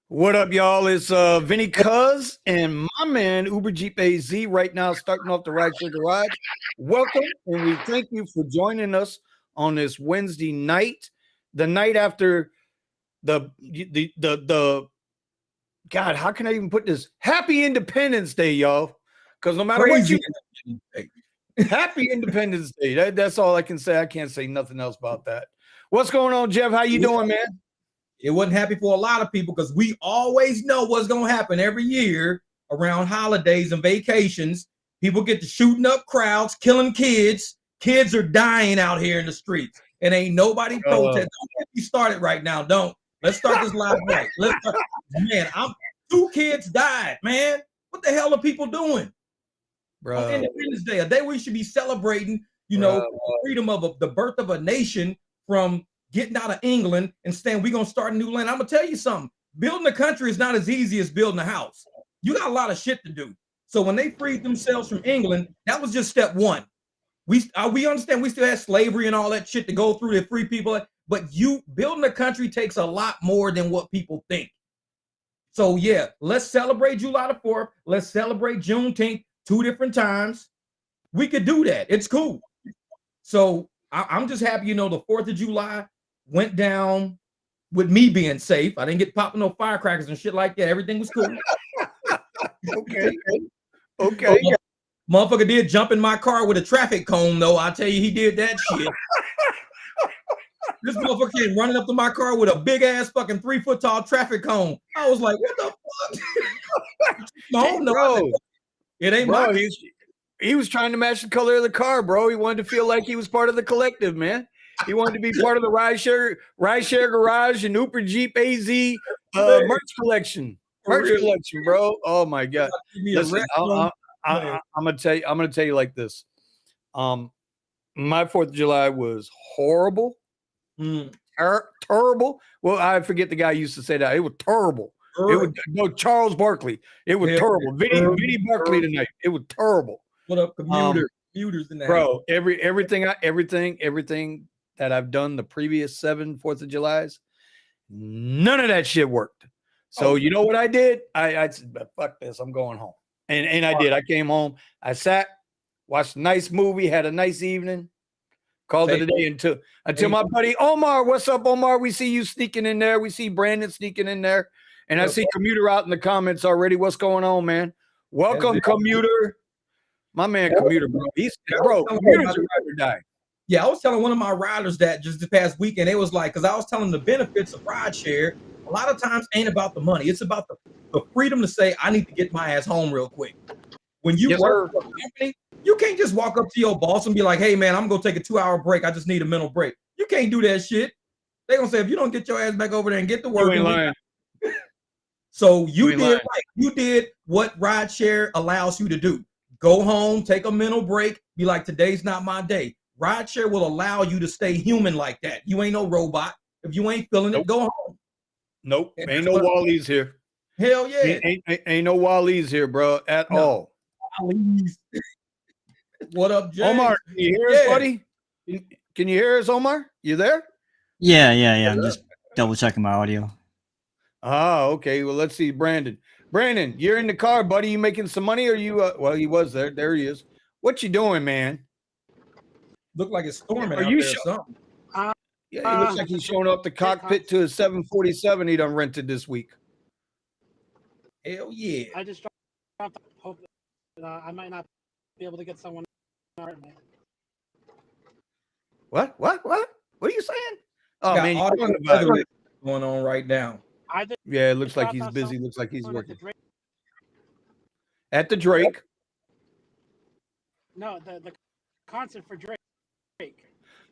What up, y'all? It's Vinny Cuz and my man Uber Jeep AZ right now, starting off the RideShare Garage. Welcome, and we thank you for joining us on this Wednesday night, the night after the God. How can I even put this? Happy Independence Day, y'all! Because no matter what you, Happy Independence Day. That's all I can say. I can't say nothing else about that. What's going on, Jeff? How you doing, man? It wasn't happy for a lot of people because we always know what's going to happen every year around holidays and vacations. People get to shooting up crowds, killing kids. Kids are dying out here in the streets, and ain't nobody protest. Don't get me started right now. Don't. Let's start this live right. Man, two kids died, man. What the hell are people doing? Bro. On Independence Day, a day we should be celebrating, the freedom of the birth of a nation from getting out of England and saying we're going to start a new land. I'm going to tell you something. Building a country is not as easy as building a house. You got a lot of shit to do. So when they freed themselves from England, that was just step one. We understand we still had slavery and all that shit to go through to free people, but you building a country takes a lot more than what people think. So yeah, let's celebrate July the 4th. Let's celebrate Juneteenth 2 different times. We could do that. It's cool. So I'm just happy, the 4th of July went down with me being safe. I didn't get popping no firecrackers and shit like that. Everything was cool. Okay. Motherfucker did jump in my car with a traffic cone, though. I tell you, he did that shit. This motherfucker came running up to my car with a big ass fucking 3-foot tall traffic cone. I was like, what the fuck? Bro, it ain't bro. He was trying to match the color of the car, bro. He wanted to feel like he was part of the collective, man. He wanted to be part of the RideShare Garage and Uber Jeep AZ merch collection. Collection, bro. Oh my god! Listen, I'm gonna tell you like this. My 4th of July was horrible, terrible. Well, I forget the guy used to say that. It was terrible. It was Charles Barkley. It was terrible. Vinny Barkley tonight. It was terrible. What up, commuters in that, bro? Everything that I've done the previous 7 4th of Julys, none of that shit worked. So you know what I did? I said, fuck this, I'm going home. And I did. I came home, I sat, watched a nice movie, had a nice evening, called it a day until my buddy Omar, what's up, Omar? We see you sneaking in there. We see Brandon sneaking in there. And I see Commuter out in the comments already. What's going on, man? Welcome, Commuter. My man, Commuter, bro. Commuter's a ride or die. Yeah, I was telling one of my riders that just this past weekend. It was like, because I was telling the benefits of RideShare, a lot of times ain't about the money. It's about the freedom to say, I need to get my ass home real quick. When you work for a company, you can't just walk up to your boss and be like, hey, man, I'm going to take a 2-hour break. I just need a mental break. You can't do that shit. They're going to say, if you don't get your ass back over there and get to work. So you did what RideShare allows you to do. Go home, take a mental break, be like, today's not my day. RideShare will allow you to stay human like that. You ain't no robot. If you ain't feeling it, go home. Nope. Ain't no Wallies here. Hell yeah. Ain't no Wallies here, bro, at all. Wallies. What up, James? Omar, can you hear us, buddy? Can you hear us, Omar? You there? Yeah. I'm just double checking my audio. Oh, okay. Well, let's see. Brandon, you're in the car, buddy. You making some money or you? Well, he was there. There he is. What you doing, man? Look like it's storming out there or something. Yeah, he looks like he's showing up the cockpit to his 747 he done rented this week. Hell yeah. I just dropped hope that I might not be able to get someone. What? What are you saying? Oh, man, all the going on right now. Yeah, it looks like he's busy. Looks like he's working. At the Drake. No, the concert for Drake.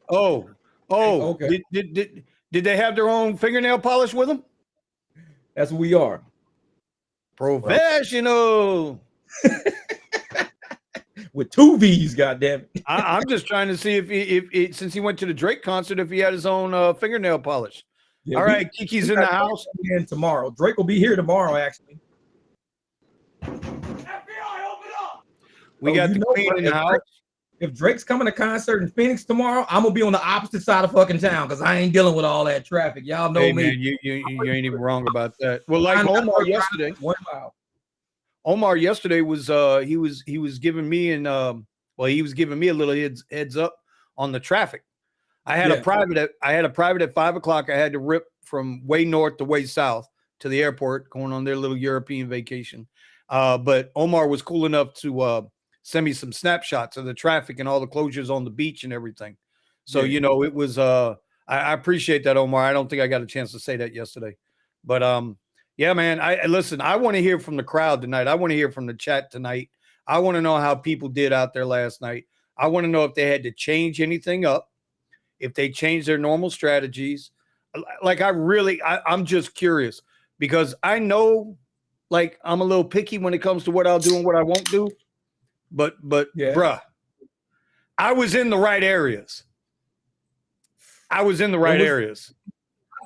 Oh, okay. Did they have their own fingernail polish with them? That's what we are. Professional. With 2 V's, goddamn it. I'm just trying to see if since he went to the Drake concert, if he had his own fingernail polish. Yeah, all right, Kiki's in the house. And tomorrow, Drake will be here tomorrow. Actually, FBI, open up. We got the queen in the house. if Drake's coming to concert in Phoenix tomorrow, I'm gonna be on the opposite side of fucking town because I ain't dealing with all that traffic. Y'all know Hey me. man, you ain't even wrong about that. Well, like Omar yesterday. 1 mile. Omar yesterday was he was giving me he was giving me a little heads up on the traffic. I had a private at 5:00. I had to rip from way north to way south to the airport, going on their little European vacation. But Omar was cool enough to send me some snapshots of the traffic and all the closures on the beach and everything. So it was I appreciate that, Omar. I don't think I got a chance to say that yesterday, but yeah, man. Listen. I want to hear from the crowd tonight. I want to hear from the chat tonight. I want to know how people did out there last night. I want to know if they had to change anything up, if they changed their normal strategies. Like I'm just curious because I know, like, I'm a little picky when it comes to what I'll do and what I won't do. But bruh, I was in the right areas. I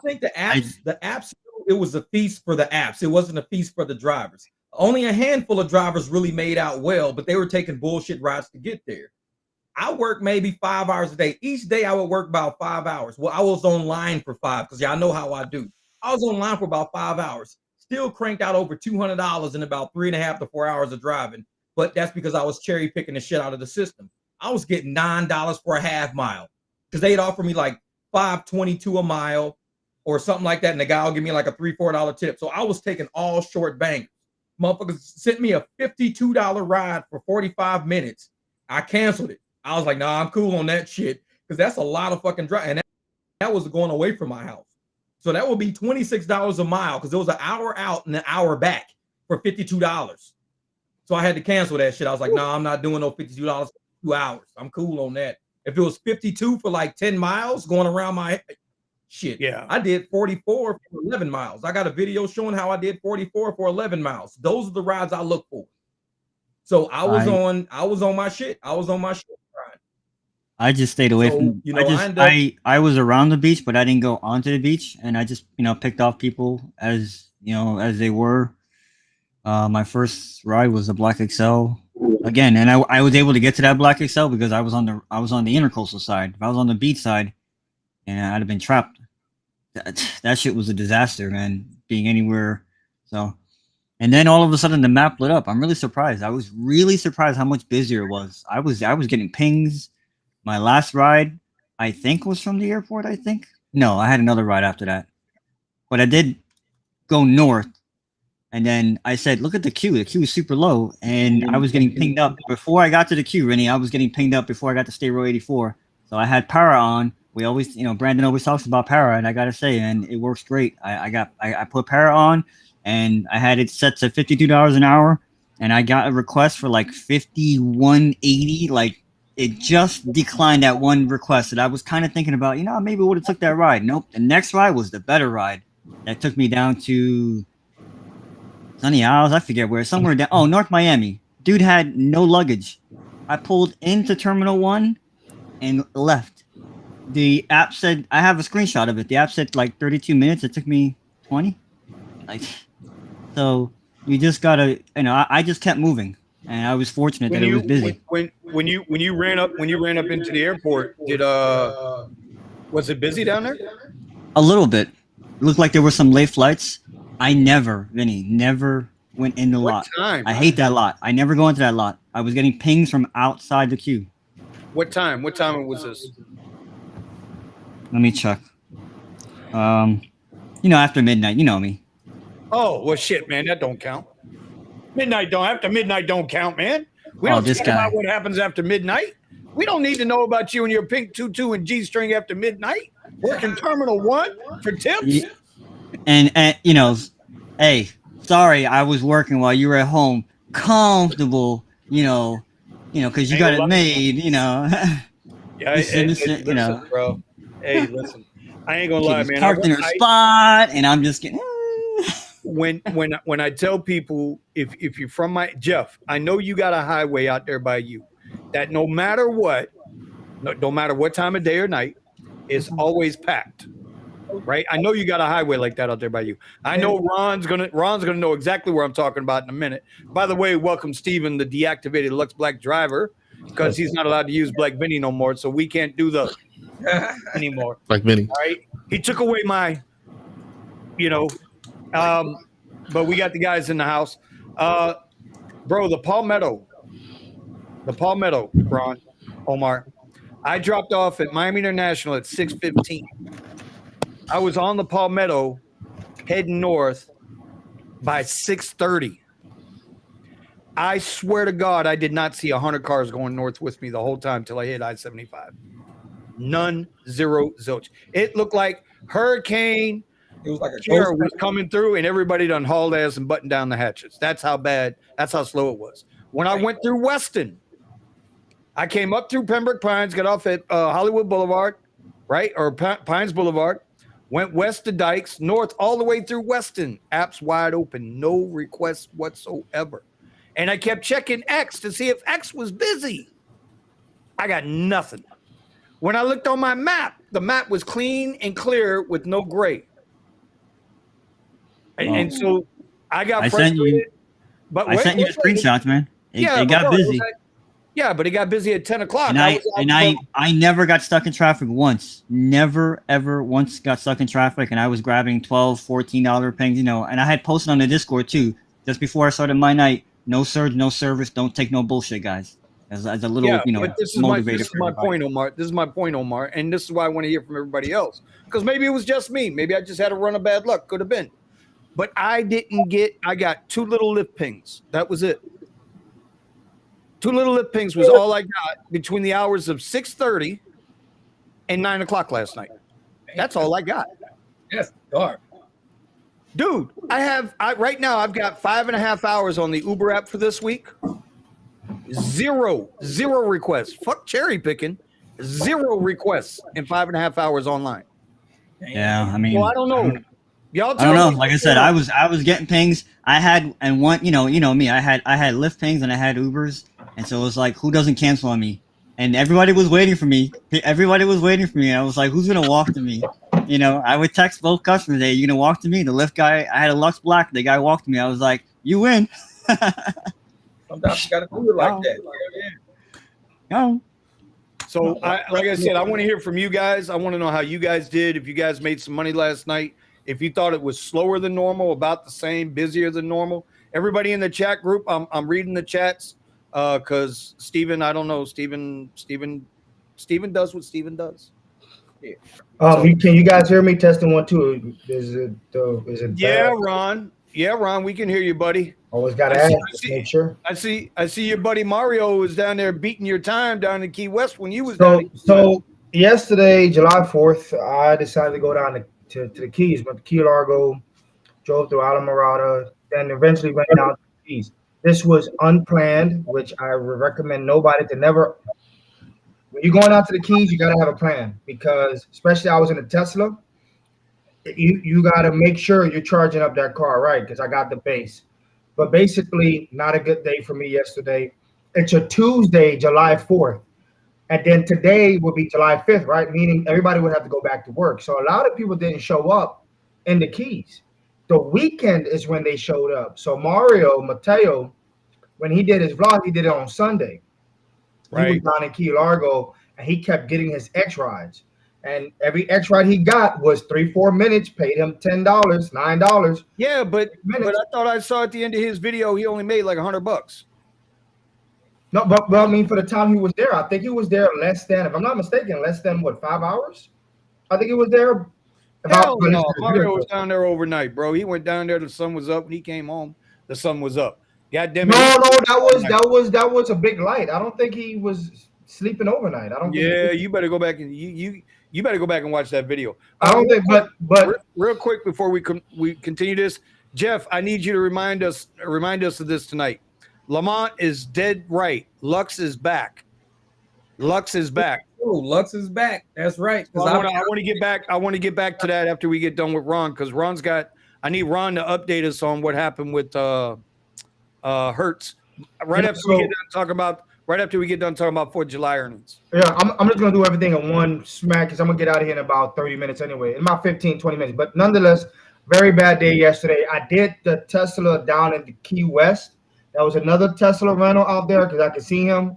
think the apps. It was a feast for the apps. It wasn't a feast for the drivers. Only a handful of drivers really made out well, but they were taking bullshit rides to get there. I work maybe 5 hours a day. Each day I would work about 5 hours. Well, I was online for 5 because y'all know how I do. I was online for about 5 hours. Still cranked out over $200 in about 3.5 to 4 hours of driving. But that's because I was cherry picking the shit out of the system. I was getting $9 for a half mile because they'd offer me like $5.22 a mile or something like that, and the guy will give me like a $3-4 tip. So I was taking all short bangers. Motherfuckers sent me a $52 ride for 45 minutes. I canceled it. I was like, nah, I'm cool on that shit because that's a lot of fucking drive, and that was going away from my house. So that would be $26 a mile because it was an hour out and an hour back for $52. So I had to cancel that shit. I was like, nah, I'm not doing no $52 for 2 hours. I'm cool on that. If it was 52 for like 10 miles going around my shit, I did 44 for 11 miles. I got a video showing how I did 44 for 11 miles. Those are the rides I look for. So I was on my shit. I was on my shit. I just stayed away from. I was around the beach, but I didn't go onto the beach, and I just picked off people as as they were. My first ride was a Black XL again, and I was able to get to that Black XL because I was on the intercoastal side. If I was on the beach side, and I'd have been trapped. That shit was a disaster, man. Being anywhere, so. And then all of a sudden the map lit up. I'm really surprised. I was really surprised how much busier it was. I was getting pings. My last ride, I think, was from the airport, I think. No, I had another ride after that. But I did go north. And then I said, look at the queue. The queue is super low. And I was getting pinged up. Before I got to the queue, Rennie, I was getting pinged up before I got to State Row 84. So I had para on. We always, Brandon always talks about para. And I got to say, man, it works great. I put para on. And I had it set to $52 an hour. And I got a request for like $51.80. Like, it just declined that one request that I was kind of thinking about, maybe we would have took that ride. Nope. The next ride was the better ride. That took me down to Sunny Isles. I forget where. Somewhere down. Oh, North Miami. Dude had no luggage. I pulled into Terminal 1 and left. The app said, I have a screenshot of it. The app said like 32 minutes. It took me 20. So you just gotta, I just kept moving. And I was fortunate that it was busy. When you ran up into the airport, was it busy down there? A little bit. It looked like there were some late flights. I never went in the lot. Time? I hate that lot. I never go into that lot. I was getting pings from outside the queue. What time? What time was this? Let me check. After midnight. You know me. Oh well, shit, man, that don't count. After midnight don't count, man. We don't talk about what happens after midnight. We don't need to know about you and your pink tutu and G-string after midnight. Working Terminal 1 for tips. And hey, sorry, I was working while you were at home, comfortable. Because you got it made. Yeah, listen, bro. Hey, listen, I ain't gonna lie, man. Parked in her spot, and I'm just getting. When I tell people if you're from Jeff, I know you got a highway out there by you that no matter what time of day or night, is always packed. Right? I know you got a highway like that out there by you. I know Ron's gonna know exactly where I'm talking about in a minute. By the way, welcome Steven, the deactivated Lux Black driver. because he's not allowed to use Black Vinny no more. So we can't do the anymore. Black Vinny. All right. He took away my, but we got the guys in the house. Bro, the Palmetto, Ron, Omar. I dropped off at Miami International at 6:15. I was on the Palmetto heading north by 6:30. I swear to God, I did not see 100 cars going north with me the whole time till I hit I-75. None, zero, zilch. It looked like Hurricane It was like a Kira was coming through, and everybody done hauled ass and buttoned down the hatches. That's how bad, that's how slow it was. When I went through Weston, I came up through Pembroke Pines, got off at Hollywood Boulevard, right? Or Pines Boulevard, went west to Dykes, north all the way through Weston. Apps wide open, no requests whatsoever. And I kept checking X to see if X was busy. I got nothing. When I looked on my map, the map was clean and clear with no gray. And so I got frustrated. I sent you the screenshots, man. It got busy. But it got busy at 10 o'clock. And I never got stuck in traffic once. Never, ever once got stuck in traffic. And I was grabbing $12, $14 pings, and I had posted on the Discord too, just before I started my night. No surge, no service. Don't take no bullshit, guys. As a little, but this is my point, Omar. This is my point, Omar. And this is why I want to hear from everybody else. Because maybe it was just me. Maybe I just had a run of bad luck. Could have been. But I got 2 little lift pings. That was it. 2 little lift pings was all I got between the hours of 6:30 and 9 o'clock last night. That's all I got. Yes, dark. Dude, right now I've got 5.5 hours on the Uber app for this week. Zero requests. Fuck cherry picking. 0 requests in 5.5 hours online. Yeah, I mean, well, I don't know. Y'all I don't know. Like I said, I was getting pings. I had me. I had Lyft pings and I had Ubers, and so it was like, who doesn't cancel on me? And everybody was waiting for me. And I was like, who's gonna walk to me? I would text both customers, "Hey, you gonna walk to me?" The Lyft guy, I had a Lux Black. The guy walked to me. I was like, "You win." Sometimes you gotta do it like that. No. So, like I said, I want to hear from you guys. I want to know how you guys did. If you guys made some money last night. If you thought it was slower than normal, about the same, busier than normal. Everybody in the chat group, I'm reading the chats because Steven, I don't know, Steven does what Steven does. Yeah. Can you guys hear me? Testing 1 2. Is it? Yeah, Ron. Yeah, Ron, we can hear you, buddy. Always got to ask. Make sure. I see your buddy Mario was down there beating your time down in Key West when you was down. So yesterday, July 4th, I decided to go down to the Keys, but Key Largo, drove through Alamorada, then eventually went down to the Keys. This was unplanned, which I would recommend nobody to never. When you're going out to the Keys, you got to have a plan because, especially I was in a Tesla, you got to make sure you're charging up that car right because I got the base. But basically, not a good day for me yesterday. It's a Tuesday, July 4th. And then today will be July 5th, right? Meaning everybody would have to go back to work. So a lot of people didn't show up in the Keys. The weekend is when they showed up. So Mateo, when he did his vlog, he did it on Sunday. Right. He was down in Key Largo, and he kept getting his X rides. And every X ride he got was 3-4 minutes, paid him $10, $9. Yeah, but I thought I saw at the end of his video, he only made like $100. No, but I mean, for the time he was there, I think he was there less than, if I'm not mistaken, less than 5 hours? I think he was there. Mario was down there overnight, bro. He went down there, the sun was up. When he came home, the sun was up. God damn it. No, that was a big light. I don't think he was sleeping overnight. I don't. Yeah, you better go back and you better go back and watch that video. I don't think, but real quick before we continue this, Jeff, I need you to remind us of this tonight. Lamont is dead right. Lux is back. Lux is back. Oh, Lux is back. That's right. I want to get back. I want to get back to that after we get done with Ron, because I need Ron to update us on what happened with Hertz. Right after we get done talking about 4th of July earnings. Yeah, I'm just gonna do everything in one smack because I'm gonna get out of here in about 30 minutes anyway. In about 15-20 minutes. But nonetheless, very bad day yesterday. I did the Tesla down in the Key West. That was another Tesla rental out there because I could see him.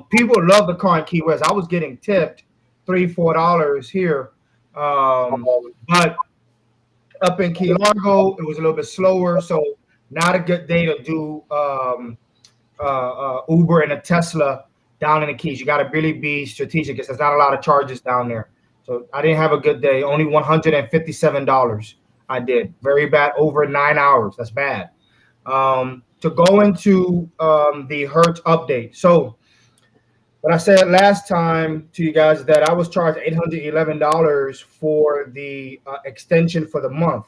People love the car in Key West. I was getting tipped $3-4 here, but up in Key Largo, it was a little bit slower. So not a good day to do Uber and a Tesla down in the Keys. You got to really be strategic because there's not a lot of charges down there. So I didn't have a good day. Only $157 I did. Very bad. Over 9 hours. That's bad. To go into the Hertz update. So what I said last time to you guys that I was charged $811 for the extension for the month.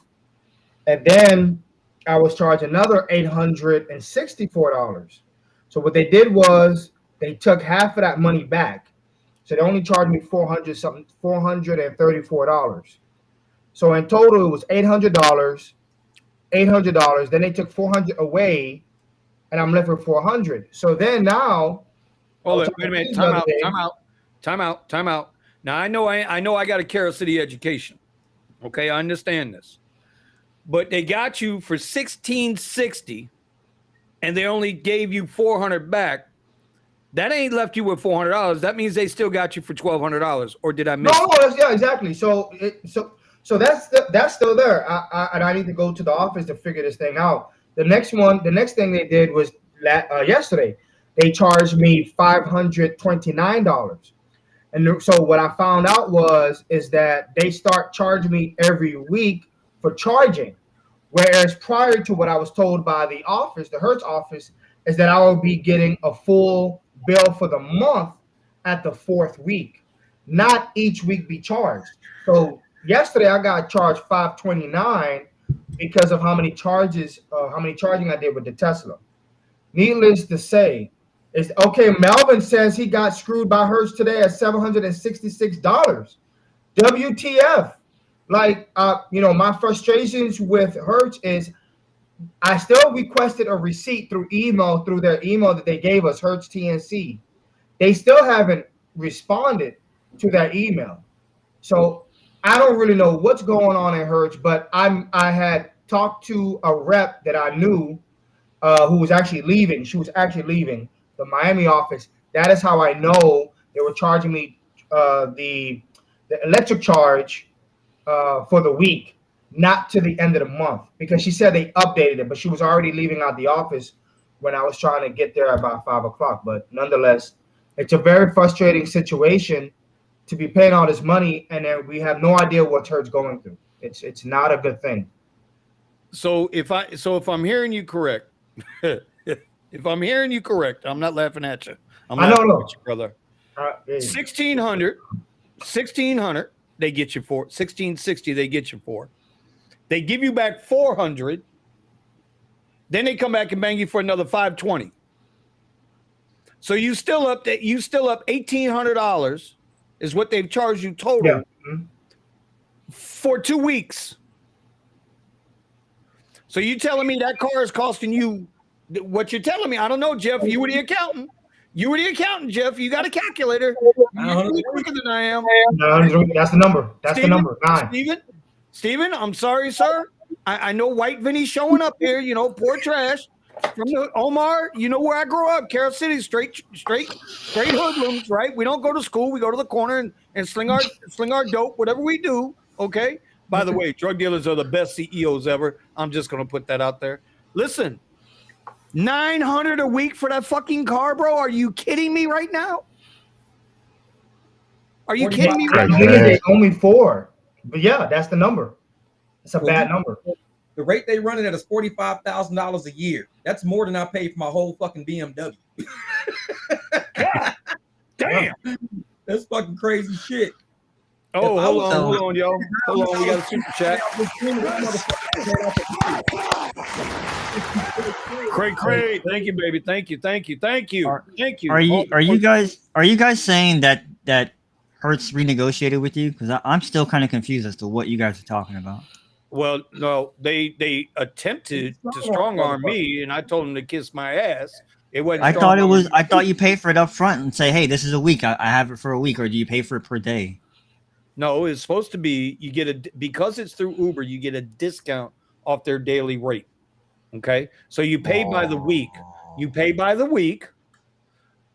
And then I was charged another $864. So what they did was they took half of that money back. So they only charged me $434. So in total, it was $800. Then they took $400 away, and I'm left with $400. So then now, hold on, wait a minute. Time out. Now I know I got a Carroll City education. Okay, I understand this, but they got you for $1,660, and they only gave you $400 back. That ain't left you with $400. That means they still got you for $1,200. Or did I miss? No, yeah, exactly. So that's still there. I need to go to the office to figure this thing out. The next thing they did was yesterday. They charged me $529. And so what I found out is that they start charging me every week for charging. Whereas prior to what I was told by the office, the Hertz office, is that I will be getting a full bill for the month at the 4th week, not each week be charged. So yesterday I got charged $529 because of how many charging I did with the Tesla. Needless to say, Melvin says he got screwed by Hertz today at $766. WTF? My frustrations with Hertz is I still requested a receipt through their email that they gave us, Hertz TNC. They still haven't responded to that email. So I don't really know what's going on in Hertz, but I had talked to a rep that I knew who was actually leaving. She was actually leaving the Miami office. That is how I know they were charging me the electric charge for the week, not to the end of the month, because she said they updated it, but she was already leaving out the office when I was trying to get there about 5 o'clock. But nonetheless, it's a very frustrating situation to be paying all this money and then we have no idea what Hertz going through. It's not a good thing. So if I'm hearing you correct, I'm not laughing at you. I'm laughing at you, brother. 1600 they get you for 1660 they get you for. They give you back 400. Then they come back and bang you for another 520. So you still up $1,800 is what they've charged you total for 2 weeks. So you telling me that car is costing you what you're telling me? I don't know, Jeff. You were the accountant. Jeff. You got a calculator. You're quicker than I am. No, that's the number. That's the number. 9. Steven, I'm sorry, sir. I know White Vinny's showing up here. Poor trash from the Omar. You know where I grew up, Carroll City, straight hoodlums, right? We don't go to school. We go to the corner and sling our dope, whatever we do. Okay. By the way, drug dealers are the best CEOs ever. I'm just gonna put that out there. Listen, $900 a week for that fucking car, bro. Are you kidding me right now? Are you kidding me right now? They owe me 4. But yeah, that's the number. It's a bad number. The rate they run it at is $45,000 a year. That's more than I paid for my whole fucking BMW. God damn. That's fucking crazy shit. Oh, hold on, yo. Hold on, we got a super chat. Craig, thank you, baby. Thank you. Are you guys saying that Hertz renegotiated with you? Because I'm still kind of confused as to what you guys are talking about. Well, no, they attempted to strong arm me, and I told them to kiss my ass. It wasn't. I thought you paid for it up front and say, hey, this is a week. I have it for a week, or do you pay for it per day? No, it's supposed to be because it's through Uber, you get a discount off their daily rate. Okay, so you pay by the week.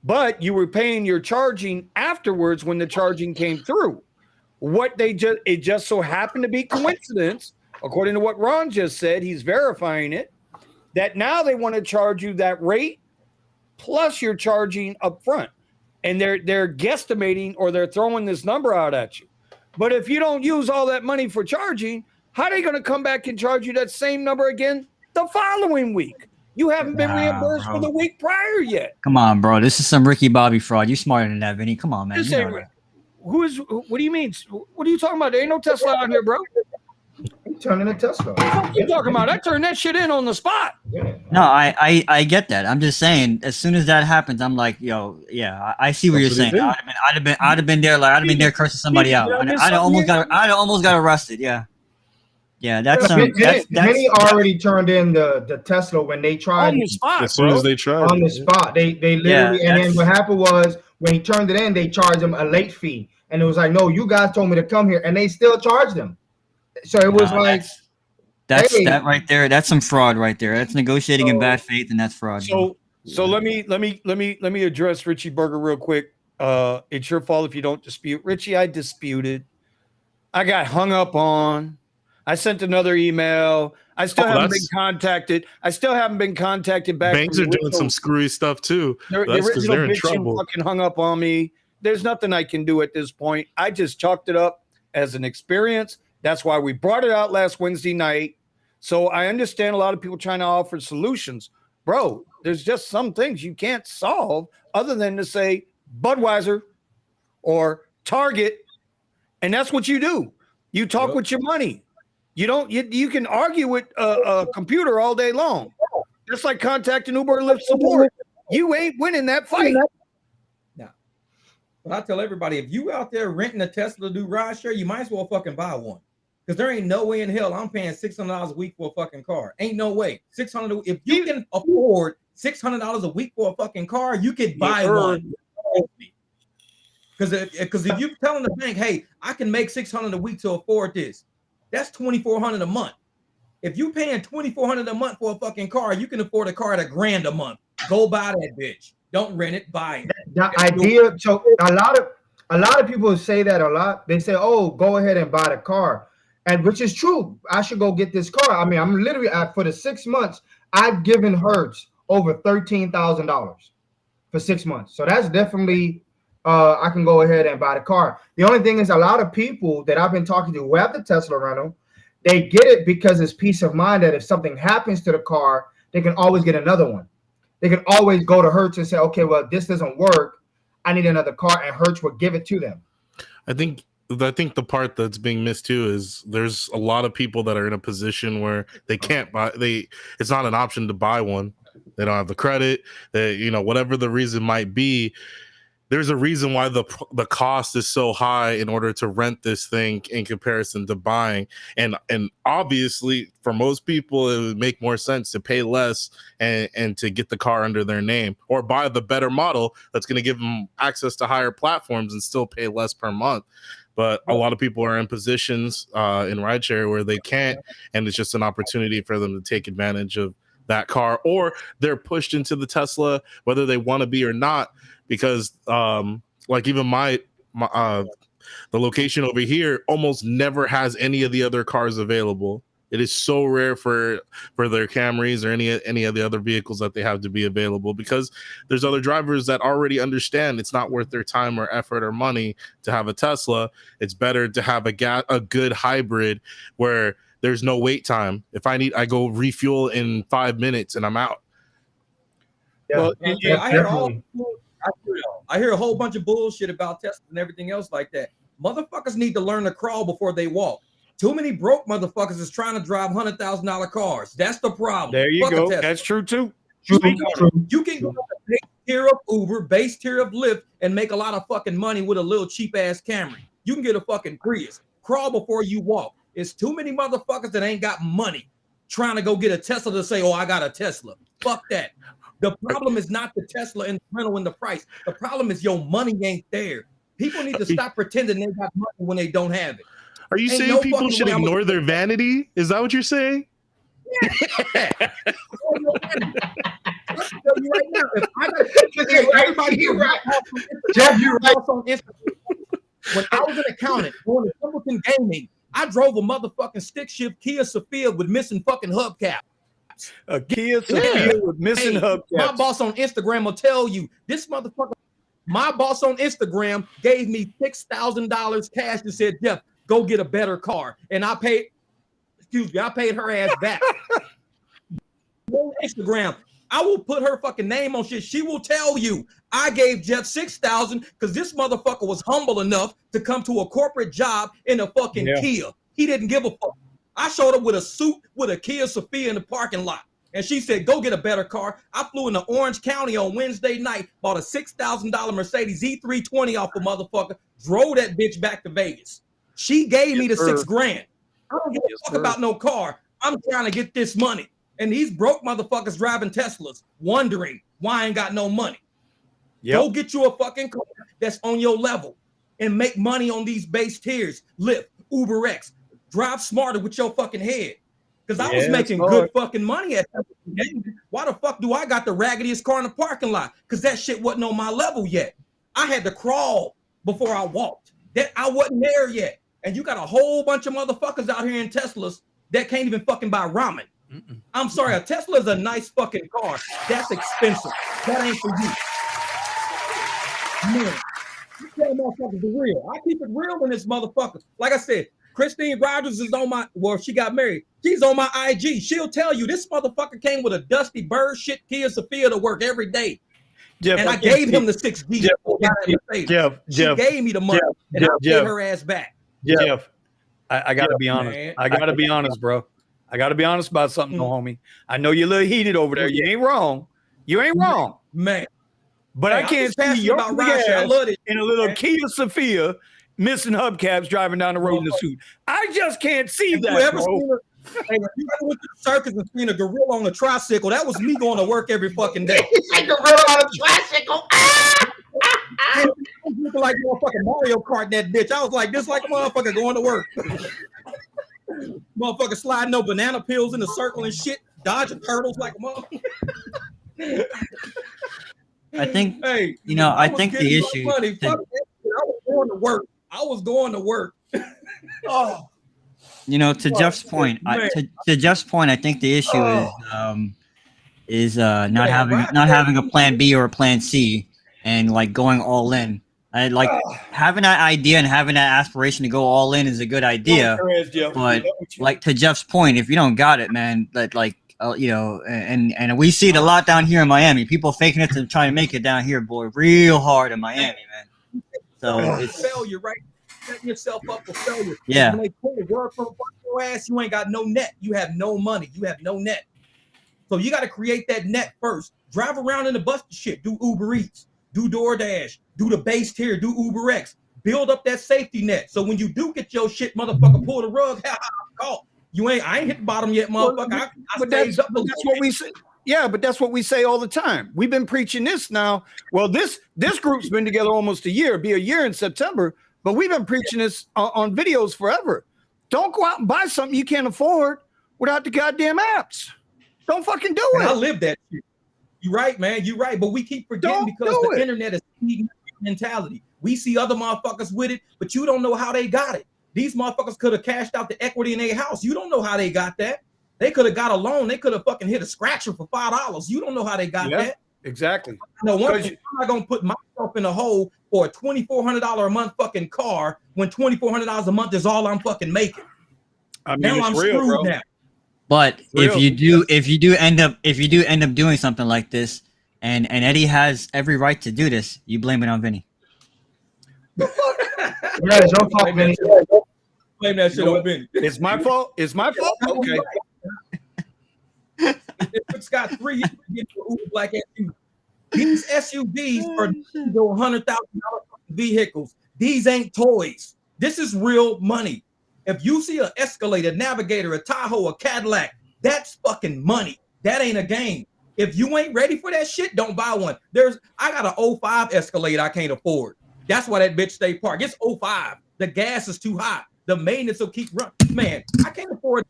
but you were paying your charging afterwards when the charging came through. It just so happened to be coincidence, according to what Ron just said, he's verifying it, that now they want to charge you that rate plus you're charging up front. And they're guesstimating, or they're throwing this number out at you. But if you don't use all that money for charging, how are they going to come back and charge you that same number again the following week? You haven't been reimbursed for the week prior yet. Come on, bro. This is some Ricky Bobby fraud. You smarter than that, Vinny. Come on, man. What do you mean? What are you talking about? There ain't no Tesla out here, bro. You turning a Tesla. What the fuck you talking about? I turned that shit in on the spot. No, I get that. I'm just saying, as soon as that happens, I'm like, yo, yeah, I see what you're saying. I'd have been there, like I'd have been there cursing somebody out. I'd almost got arrested. Yeah. Yeah, that's Vinny already turned in the Tesla when they tried on the spot. As soon as they tried on the spot. They literally, and then what happened was when he turned it in, they charged him a late fee. And it was like, no, you guys told me to come here, and they still charged him. So it was that right there. That's some fraud right there. That's negotiating in bad faith, and that's fraud. So let me address Richie Berger real quick. It's your fault if you don't dispute. Richie, I disputed. I got hung up on. I sent another email. I still haven't been contacted. Back. Banks are doing some screwy stuff too. That's because they're in trouble. Fucking hung up on me. There's nothing I can do at this point. I just chalked it up as an experience. That's why we brought it out last Wednesday night. So I understand a lot of people trying to offer solutions. Bro, there's just some things you can't solve other than to say Budweiser or Target. And that's what you do. You talk with your money. You can argue with a computer all day long. Just like contacting Uber or Lyft support. You ain't winning that fight. Now, but I tell everybody, if you out there renting a Tesla to do RideShare, you might as well fucking buy one. Because there ain't no way in hell I'm paying $600 a week for a fucking car. Ain't no way. $600. If you can afford $600 a week for a fucking car, you could buy one. Because if you're telling the bank, hey, I can make $600 a week to afford this, that's $2,400 a month. If you paying $2,400 a month for a fucking car, you can afford a car at $1,000 a month. Go buy that bitch. Don't rent it. Buy it. The idea. So a lot of people say that a lot. They say, "Oh, go ahead and buy the car," and which is true. I should go get this car. I mean, I'm literally for the 6 months I've given Hertz over $13,000 for 6 months. So that's definitely. I can go ahead and buy the car. The only thing is, a lot of people that I've been talking to who have the Tesla rental, they get it because it's peace of mind that if something happens to the car, they can always get another one. They can always go to Hertz and say, okay, well, this doesn't work. I need another car, and Hertz will give it to them. I think the part that's being missed too is there's a lot of people that are in a position where they can't buy. It's not an option to buy one. They don't have the credit. Whatever the reason might be. There's a reason why the cost is so high in order to rent this thing in comparison to buying. And obviously, for most people, it would make more sense to pay less and to get the car under their name or buy the better model that's going to give them access to higher platforms and still pay less per month. But a lot of people are in positions in rideshare where they can't, and it's just an opportunity for them to take advantage of that car, or they're pushed into the Tesla, whether they want to be or not. Because like even the location over here almost never has any of the other cars available. It is so rare for their Camrys or any of the other vehicles that they have to be available, because there's other drivers that already understand it's not worth their time or effort or money to have a Tesla. It's better to have a good hybrid where there's no wait time. If I go refuel in 5 minutes and I'm out. Yeah, I hear a whole bunch of bullshit about Tesla and everything else like that. Motherfuckers need to learn to crawl before they walk. Too many broke motherfuckers is trying to drive $100,000 cars. That's the problem. There you go. That's true too. You can go to base tier of Uber, base tier of Lyft, and make a lot of fucking money with a little cheap ass Camry. You can get a fucking Prius. Crawl before you walk. It's too many motherfuckers that ain't got money trying to go get a Tesla to say, "Oh, I got a Tesla." Fuck that. The problem is not the Tesla and the rental and the price. The problem is your money ain't there. People need to stop pretending they got money when they don't have it. Are you saying people should ignore their vanity? Is that what you're saying? Yeah. tell you right now, if I got everybody, you're right. Jeff, you're right. When I was an accountant going to Templeton Gaming, I drove a motherfucking stick shift Kia Sophia with missing fucking hubcaps. A Kia Sophia with missing hubcaps. My boss on Instagram will tell you this motherfucker. My boss on Instagram gave me $6,000 cash and said, Jeff, go get a better car. And I paid her ass back. On Instagram, I will put her fucking name on shit. She will tell you I gave Jeff $6,000 because this motherfucker was humble enough to come to a corporate job in a fucking Kia. He didn't give a fuck. I showed up with a suit with a Kia Sophia in the parking lot. And she said, go get a better car. I flew into Orange County on Wednesday night, bought a $6,000 Mercedes E320 off a motherfucker, drove that bitch back to Vegas. She gave me the $6,000. I don't give a fuck about no car. I'm trying to get this money. And these broke motherfuckers driving Teslas, wondering why I ain't got no money. Go get you a fucking car that's on your level and make money on these base tiers. Lyft, Uber X. Drive smarter with your fucking head. Because I was making good fucking money at that. Why the fuck do I got the raggediest car in the parking lot? Because that shit wasn't on my level yet. I had to crawl before I walked. That I wasn't there yet. And you got a whole bunch of motherfuckers out here in Teslas that can't even fucking buy ramen. I'm sorry, a Tesla is a nice fucking car. That's expensive. That ain't for you. Man, you tell motherfuckers the real. I keep it real in this motherfucker. Like I said, Christine Rogers is on my, well, she got married. She's on my IG. She'll tell you this motherfucker came with a dusty bird shit Kia Sophia to work every day. Jeff, and I gave him the 6G. She gave me the money and I paid her ass back. Jeff, I gotta be honest. Man. I gotta be honest, bro. I gotta be honest about something, homie. I know you're a little heated over there. You ain't wrong. You ain't wrong, man. But I can't see your about RideShare. I love it in a little Kia Sophia missing hubcaps driving down the road in the suit. I just can't see that, bro. Hey, if you ever went to the circus and seen a gorilla on a tricycle, that was me going to work every fucking day. He's a gorilla on a tricycle. Looking like motherfucking Mario Kart that bitch. I was like, this like a motherfucker going to work. Motherfucker sliding no banana peels in the circle and shit, dodging turtles like a motherfucker. I think, I think the issue. I was going to work. Oh. To Jeff's point, to Jeff's point, I think the issue is not having a plan B or a plan C and like going all in. I like having that idea and having that aspiration to go all in is a good idea. But like to Jeff's point, if you don't got it, man, and we see it a lot down here in Miami. People faking it and trying to make it down here, boy, real hard in Miami, man. So it's failure, right? Setting yourself up for failure. Yeah. When they pull the word from your ass, you ain't got no net. You have no money. You have no net. So you got to create that net first. Drive around in the bus shit. Do Uber Eats. Do DoorDash. Do the base tier. Do Uber X. Build up that safety net. So when you do get your shit, motherfucker, pull the rug. Call. I ain't hit the bottom yet, motherfucker. But that's what we say. Yeah, but that's what we say all the time. We've been preaching this now. Well, this group's been together almost a year. It'll be a year in September. But we've been preaching this on videos forever. Don't go out and buy something you can't afford without the goddamn apps. Don't fucking do it. I live that shit. You're right, man. You're right. But we keep forgetting because the internet is mentality. We see other motherfuckers with it, but you don't know how they got it. These motherfuckers could have cashed out the equity in their house. You don't know how they got that. They could have got a loan. They could have fucking hit a scratcher for $5. You don't know how they got that. Exactly. No, I'm not gonna put myself in a hole for a $2,400 a month fucking car when $2,400 a month is all I'm fucking making. I mean, now I'm real, screwed now. But if you do end up doing something like this, and Eddie has every right to do this, you blame it on Vinny. Yeah, it's your fault, Vinny. Blame that shit on Vinny. It's my fault. It's my fault. Okay. It's got 3 years to get to Uber Black SUV. These SUVs are $100,000 vehicles. These ain't toys. This is real money. If you see an Escalade, a Navigator, a Tahoe, a Cadillac, that's fucking money. That ain't a game. If you ain't ready for that shit, don't buy one. I got an 05 Escalade I can't afford. That's why that bitch stay parked. It's 05. The gas is too high. The maintenance will keep running. Man, I can't afford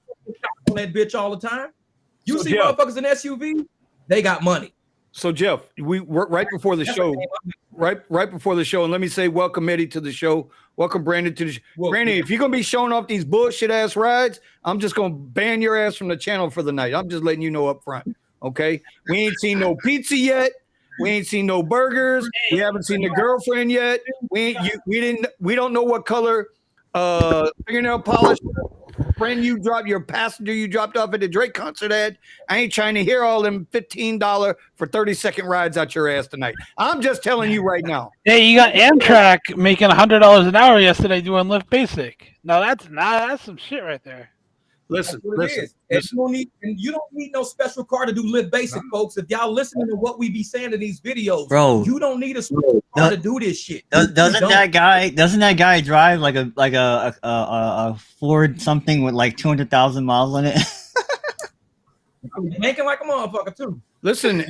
on that bitch all the time. You see motherfuckers in SUV, they got money. So Jeff, we were right before the show, right before the show, and let me say welcome Eddie to the show. Welcome Brandon to the show. Brandon, if you're gonna be showing off these bullshit ass rides, I'm just gonna ban your ass from the channel for the night. I'm just letting you know up front. Okay, we ain't seen no pizza yet. We ain't seen no burgers. We haven't seen the girlfriend yet. We don't know what color fingernail polish your passenger you dropped off at the Drake concert at. I ain't trying to hear all them $15 for 30-second rides out your ass tonight. I'm just telling you right now. Hey, you got Amtrak making $100 an hour yesterday doing Lyft Basic. No, that's some shit right there. Listen. And you don't need no special car to do Lyft Basic, folks. If y'all listening to what we be saying in these videos, bro, you don't need a special car to do this shit. Doesn't that guy drive like a Ford something with like 200,000 miles on it? Making like a motherfucker too. Listen,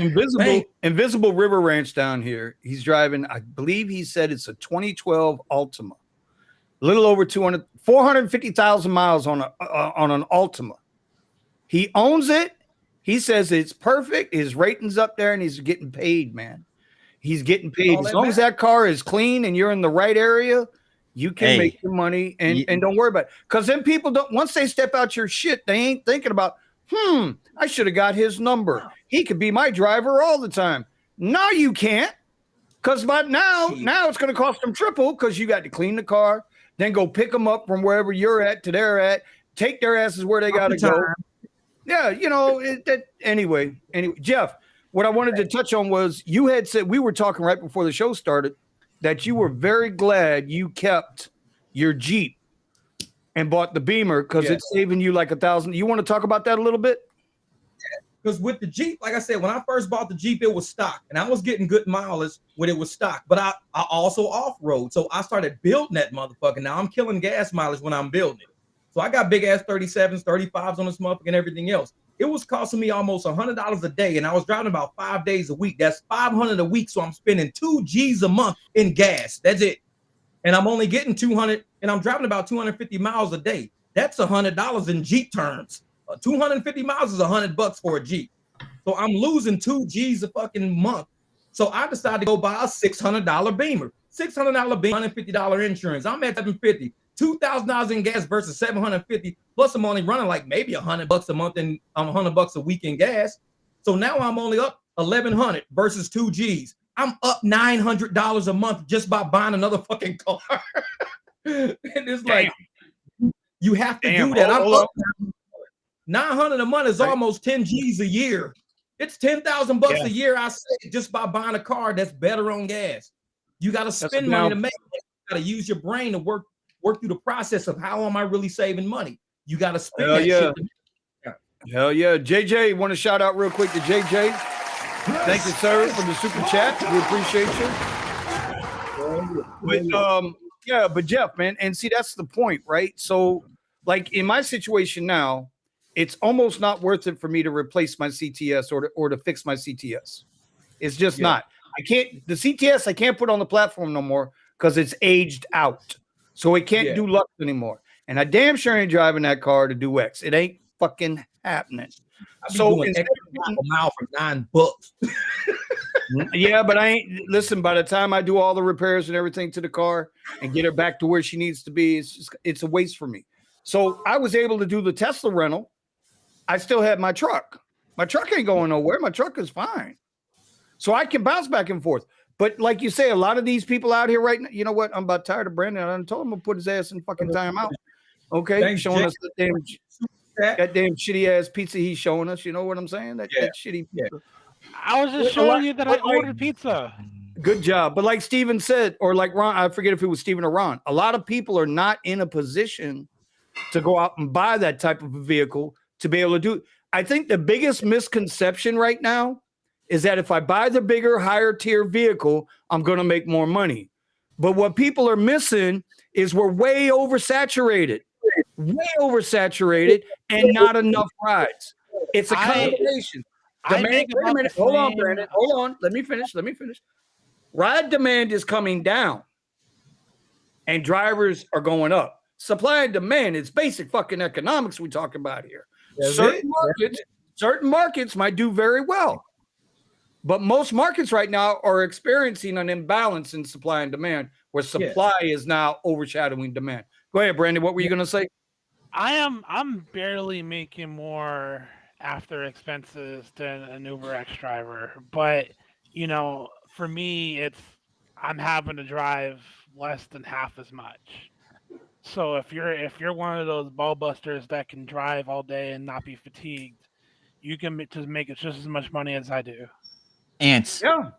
Invisible River Ranch down here. He's driving. I believe he said it's a 2012 Altima. A little over 450,000 miles on an Altima. He owns it. He says it's perfect. His rating's up there, and he's getting paid, man. He's getting paid. As long as that car is clean and you're in the right area, you can make your money and don't worry about it. Because then people don't, once they step out your shit, they ain't thinking about, I should have got his number. He could be my driver all the time. No, you can't. Because by now it's going to cost them triple because you got to clean the car, then go pick them up from wherever you're at to they're at, take their asses where they got to go. Yeah, anyway, Jeff, what I wanted to touch on was you had said, we were talking right before the show started, that you were very glad you kept your Jeep and bought the Beamer because it's saving you like $1,000. You want to talk about that a little bit? Because with the Jeep, like I said, when I first bought the Jeep, it was stock, and I was getting good mileage when it was stock. But I also off-road, so I started building that motherfucker. Now I'm killing gas mileage when I'm building it. So I got big ass 37s, 35s on this motherfucker and everything else. It was costing me almost $100 a day, and I was driving about 5 days a week. That's $500 a week, so I'm spending 2 G's a month in gas. That's it. And I'm only getting 200, and I'm driving about 250 miles a day. That's $100 in Jeep terms. 250 miles is $100 for a Jeep. So I'm losing 2 G's a fucking month. So I decided to go buy a $600 Beamer. $600 Beamer, $150 insurance. I'm at $750. $2,000 in gas versus $750. Plus, I'm only running like maybe $100 a month and $100 a week in gas. So now I'm only up $1,100 versus 2 G's. I'm up $900 a month just by buying another fucking car. And it's like you have to do that. I'm up $900 a month is almost 10 G's a year. It's $10,000 a year. I say just by buying a car that's better on gas. You got to spend money to make it. You got to use your brain to work through the process of how am I really saving money. You got to spend that shit. Hell yeah. JJ, want to shout out real quick to JJ. Thank you, sir, for the super chat. We appreciate you. But Jeff, man, and see, that's the point, right? So, like in my situation now, it's almost not worth it for me to replace my CTS or to fix my CTS. It's just not. The CTS I can't put on the platform no more because it's aged out. So it can't do Lux anymore. And I damn sure ain't driving that car to do X. It ain't fucking happening. So a mile for $9. Yeah, but I ain't listen, by the time I do all the repairs and everything to the car and get her back to where she needs to be, it's a waste for me. So I was able to do the Tesla rental. I still had my truck. My truck ain't going nowhere. My truck is fine. So I can bounce back and forth. But like you say, a lot of these people out here right now, you know what? I'm about tired of Brandon. I told him to put his ass in fucking timeout. Okay. Thanks, showing us that damn shitty ass pizza he's showing us. You know what I'm saying? That shitty pizza. I was just showing you that I ordered pizza. Good job. But like Steven said, or like Ron, I forget if it was Steven or Ron, a lot of people are not in a position to go out and buy that type of a vehicle to be able to do it. I think the biggest misconception right now is that if I buy the bigger, higher tier vehicle, I'm going to make more money. But what people are missing is we're way oversaturated and not enough rides. It's a combination. Wait a minute. Hold on, Brandon. Hold on. Let me finish. Ride demand is coming down and drivers are going up. Supply and demand is basic fucking economics we talk about here. Certain markets might do very well. But most markets right now are experiencing an imbalance in supply and demand, where supply is now overshadowing demand. Go ahead, Brandon. What were you going to say? I'm barely making more after expenses than an UberX driver, but you know, for me, I'm having to drive less than half as much. So if you're one of those ball busters that can drive all day and not be fatigued, you can just make it just as much money as I do. Ants. Yeah.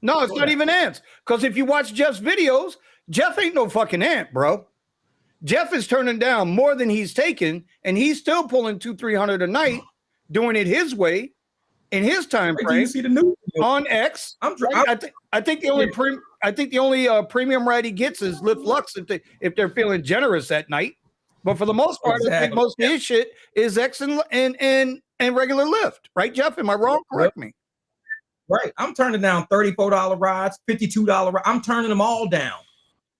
No, it's not even ants. Because if you watch Jeff's videos, Jeff ain't no fucking ant, bro. Jeff is turning down more than he's taking, and he's still pulling 200-300 a night, doing it his way in his time frame. You see the new on X? I think the only premium ride he gets is Lyft Lux if they're feeling generous at night. But for the most part, I think most of his shit is X and regular Lyft, right, Jeff? Am I wrong? Correct me. Right, I'm turning down $34 rides, $52 rides. I'm turning them all down.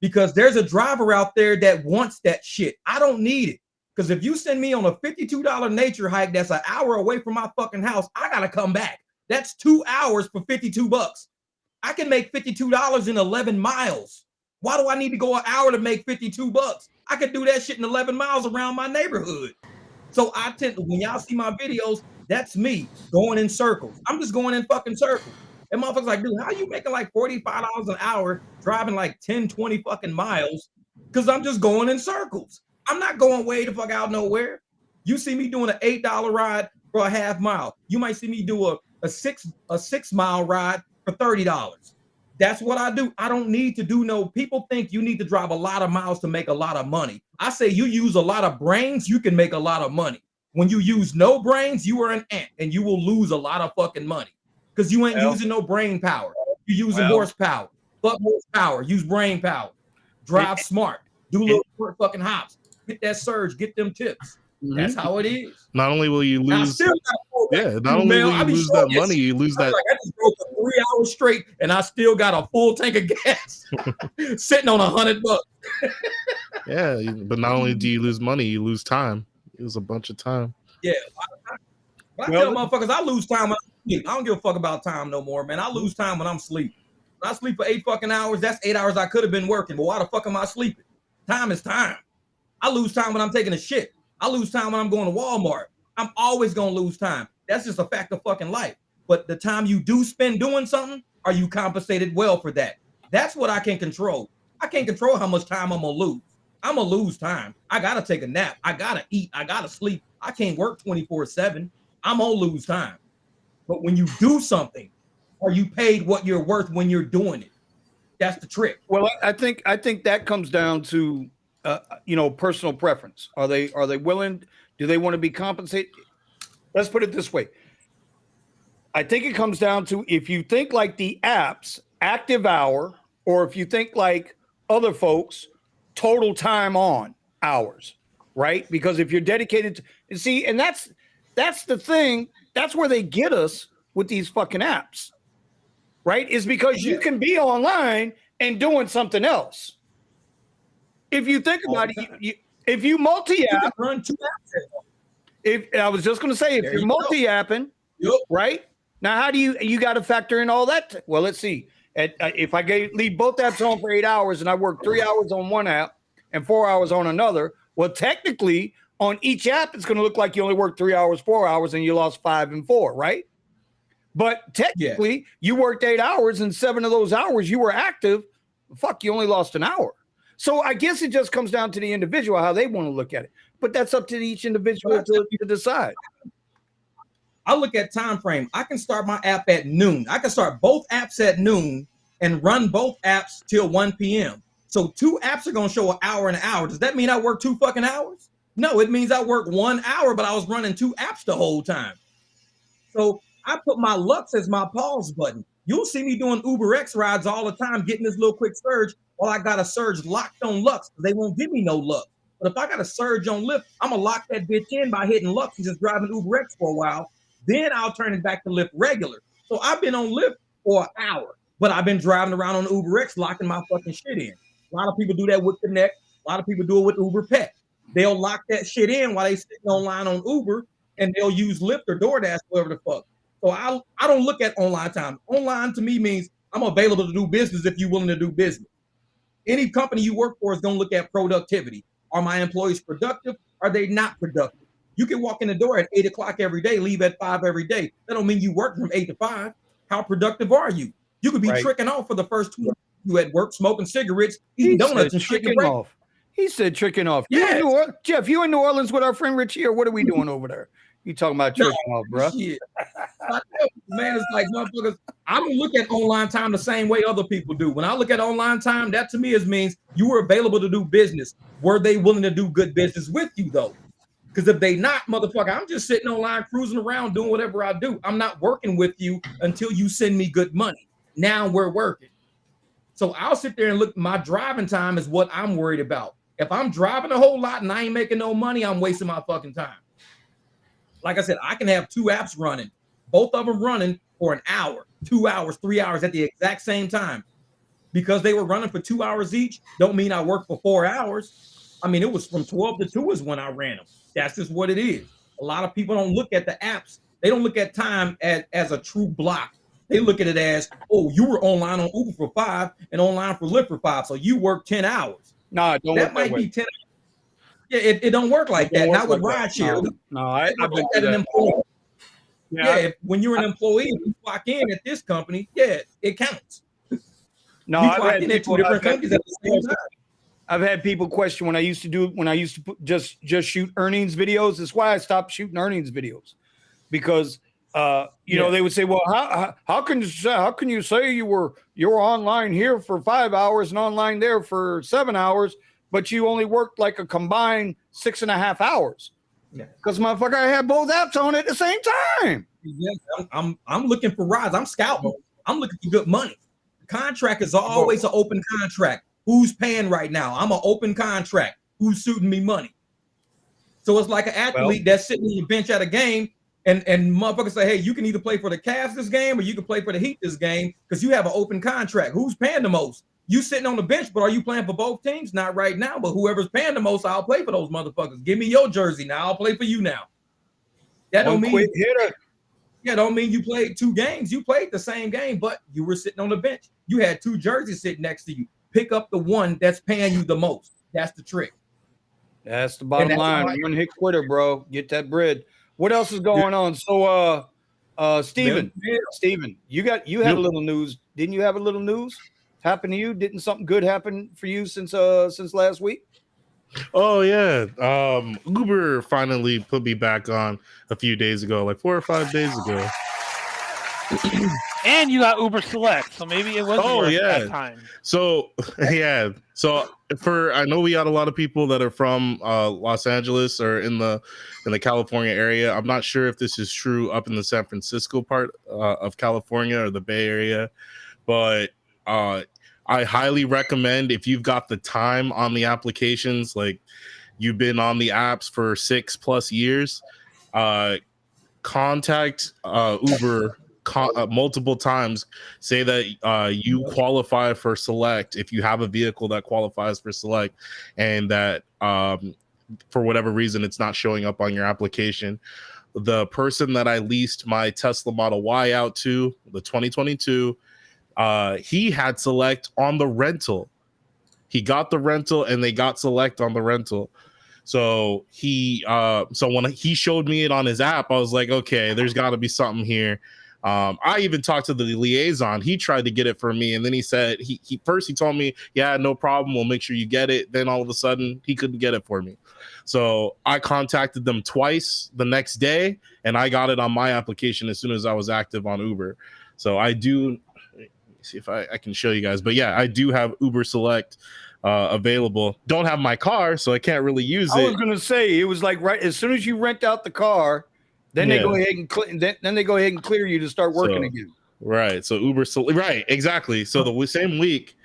Because there's a driver out there that wants that shit. I don't need it. Because if you send me on a $52 nature hike that's an hour away from my fucking house, I gotta come back. That's 2 hours for $52. I can make $52 in 11 miles. Why do I need to go an hour to make $52? I could do that shit in 11 miles around my neighborhood. So I tend to, when y'all see my videos, that's me going in circles. I'm just going in fucking circles. And motherfuckers like, dude, how you making like $45 an hour driving like 10, 20 fucking miles? Because I'm just going in circles. I'm not going way the fuck out nowhere. You see me doing an $8 ride for a half mile. You might see me do a 6 mile ride for $30. That's what I do. I don't need to do no, people think you need to drive a lot of miles to make a lot of money. I say you use a lot of brains, you can make a lot of money. When you use no brains, you are an ant and you will lose a lot of fucking money. Because you ain't using no brain power. You're using horsepower. Fuck horsepower. Use brain power. Drive smart. Do little short fucking hops. Get that surge. Get them tips. That's how it is. Not only will you lose, not only will you lose that money, you lose that. Like I just drove for 3 hours straight, and I still got a full tank of gas sitting on $100. Yeah, but not only do you lose money, you lose time. You lose a bunch of time. Yeah. I tell motherfuckers I lose time when I sleep. I don't give a fuck about time no more, man. I lose time when I'm sleeping. When I sleep for 8 fucking hours, that's 8 hours I could have been working. But why the fuck am I sleeping? Time is time. I lose time when I'm taking a shit. I lose time when I'm going to Walmart. I'm always going to lose time. That's just a fact of fucking life. But the time you do spend doing something, are you compensated well for that? That's what I can control. I can't control how much time I'm going to lose. I'm going to lose time. I got to take a nap. I got to eat. I got to sleep. I can't work 24/7. I'm going to lose time. But when you do something, are you paid what you're worth when you're doing it? That's the trick. Well, I think that comes down to personal preference. Are they willing? Do they want to be compensated? Let's put it this way. I think it comes down to if you think like the apps, active hour, or if you think like other folks, total time on hours, right? Because if you're dedicated to see, and that's the thing, that's where they get us with these fucking apps, right? Is because you can be online and doing something else. If you think about it, if you multi-app, run 2 apps. If I was just going to say, if you're multi-apping, right? Now, how do you got to factor in all that? Well, let's see. If I leave both apps on for 8 hours and I work 3 hours on one app and 4 hours on another, well, technically on each app, it's going to look like you only worked 3 hours, 4 hours, and you lost 5 and 4, right? But technically, you worked 8 hours and 7 of those hours you were active. Fuck, you only lost an hour. So I guess it just comes down to the individual, how they want to look at it. But that's up to each individual to decide. I look at time frame. I can start my app at noon. I can start both apps at noon and run both apps till 1 p.m. So 2 apps are going to show an hour and an hour. Does that mean I work 2 fucking hours? No, it means I work 1 hour, but I was running 2 apps the whole time. So I put my Lux as my pause button. You'll see me doing UberX rides all the time, getting this little quick surge while I got a surge locked on Lux. They won't give me no Lux. But if I got a surge on Lyft, I'm going to lock that bitch in by hitting Lux and just driving UberX for a while. Then I'll turn it back to Lyft regular. So I've been on Lyft for an hour, but I've been driving around on UberX locking my fucking shit in. A lot of people do that with Connect. A lot of people do it with Uber Pet. They'll lock that shit in while they sitting online on Uber, and they'll use Lyft or DoorDash, whatever the fuck. So I don't look at online time. Online to me means I'm available to do business if you're willing to do business. Any company you work for is going to look at productivity. Are my employees productive? Are they not productive? You can walk in the door at 8 o'clock every day, leave at 5 every day. That don't mean you work from 8 to 5. How productive are you? You could be tricking off for the first 2 hours you at work, smoking cigarettes, eating donuts and shit. Off. He said tricking off. Yes. Jeff, you in New Orleans with our friend Richie, or what are we doing over there? You talking about tricking off, bro? Shit. Man, it's like motherfuckers. I don't look at online time the same way other people do. When I look at online time, that to me means you were available to do business. Were they willing to do good business with you though? Because if they not, motherfucker, I'm just sitting online cruising around doing whatever I do. I'm not working with you until you send me good money. Now we're working. So I'll sit there and look. My driving time is what I'm worried about. If I'm driving a whole lot and I ain't making no money, I'm wasting my fucking time. Like I said, I can have 2 apps running, both of them running for an hour, 2 hours, 3 hours at the exact same time. Because they were running for 2 hours each, don't mean I worked for 4 hours. I mean, it was from 12 to 2 is when I ran them. That's just what it is. A lot of people don't look at the apps. They don't look at time as a true block. They look at it as, oh, you were online on Uber for 5 and online for Lyft for 5, so you worked 10 hours. No, don't that might be 10 hours. Yeah, it don't work like that. Not with RideShare. No, I've been at an employee. Yeah, when you're an employee, you clock in at this company, yeah, it counts. No, I've had in 2 different companies at the same time. I've had people question when I used to just shoot earnings videos. That's why I stopped shooting earnings videos, because you know, they would say, well, how can you say you were online here for 5 hours and online there for 7 hours, but you only worked like a combined 6.5 hours? Yeah, because motherfucker, I had both apps on at the same time. Yes, I'm looking for rides. I'm scouting. I'm looking for good money. Contract is always an open contract. Who's paying right now? I'm an open contract. Who's shooting me money? So it's like an athlete that's sitting on the bench at a game, and motherfuckers say, hey, you can either play for the Cavs this game or you can play for the Heat this game because you have an open contract. Who's paying the most? You sitting on the bench, but are you playing for both teams? Not right now, but whoever's paying the most, I'll play for those motherfuckers. Give me your jersey now. I'll play for you now. That don't mean quick hitter. Yeah, don't mean you played 2 games. You played the same game, but you were sitting on the bench. You had 2 jerseys sitting next to you. Pick up the one that's paying you the most. That's the trick. That's the bottom line. One hit quitter, bro. Get that bread. What else is going on? So, Steven, you had a little news. Didn't you have a little news happen to you? Didn't something good happen for you since last week? Oh yeah. Uber finally put me back on a few days ago, like 4 or 5 days ago. And you got Uber Select, so maybe it was worth that time. So yeah. So I know we got a lot of people that are from Los Angeles or in the California area. I'm not sure if this is true up in the San Francisco part of California or the Bay Area, but I highly recommend, if you've got the time on the applications, like you've been on the apps for 6+ years, contact Uber multiple times. Say that you qualify for Select if you have a vehicle that qualifies for Select, and that for whatever reason it's not showing up on your application. The person that I leased my Tesla Model Y out to, the 2022, he had Select on the rental. He got the rental and they got Select on the rental. So when he showed me it on his app, I was like, okay, there's got to be something here. I even talked to the liaison. He tried to get it for me, and then he said he told me, yeah, no problem, we'll make sure you get it. Then all of a sudden he couldn't get it for me. So I contacted them twice the next day, and I got it on my application as soon as I was active on Uber. So I do. Let me see if I can show you guys, but yeah, I do have Uber Select available. Don't have my car, so I can't really use it. I was gonna say, it was like right as soon as you rent out the car, then they go ahead and then they go ahead and clear you to start working again. Right. So Uber Select, right, exactly. So the same week,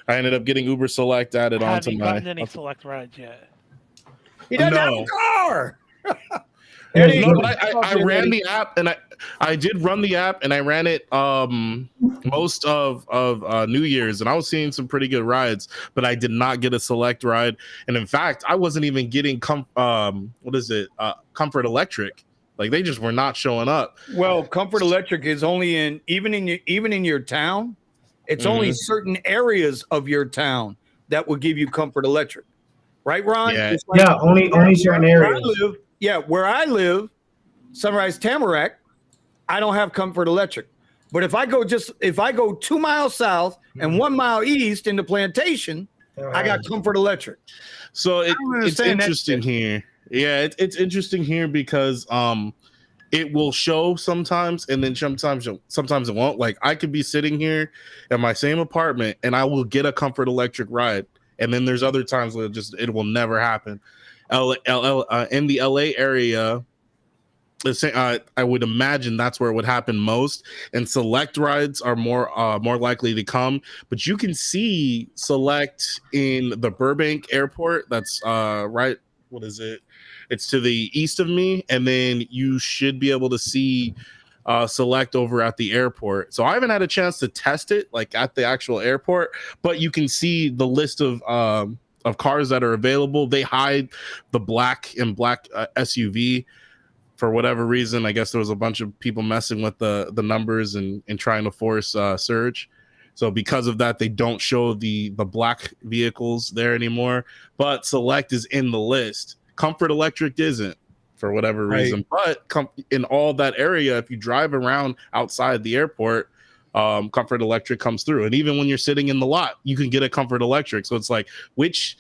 I ended up getting Uber Select added onto my. Haven't gotten any Select rides yet. He doesn't have a car. No, but I ran the app, and I did run the app, and I ran it most of New Year's, and I was seeing some pretty good rides, but I did not get a Select ride. And in fact, I wasn't even getting Comfort Electric Like they just were not showing up. Well, Comfort Electric is only even in your town. It's only certain areas of your town that will give you Comfort Electric, right, Ron? Yeah, Yeah, only certain areas. Where I live, Sunrise Tamarack, I don't have Comfort Electric. But if I go 2 miles south and 1 mile east into Plantation, I got Comfort Electric. So it's interesting here. Yeah, it's interesting here because it will show sometimes, and then sometimes it won't. Like I could be sitting here in my same apartment, and I will get a Comfort Electric ride, and then there's other times where it will never happen. In the LA area, I would imagine that's where it would happen most, and Select rides are more likely to come. But you can see Select in the Burbank airport. That's right. What is it? It's to the east of me, and then you should be able to see Select over at the airport. So I haven't had a chance to test it like at the actual airport, but you can see the list of cars that are available. They hide the black SUV. For whatever reason, I guess there was a bunch of people messing with the numbers and trying to force surge. So because of that, they don't show the black vehicles there anymore. But Select is in the list. Comfort Electric isn't for whatever reason. But in all that area, if you drive around outside the airport, Comfort Electric comes through. And even when you're sitting in the lot, you can get a Comfort Electric. So it's like, which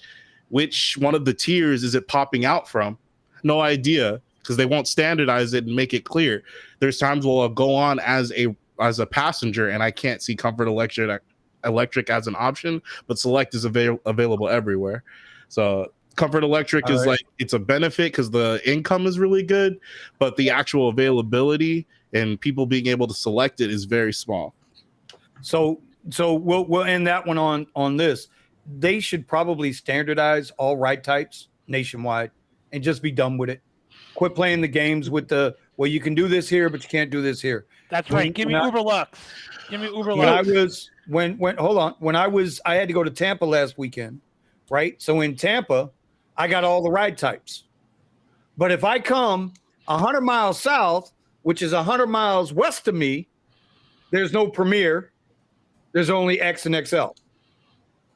one of the tiers is it popping out from? No idea. Because they won't standardize it and make it clear. There's times where I'll go on as a passenger and I can't see Comfort Electric as an option, but Select is available everywhere. So Comfort Electric is like, it's a benefit because the income is really good, but the actual availability and people being able to select it is very small. So we'll end that one on this. They should probably standardize all ride types nationwide and just be done with it. Quit playing the games with you can do this here, but you can't do this here. That's right. Give me Uber Lux. Give me Uber Lux. When I had to go to Tampa last weekend, right? So in Tampa, I got all the ride types. But if I come 100 miles south, which is 100 miles west of me, there's no Premier. There's only X and XL.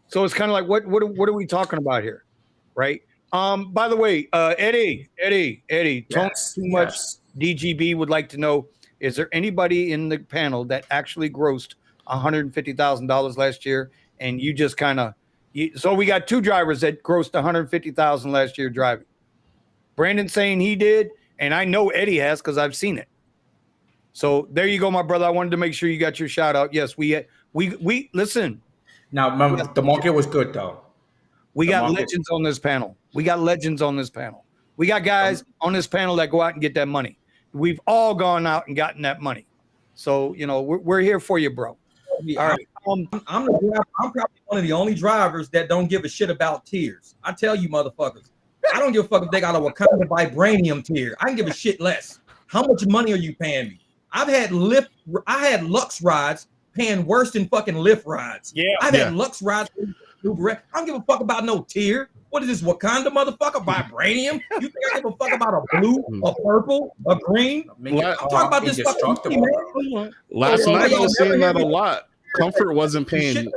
So it's kind of like, what are we talking about here, right? By the way, Eddie, yes, too much. DGB would like to know: is there anybody in the panel that actually grossed $150,000 last year? And you just so we got two drivers that grossed $150,000 last year driving. Brandon saying he did, and I know Eddie has because I've seen it. So there you go, my brother. I wanted to make sure you got your shout out. Yes, we listen. Now, remember, the market was good though. We got legends on this panel. We got guys on this panel that go out and get that money. We've all gone out and gotten that money. So, we're here for you, bro. All right. I'm probably one of the only drivers that don't give a shit about tiers. I tell you, motherfuckers, I don't give a fuck if they got a Wakanda vibranium tier. I can give a shit less. How much money are you paying me? I had Lux rides paying worse than fucking Lyft rides. Yeah. I've had Lux rides. I don't give a fuck about no tier. What is this, Wakanda motherfucker? Vibranium? You think I give a fuck about a blue, a purple, a green? I'm talking about this fucking man. Last night I was saying that a lot. Comfort wasn't paying.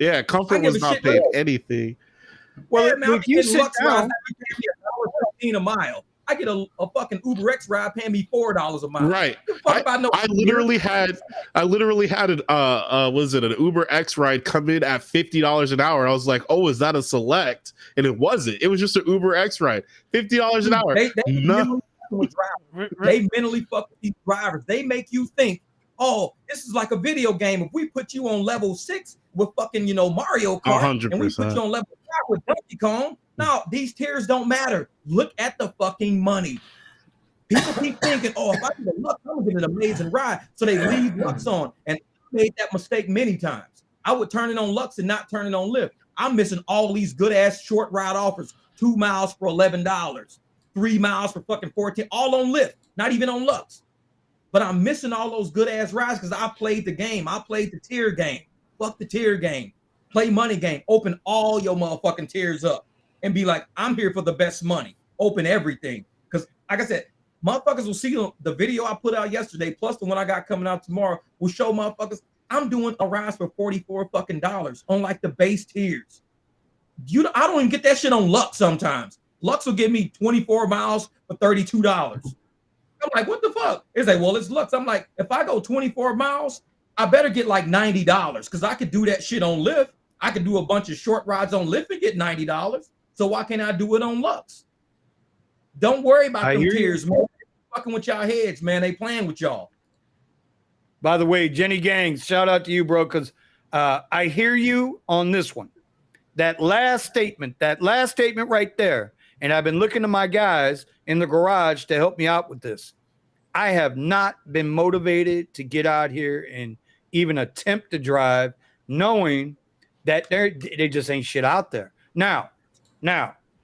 Yeah, Comfort was not paying anything. Well, if you sit down, $1.15 a mile. I get a fucking Uber X ride paying me $4 a mile. Right. I literally had an Uber X ride come in at $50 an hour. I was like, oh, is that a Select? And it wasn't. It was just an Uber X ride. $50 an hour. They mentally fuck with these drivers. They make you think, oh, this is like a video game. If we put you on level 6 with fucking, Mario Kart, 100%. and we put you on level 5 with Donkey Kong, no, these tiers don't matter. Look at the fucking money. People keep thinking, oh, if I get a Lux, I'm gonna get an amazing ride. So they leave Lux on. And I made that mistake many times. I would turn it on Lux and not turn it on Lyft. I'm missing all these good ass short ride offers. 2 miles for $11, 3 miles for fucking $14, all on Lyft, not even on Lux. But I'm missing all those good ass rides because I played the game. I played the tier game. Fuck the tier game. Play money game. Open all your motherfucking tiers up and be like, I'm here for the best money. Open everything. Because like I said, Motherfuckers will see the video I put out yesterday, plus the one I got coming out tomorrow, will show motherfuckers I'm doing a ride for $44 fucking on like the base tiers. I don't even get that shit on Lux sometimes. Lux will give me 24 miles for $32. I'm like, what the fuck? It's like, well, it's Lux. I'm like, if I go 24 miles, I better get like $90 because I could do that shit on Lyft. I could do a bunch of short rides on Lyft and get $90. So why can't I do it on Lux? Don't worry about them tiers, man. Fucking with y'all heads, man. They playing with y'all. By the way, Jenny Gangs, shout out to you, bro, because I hear you on this one. That last statement right there, and I've been looking to my guys in the garage to help me out with this. I have not been motivated to get out here and even attempt to drive, knowing that they just ain't shit out there. Now,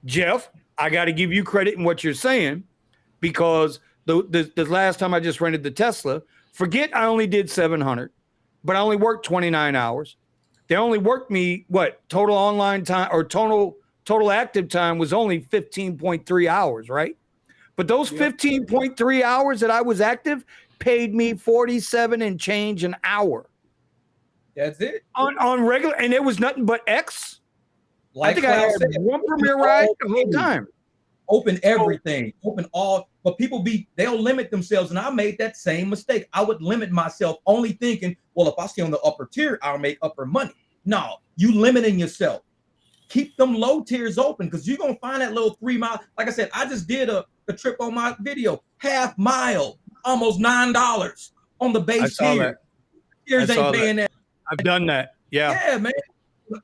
Jeff, I got to give you credit in what you're saying, because the last time I just rented the Tesla, forget I only did 700, but I only worked 29 hours. They only worked me, total online time or total active time was only 15.3 hours, right? But those 15.3 hours that I was active paid me 47 and change an hour. That's it. On regular, and it was nothing but X. Like I think I had one Premier ride the whole time. Open everything, open all, but they'll limit themselves. And I made that same mistake. I would limit myself only thinking, well, if I stay on the upper tier, I'll make upper money. No, you limiting yourself. Keep them low tiers open, because you're going to find that little 3 mile. Like I said, I just did a trip on my video, half mile, almost $9 on the base tier. Tiers ain't paying that. I've done that. Yeah, man.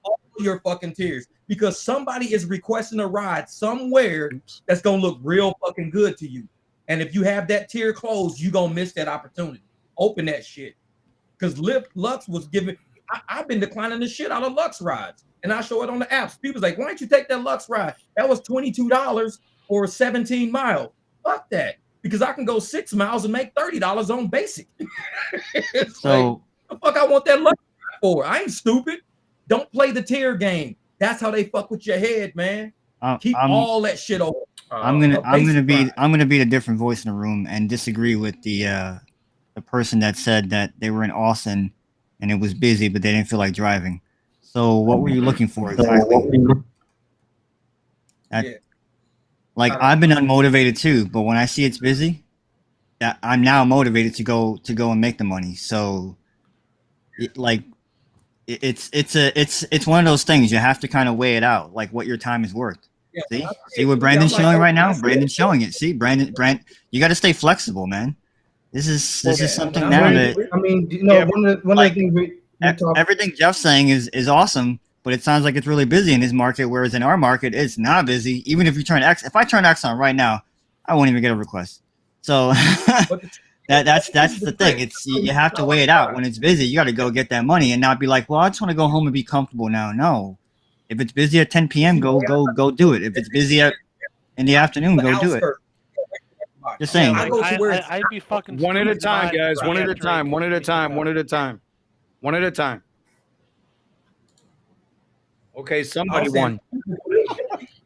All your fucking tiers, because somebody is requesting a ride somewhere that's gonna look real fucking good to you. And if you have that tier closed, you're gonna miss that opportunity. Open that shit. Because Lux was giving, I've been declining the shit out of Lux rides. And I show it on the apps. People's like, why don't you take that Lux ride? That was $22 for 17 miles. Fuck that. Because I can go 6 miles and make $30 on basic. So like, the fuck I want that Lux ride for? I ain't stupid. Don't play the tier game. That's how they fuck with your head, man. Keep all that shit open. I'm gonna be the different voice in the room and disagree with the person that said that they were in Austin and it was busy, but they didn't feel like driving. So what were you looking for exactly? I've been unmotivated too, but when I see it's busy, I'm now motivated to go and make the money. So it's one of those things you have to kind of weigh it out, like what your time is worth. Yeah, see what Brandon's showing right now. Brandon's showing it. See, Brandon, you got to stay flexible, man. This is something now that I mean, you know, one of the things everything Jeff's saying is awesome, but it sounds like it's really busy in his market, whereas in our market it's not busy. Even if you turn X, if I turn X on right now, I won't even get a request. So that's the thing. It's you have to weigh it out. When it's busy, you got to go get that money and not be like, well, I just want to go home and be comfortable now. No, if it's busy at 10 p.m., go do it. If it's busy in the afternoon, go do it. Just saying. I'd be fucking one at a time, guys. One at a time. One at a time. One at a time. One at a time. Okay, somebody won.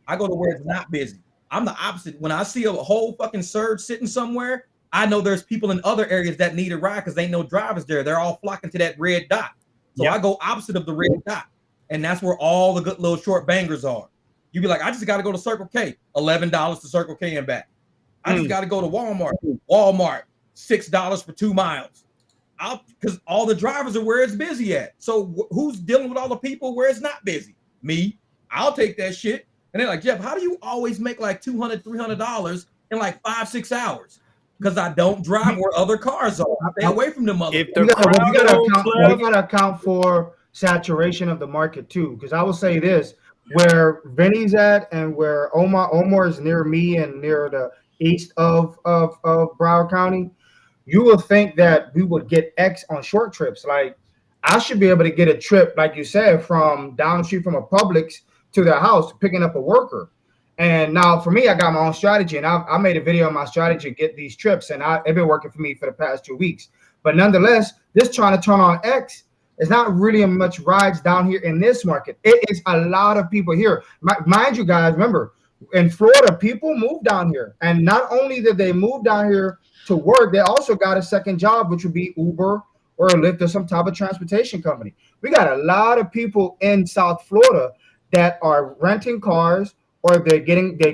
I go to where it's not busy. I'm the opposite. When I see a whole fucking surge sitting somewhere, I know there's people in other areas that need a ride because ain't no drivers there. They're all flocking to that red dot. So I go opposite of the red dot. And that's where all the good little short bangers are. You be like, I just got to go to Circle K, $11 to Circle K and back. I just got to go to Walmart, $6 for 2 miles. Because all the drivers are where it's busy at. So who's dealing with all the people where it's not busy? Me. I'll take that shit. And they're like, Jeff, how do you always make like $200, $300 in like 5-6 hours? Because I don't drive where other cars are. Stay away from them. You gotta account for saturation of the market too. Because I will say this, where Vinny's at and where Omar is near me and near the east of Broward County, you will think that we would get X on short trips. Like I should be able to get a trip, like you said, from down the street from a Publix to their house, picking up a worker. And now for me, I got my own strategy, and I made a video on my strategy to get these trips, and it's been working for me for the past 2 weeks. But nonetheless, this trying to turn on X is not really much rides down here in this market. It is a lot of people here. Mind you guys, remember, in Florida, people move down here, and not only did they move down here to work, they also got a second job, which would be Uber or Lyft or some type of transportation company. We got a lot of people in South Florida that are renting cars, or they're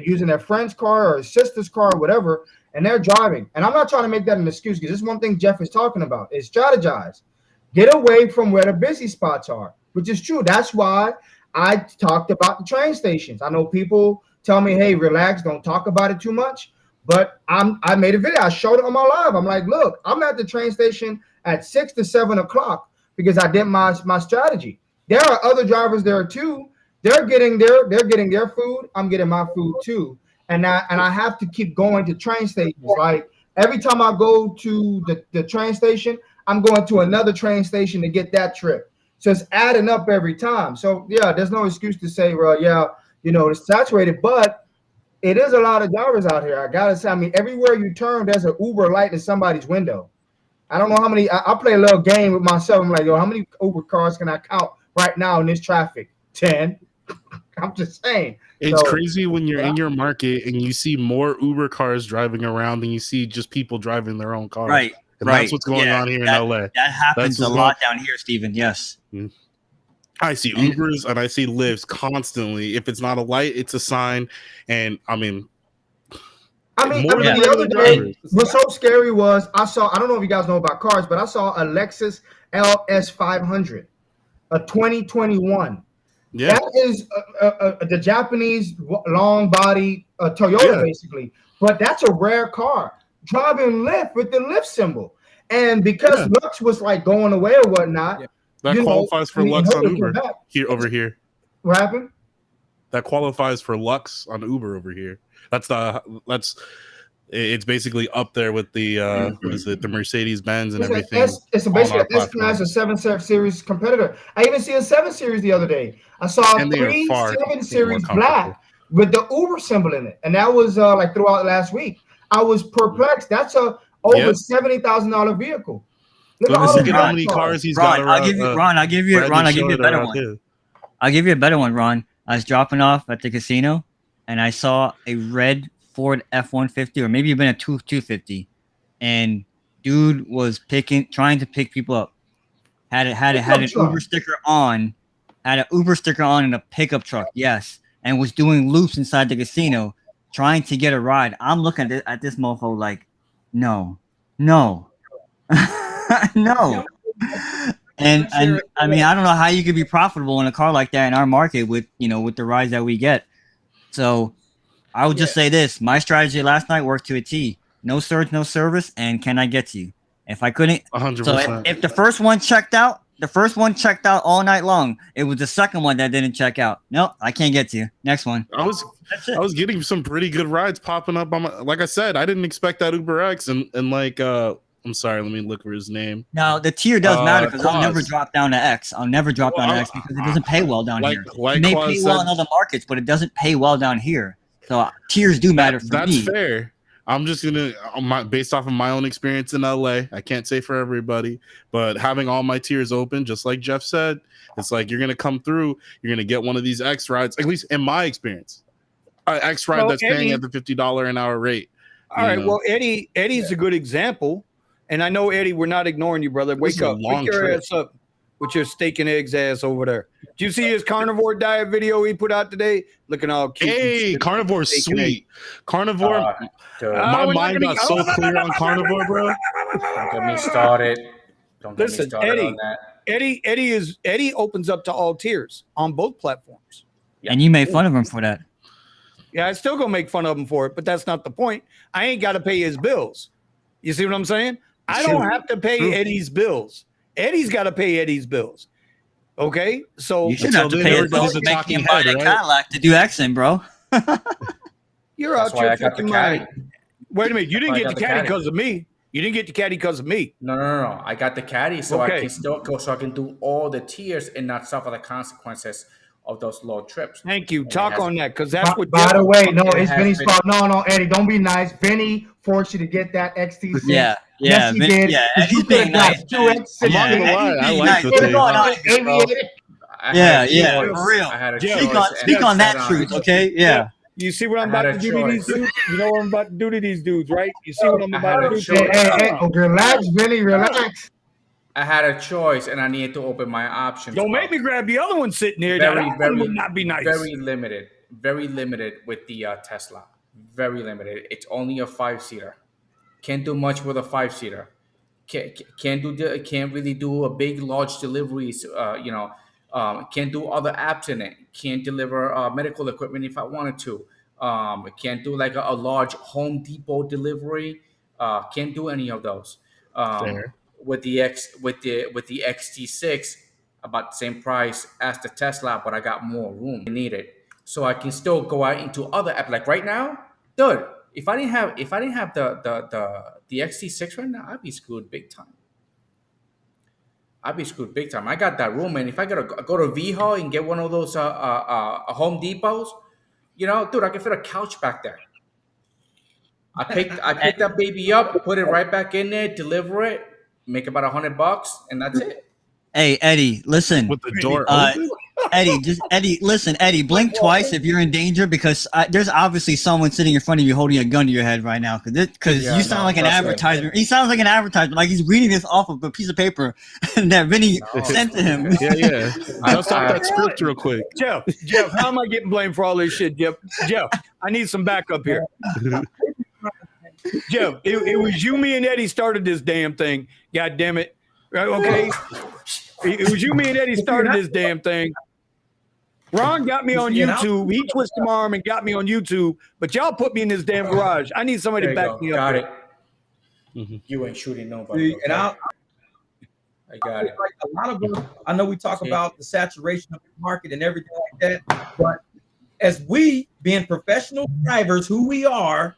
using their friend's car or sister's car or whatever, and they're driving. And I'm not trying to make that an excuse, because this is one thing Jeff is talking about, is strategize. Get away from where the busy spots are, which is true. That's why I talked about the train stations. I know people tell me, hey, relax, don't talk about it too much. But I made a video. I showed it on my live. I'm like, look, I'm at the train station at 6 to 7 o'clock because I did my strategy. There are other drivers there too. They're getting their food. I'm getting my food too. And I have to keep going to train stations. Like every time I go to the train station, I'm going to another train station to get that trip. So it's adding up every time. So yeah, there's no excuse to say, well, yeah, it's saturated, but it is a lot of drivers out here. I gotta say, I mean, everywhere you turn, there's an Uber light in somebody's window. I don't know how many. I play a little game with myself. I'm like, yo, how many Uber cars can I count right now in this traffic? 10. I'm just saying. It's crazy when you're in your market and you see more Uber cars driving around than you see just people driving their own cars. Right. And that's what's going on here in LA. That happens a lot down here, Steven. Yes. I see Ubers and I see Lyfts constantly. If it's not a light, it's a sign. And I mean, the other day, what's so scary was I don't know if you guys know about cars, but I saw a Lexus LS500, a 2021. Yeah. That is the Japanese long body Toyota, basically. But that's a rare car. Driving Lyft with the Lyft symbol. And because Lux was like going away or whatnot. That qualifies for Lux on Uber over here. What happened? That qualifies for Lux on Uber over here. It's basically up there with the the Mercedes Benz and everything. It's basically an S-Class, a 7 Series competitor. I even see a 7 Series the other day. I saw 3 7 Series black with the Uber symbol in it, and that was like throughout last week. I was perplexed. That's a over $70,000 vehicle. Look at how many cars he's got. I'll give you a better one. I'll give you a better one, Ron. I was dropping off at the casino, and I saw a red Ford F-150, or maybe even a 250, and dude was trying to pick people up. Had an Uber sticker on, in a pickup truck, yes, and was doing loops inside the casino, trying to get a ride. I'm looking at this mofo like, no. No. And I mean, I don't know how you could be profitable in a car like that in our market with the rides that we get. So I would just say this: my strategy last night worked to a T. No surge, no service, and can I get to you? If I couldn't, 100%. So if the first one checked out, all night long. It was the second one that didn't check out. Nope, I can't get to you. Next one. I was getting some pretty good rides popping up. Like I said, I didn't expect that Uber X and like I'm sorry, let me look for his name. Now the tier does matter because I'll never drop down to X. I'll never drop down to X because it doesn't pay well down here. It may pay well in other markets, but it doesn't pay well down here. So tiers do matter for me. That's fair. I'm just based off of my own experience in LA. I can't say for everybody, but having all my tiers open, just like Jeff said, it's like you're gonna come through. You're gonna get one of these X rides. At least in my experience, X ride that's paying at the $50 an hour rate. All right. Well, Eddie's a good example. And I know, Eddie, we're not ignoring you, brother. Wake up. Wake your ass up with your steak and eggs ass over there. Did you see his carnivore diet video he put out today? Looking all cute. Hey, carnivore's sweet. Carnivore. My mind got so clear on carnivore, bro. Don't get me started. Listen, Eddie opens up to all tiers on both platforms. Yeah. And you made fun of him for that. Yeah, I still gonna make fun of him for it, but that's not the point. I ain't got to pay his bills. You see what I'm saying? I don't have to pay Eddie's bills. Eddie's got to pay Eddie's bills. Okay, so you shouldn't have to pay his bills to make him buy that Cadillac to do accent, bro. You're out here fucking mind. Wait a minute, you didn't get the caddy because of me. You didn't get the caddy because of me. No. I got the caddy so I can still go, so I can do all the tiers and not suffer the consequences of those low trips. Thank you. Talk on that, because that's what. By the way, no, it's Vinny's fault. No, Eddie, don't be nice. Vinny forced you to get that XT6. Yeah. Yes, he did. Yeah, Eddie's being nice. I like the Yeah, for real. Speak on that truth, okay? Yeah. You see what I'm about to do to these dudes? You know what I'm about to do to these dudes, right? You see what I'm about to do to them? Hey, relax, Vinny, relax. I had a choice, and I needed to open my options. Don't make me grab the other one sitting there. Very, that one would not be nice. Very limited with the Tesla. Very limited. It's only a 5-seater. Can't do much with a 5-seater. Can't really do a big large deliveries. Can't do other apps in it. Can't deliver medical equipment if I wanted to. Can't do like a large Home Depot delivery. Can't do any of those. With the XT6, about the same price as the Tesla, but I got more room. I need it, so I can still go out into other apps. Like right now, dude. If I didn't have the XT6 right now, I'd be screwed big time. I got that room, and if I gotta go to VHO and get one of those Home Depots, dude, I can fit a couch back there. I picked that baby up, put it right back in there, deliver it, make about $100, and that's it. Hey, Eddie, listen. With the door open? Eddie, listen, Eddie, blink twice if you're in danger, because there's obviously someone sitting in front of you holding a gun to your head right now. Because you sound like an advertisement. He sounds like an advertisement, like he's reading this off of a piece of paper that Vinny sent to him. Yeah. I'll stop that script real quick. Jeff, how am I getting blamed for all this shit, Jeff? I need some backup here. Jeff, it was you, me, and Eddie started this damn thing. God damn it. Okay? It was you, me, and Eddie started this damn thing. Ron got me on YouTube. He twisted my arm and got me on YouTube. But y'all put me in this damn garage. I need somebody to back me up. Got it. Mm-hmm. You ain't shooting nobody. See, and I got it. Like a lot of us, I know we talk about the saturation of the market and everything like that. But as we, being professional drivers, who we are,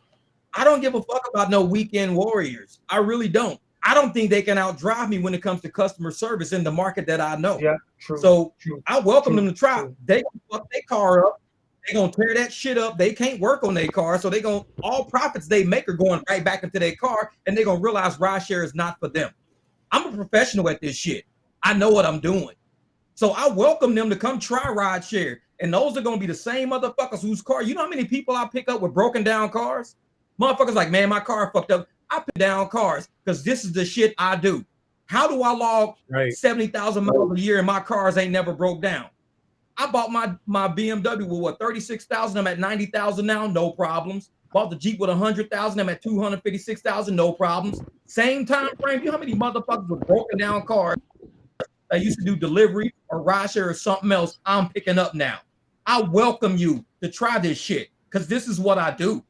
I don't give a fuck about no weekend warriors. I really don't. I don't think they can outdrive me when it comes to customer service in the market that I know. Yeah, true. So I welcome them to try. They gonna fuck their car up. They gonna tear that shit up. They can't work on their car, so they gonna all profits they make are going right back into their car, and they're gonna realize RideShare is not for them. I'm a professional at this shit. I know what I'm doing. So I welcome them to come try RideShare. And those are gonna be the same motherfuckers whose car. You know how many people I pick up with broken down cars? Motherfuckers like, man, my car fucked up. I put down cars because this is the shit I do. How do I log 70,000 miles a year and my cars ain't never broke down? I bought my BMW with what, 36,000. I'm at 90,000 now, no problems. Bought the Jeep with 100,000. I'm at 256,000, no problems. Same time frame. You know how many motherfuckers with broken down cars that used to do delivery or RideShare or something else I'm picking up now? I welcome you to try this shit because this is what I do.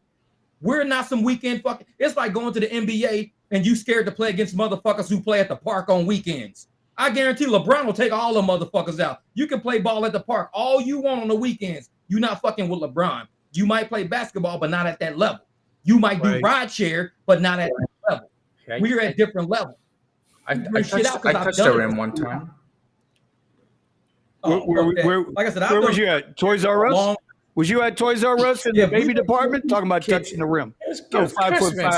We're not some weekend fucking. It's like going to the NBA and you scared to play against motherfuckers who play at the park on weekends. I guarantee LeBron will take all the motherfuckers out. You can play ball at the park all you want on the weekends. You're not fucking with LeBron. You might play basketball, but not at that level. You might do RideShare, but not at that level. We're at different levels. I touched the rim one time. Like I said, where was you at? Toys R Us? Was you at Toys R Us in the baby department? Talking about touching the rim. It was Christmas.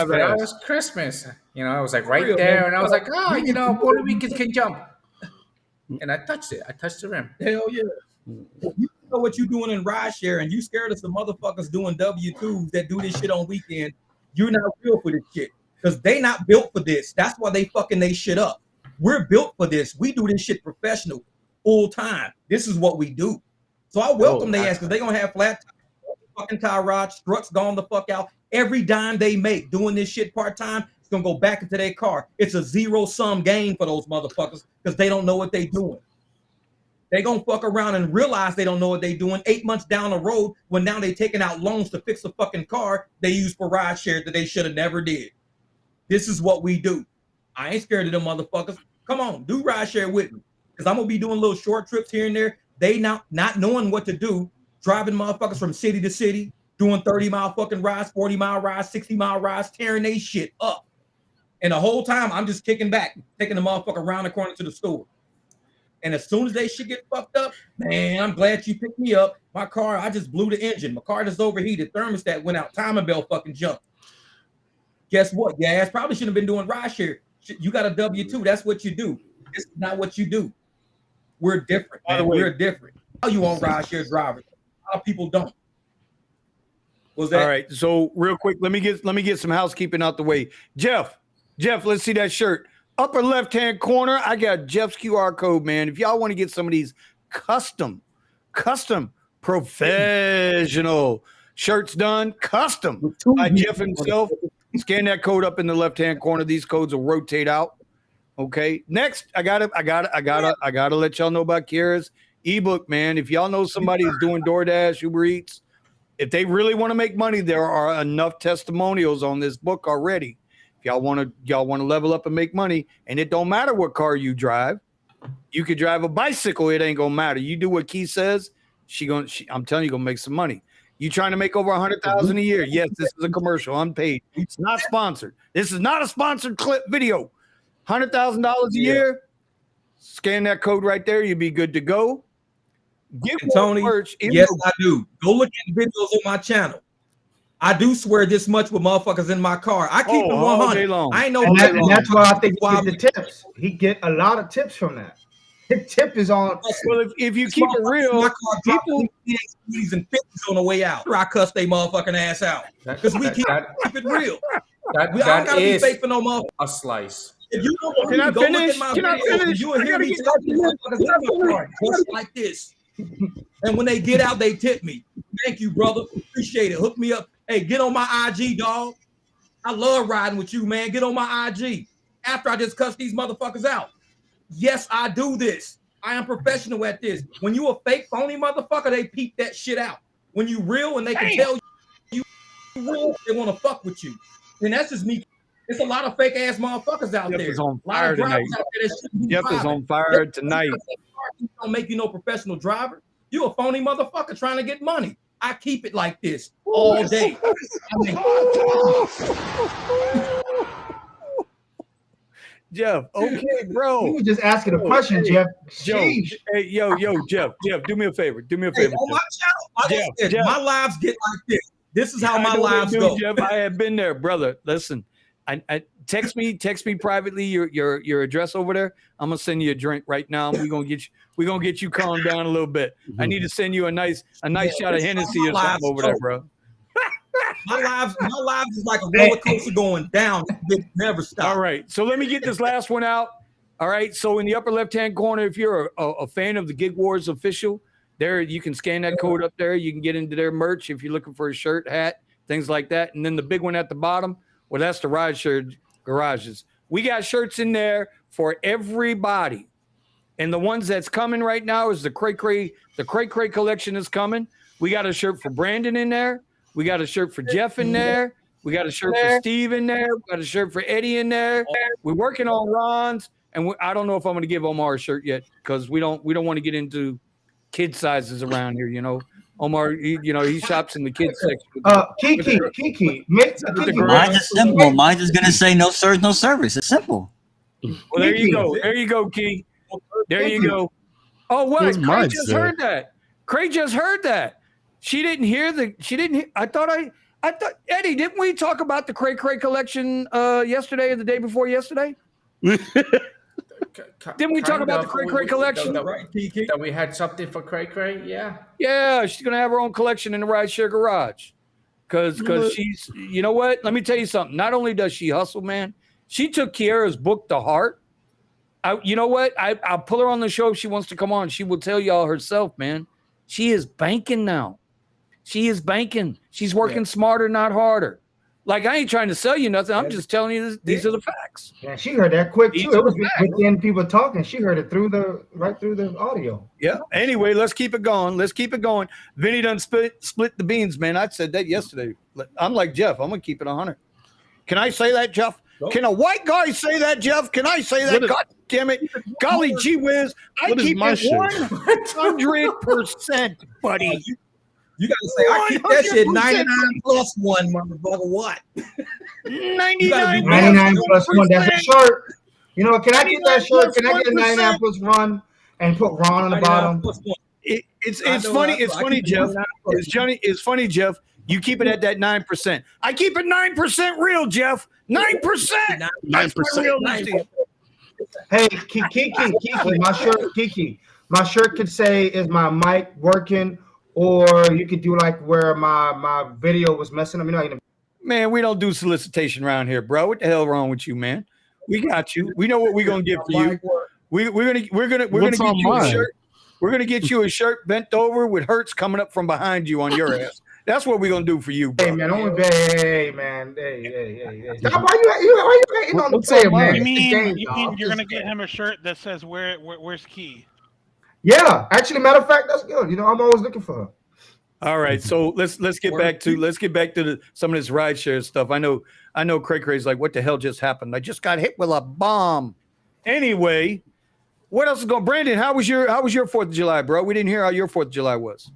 It was Christmas. I was like right there, and I was like, Puerto Ricans can jump. And I touched it. I touched the rim. Hell yeah. If you know what you're doing in RideShare and you scared of some motherfuckers doing W-2s that do this shit on weekend, you're not real for this shit. Because they not built for this. That's why they fucking they shit up. We're built for this. We do this shit professional, full time. This is what we do. So I welcome they ass because they're gonna have flat fucking tie rods, struts gone the fuck out. Every dime they make doing this shit part-time, it's gonna go back into their car. It's a zero-sum game for those motherfuckers because they don't know what they doing. They gonna fuck around and realize they don't know what they doing 8 months down the road when now they taking out loans to fix a fucking car they use for RideShare that they should have never did. This is what we do. I ain't scared of them motherfuckers. Come on, do RideShare with me because I'm gonna be doing little short trips here and there. They not knowing what to do, driving motherfuckers from city to city, doing 30-mile fucking rides, 40-mile rides, 60-mile rides, tearing they shit up. And the whole time, I'm just kicking back, taking the motherfucker around the corner to the store. And as soon as they shit get fucked up, man, I'm glad you picked me up. My car, I just blew the engine. My car just overheated. Thermostat went out. Timing belt fucking jumped. Guess what? Your ass probably shouldn't have been doing RideShare. You got a W-2. That's what you do. It's not what you do. We're different. Man. We're different. How you on RideShare drivers? A lot of people don't. Was that all right? So real quick, let me get some housekeeping out the way. Jeff, let's see that shirt. Upper left-hand corner, I got Jeff's QR code, man. If y'all want to get some of these custom professional shirts done, custom by Jeff himself, scan that code up in the left-hand corner. These codes will rotate out. Okay. Next, I gotta let y'all know about Kira's ebook, man. If y'all know somebody who's doing DoorDash, Uber Eats, if they really want to make money, there are enough testimonials on this book already. If y'all want to level up and make money, and it don't matter what car you drive, you could drive a bicycle. It ain't gonna matter. You do what Key says. I'm telling you, gonna make some money. You trying to make over 100,000 a year? Yes, this is a commercial, unpaid. It's not sponsored. This is not a sponsored clip video. $100,000 a year. Scan that code right there. You'll be good to go. Tony, yes, I do. Go look at the videos on my channel. I do swear this much with motherfuckers in my car. I keep it 100. I ain't no. And that's why I think he get the tips. He get a lot of tips from that. His tip is on. Well, if you keep it real, people and 50s on the way out. I cuss they motherfucking ass out because we keep it real. We don't gotta be fake for no motherfucker. A slice. If you don't want to go look at my videos, you will hear me talking to motherfuckers in my car just like this. And when they get out, they tip me. Thank you, brother. Appreciate it. Hook me up. Hey, get on my IG, dog. I love riding with you, man. Get on my IG. After I just cuss these motherfuckers out. Yes, I do this. I am professional at this. When you a fake, phony motherfucker, they peep that shit out. When you real and they can tell you real, they want to fuck with you. And that's just me. It's a lot of fake ass motherfuckers out there. Jeff is on fire tonight. Jeff is on fire tonight. Don't make you no professional driver. You a phony motherfucker trying to get money. I keep it like this all day. Jeff, okay, bro. You were just asking a question, Jeff. Hey, yo, Jeff, do me a favor. On my channel, my lives get like this. This is how my lives go. Jeff, I have been there, brother. Listen, I text me privately your address over there. I'm gonna send you a drink right now. We're gonna get you calmed down a little bit. I need to send you a nice shot of Hennessy or something over there, bro. My lives is like a roller coaster going down. It never stops. All right, so let me get this last one out. All right, so in the upper left-hand corner, if you're a fan of the Gig Wars official, there you can scan that code up there. You can get into their merch if you're looking for a shirt, hat, things like that. And then the big one at the bottom, well, that's the RideShare garages. We got shirts in there for everybody. And the ones that's coming right now is the Cray Cray. The Cray Cray collection is coming. We got a shirt for Brandon in there. We got a shirt for Jeff in there. We got a shirt for Steve in there. We got a shirt for Eddie in there. We're working on Ron's, and I don't know if I'm going to give Omar a shirt yet because we don't want to get into kid sizes around here. You know, Omar, he shops in the kids section. Kiki, mine's is simple. Mine's is going to say no sirs, no service. It's simple. Well, there you go. There you go, Key. There you go. Oh, what? Cray just heard that. Cray just heard that. She didn't hear. I thought Eddie, didn't we talk about the Cray Cray collection yesterday or the day before yesterday? Didn't we talk about the Cray Cray collection? That we had something for Cray Cray, yeah. Yeah, she's gonna have her own collection in the RideShare garage. Cause she's, you know what? Let me tell you something. Not only does she hustle, man, she took Kiara's book to heart. You know what? I'll pull her on the show if she wants to come on. She will tell y'all herself, man. She is banking now. She is banking. She's working smarter, not harder. Like, I ain't trying to sell you nothing. I'm just telling you these are the facts. Yeah, she heard that quick too. It was within people talking. She heard it right through the audio. Yeah. Anyway, let's keep it going. Vinny done split the beans, man. I said that yesterday. I'm like Jeff. I'm gonna keep it 100. Can I say that, Jeff? Nope. Can a white guy say that, Jeff? Can I say that? God damn it. Golly gee whiz. I keep it 100%, buddy. You got to say, I keep that shit 99 plus one, motherfucker. What? 99 plus one. That's a shirt. You know, can I get that shirt? Can I get a 99 plus one and put Ron on the bottom? It's funny. It's funny, Jeff. It's funny, Jeff. You keep it at that 9%. I keep it 9% real, Jeff. 9%. 9%. Hey, Kiki, my shirt, Kiki. My shirt could say, "Is my mic working?" or you could do like where my video was messing up. You know, man, we don't do solicitation around here, bro. What the hell wrong with you, man? We got you. We know what we're gonna get for you. We're gonna get you a shirt. We're gonna get you a shirt bent over with Hertz coming up from behind you on your ass. That's what we're gonna do for you, bro. Hey man, hey man, hey. Stop! Why you hating on the player, man? You mean you're gonna get him a shirt that says where's Key? Yeah, actually, matter of fact, that's good. You know, I'm always looking for her. All right, so let's get back to some of this RideShare stuff. I know Cray Cray's like, what the hell just happened? I just got hit with a bomb. Anyway, what else is going? Brandon, how was your 4th of July, bro? We didn't hear how your 4th of July was.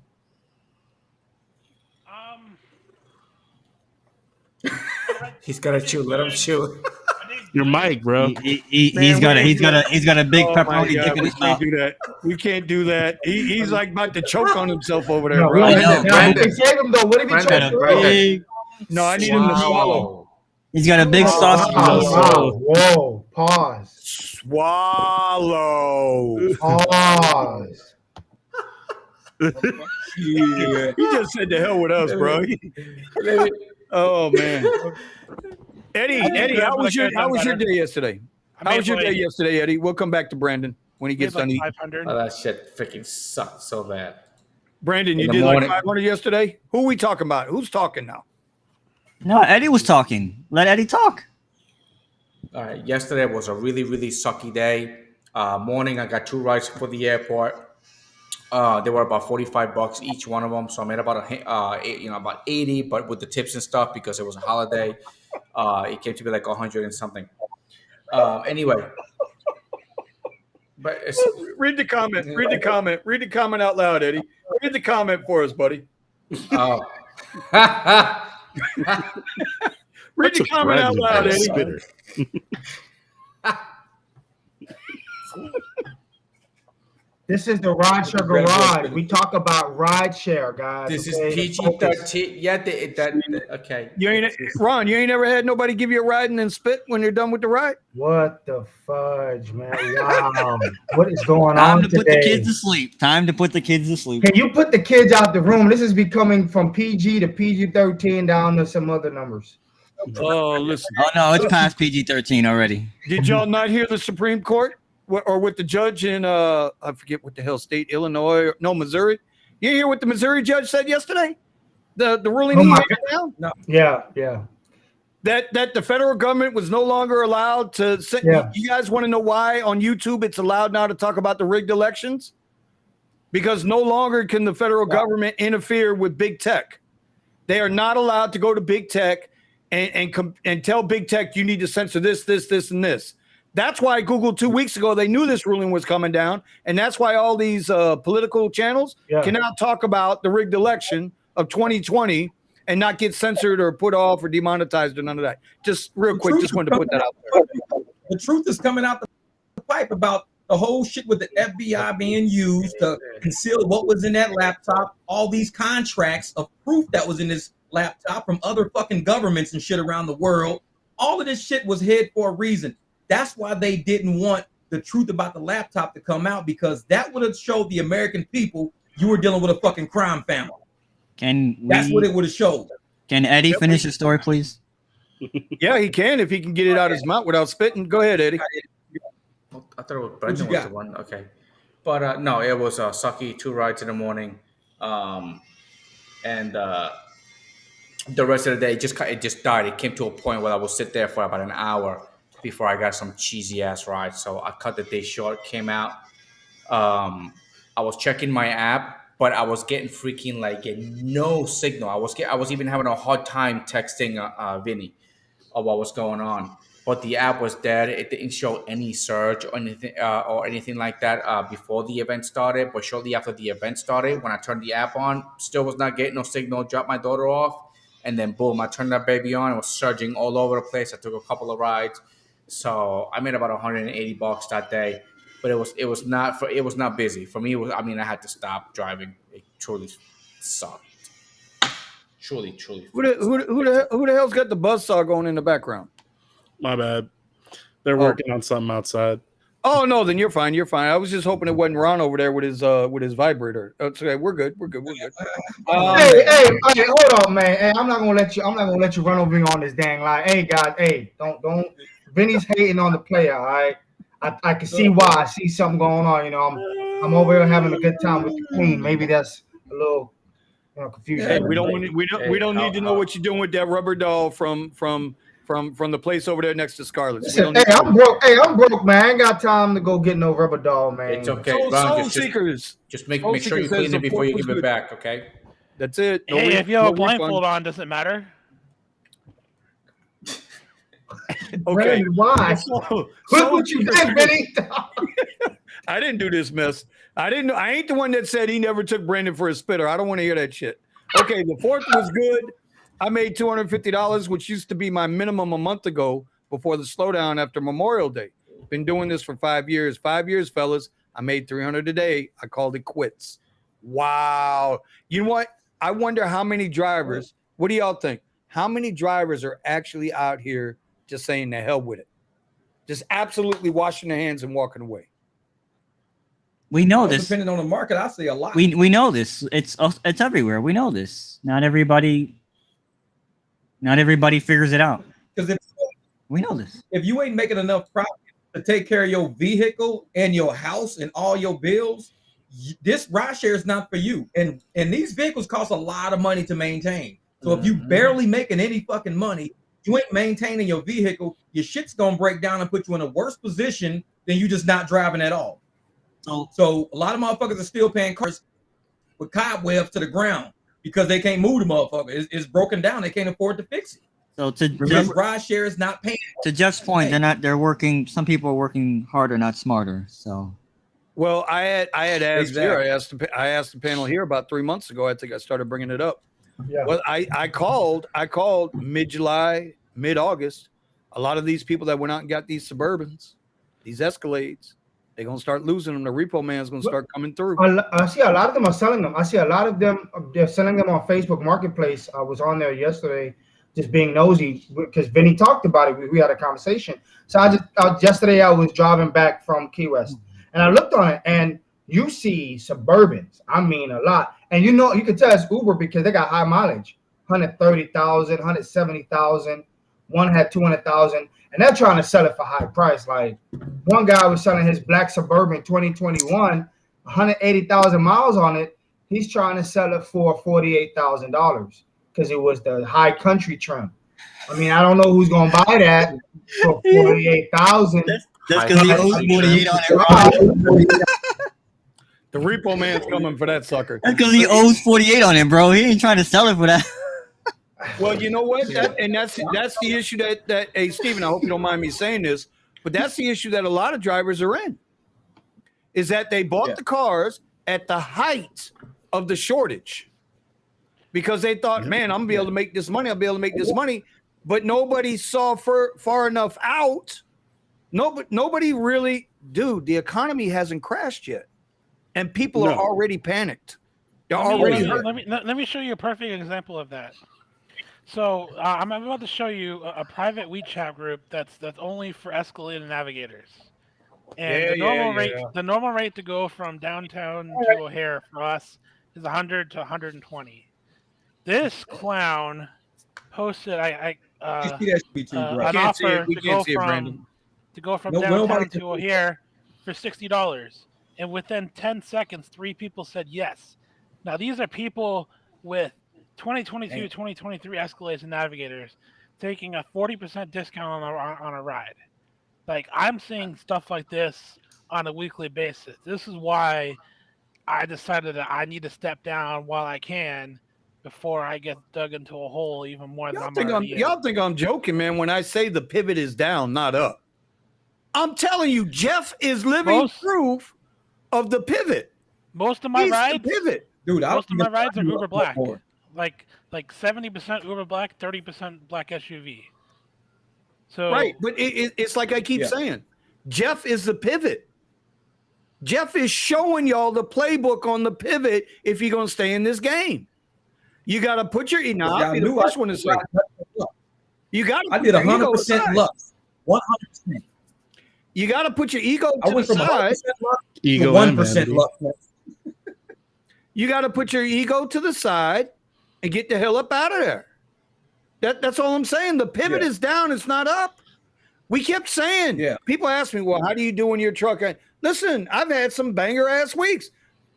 He's gotta chew. Let him chew. Your mic, bro. He's got a big pepperoni dip in his mouth. We can't do that. He's like about to choke on himself over there, no, bro. Save him though. What if he choked? No, I need him to swallow. He's got a big sausage. Whoa! Pause. Swallow. Pause. He just said the hell with us, bro. Oh man. Eddie, how was your day yesterday? How was your day yesterday, Eddie? We'll come back to Brandon when he gets done eating. 500. Oh, that shit freaking sucked so bad. Brandon, you did like 500 yesterday? Who are we talking about? Who's talking now? No, Eddie was talking. Let Eddie talk. All right. Yesterday was a really, really sucky day. Morning, I got 2 rides for the airport. They were about $45 each one of them, so I made about about 80, but with the tips and stuff because it was a holiday, it came to be like 100 and something. Anyway, but read the comment. Read the comment out loud, Eddie. Read the comment for us, buddy. Oh. Read the comment out loud, Eddie. This is the RideShare Garage. We talk about RideShare, guys. This is PG-13. Yeah, okay. Ron, you ain't never had nobody give you a ride and then spit when you're done with the ride? What the fudge, man? Wow. What is going on today? Time to put the kids to sleep. Time to put the kids to sleep. Can you put the kids out the room? This is becoming from PG to PG-13 down to some other numbers. Oh, listen. Oh, no, it's past PG-13 already. Did y'all not hear the Supreme Court? Or with the judge in I forget what the hell state, Illinois, no, Missouri. You hear what the Missouri judge said yesterday? The ruling he handed down? No. Yeah. That the federal government was no longer allowed to send. Yeah. You guys want to know why on YouTube it's allowed now to talk about the rigged elections? Because no longer can the federal government interfere with big tech. They are not allowed to go to big tech and tell big tech you need to censor this, and this. That's why Google 2 weeks ago, they knew this ruling was coming down. And that's why all these political channels can now talk about the rigged election of 2020 and not get censored or put off or demonetized or none of that. Just real quick, just wanted to put that out there. The truth is coming out the pipe about the whole shit with the FBI being used to conceal what was in that laptop, all these contracts of proof that was in this laptop from other fucking governments and shit around the world. All of this shit was hid for a reason. That's why they didn't want the truth about the laptop to come out, because that would have showed the American people you were dealing with a fucking crime family. That's what it would have showed. Can Eddie finish his story, please? Yeah, he can if he can get it out his mouth without spitting. Go ahead, Eddie. I thought it was Brendan was the one. Okay. But no, it was sucky 2 rides in the morning. And the rest of the day, it just died. It came to a point where I would sit there for about an hour before I got some cheesy ass ride. So I cut the day short, came out. I was checking my app, but I was getting freaking no signal. I was even having a hard time texting Vinny of what was going on. But the app was dead. It didn't show any surge or anything like that before the event started. But shortly after the event started, when I turned the app on, still was not getting no signal. Dropped my daughter off, and then boom, I turned that baby on. It was surging all over the place. I took a couple of rides. So I made about $180 that day, but it was not busy for me. I had to stop driving. It truly sucked. Truly. Who the hell's got the buzzsaw going in the background? My bad. They're working on something outside. Oh no, then you're fine. You're fine. I was just hoping it wasn't Ron over there with his vibrator. Okay, we're good. We're good. Hey, hold on, man. Hey, I'm not gonna let you run over me on this dang line. Hey, guys, hey, don't. Vinny's hating on the player. All right, I can see why. I see something going on. You know, I'm over here having a good time with the queen. Maybe that's a little confusion. Hey, we don't need to know what you're doing with that rubber doll from the place over there next to Scarlett's. Listen, hey, I'm broke. Hey, I'm broke, man. I ain't got time to go get no rubber doll, man. It's okay. Soul Seekers. Just make sure you clean it before you give it back, okay? That's it. No if you have a blindfold on, does it matter? Okay. Brandon, why? Look what you did, Vinny. I didn't do this mess. I ain't the one that said he never took Brandon for a spitter. I don't want to hear that shit. Okay, the 4th was good. I made $250, which used to be my minimum a month ago before the slowdown after Memorial Day. Been doing this for 5 years. 5 years, fellas. I made $300 a day. I called it quits. Wow. You know what? I wonder how many drivers, what do y'all think? How many drivers are actually out here just saying the hell with it? Just absolutely washing their hands and walking away. We know this. Depending on the market, I see a lot. We know this. It's everywhere. We know this. Not everybody figures it out. Because we know this. If you ain't making enough profit to take care of your vehicle and your house and all your bills, this RideShare is not for you. And these vehicles cost a lot of money to maintain. So if you barely making any fucking money, you ain't maintaining your vehicle, your shit's gonna break down and put you in a worse position than you just not driving at all. So a lot of motherfuckers are still paying cars with cobwebs to the ground because they can't move the motherfucker. It's broken down. They can't afford to fix it. So RideShare is not paying. To Jeff's point, they're working. Some people are working harder, not smarter. So. Well, I had asked here. I asked the panel here about 3 months ago. I think I started bringing it up. Yeah. Well, I called mid-July, mid-August. A lot of these people that went out and got these Suburbans, these Escalades, they're gonna start losing them. The repo man's gonna start coming through. I see a lot of them are selling them. I see a lot of them. They're selling them on Facebook Marketplace. I was on there yesterday, just being nosy because Vinny talked about it. We had a conversation. So yesterday I was driving back from Key West, and I looked on it, and you see Suburbans. I mean, a lot. And you can tell it's Uber because they got high mileage, 130,000, 170,000. One had 200,000, and they're trying to sell it for high price. Like one guy was selling his black Suburban 2021, 180,000 miles on it. He's trying to sell it for $48,000 because it was the high country trim. I mean, I don't know who's gonna buy that for 48,000. Just because he owes 48 on it. The repo man's coming for that sucker. That's because he owes 48 on it, bro. He ain't trying to sell it for that. Well, you know what? That's the issue that hey, Steven, I hope you don't mind me saying this, but that's the issue that a lot of drivers are in, is that they bought the cars at the height of the shortage because they thought, man, I'm going to be able to make this money. I'll be able to make this money. But nobody saw far enough out. Nobody really, dude, the economy hasn't crashed yet. And people are already panicked. They're already hurt. Let me show you a perfect example of that. So I'm about to show you a private WeChat group that's only for Escalade and Navigators. And the normal rate to go from downtown to O'Hare for us is 100 to 120. This clown posted an offer to go from downtown to O'Hare for $60. And within 10 seconds, 3 people said yes. Now, these are people with 2022, 2023 Escalades and Navigators taking a 40% discount on a ride. Like, I'm seeing stuff like this on a weekly basis. This is why I decided that I need to step down while I can before I get dug into a hole even more than y'all think I'm joking, man, when I say the pivot is down, not up. I'm telling you, Jeff is living proof of the pivot. Most of my rides, pivot. Dude, most of my rides are Uber Black. Like 70% Uber Black, 30% Black SUV. So right, but it's like I keep saying, Jeff is the pivot. Jeff is showing y'all the playbook on the pivot if you're gonna stay in this game. You got to put your I'll be the first one to say. You got. I did 100% Lux, 100%. You got to put your ego I to went the from side. 100% luck to Ego 1% luck. You got to put your ego to the side and get the hell up out of there. That's all I'm saying. The pivot is down. It's not up. We kept saying, people ask me, well, how do you do in your truck? Listen, I've had some banger ass weeks,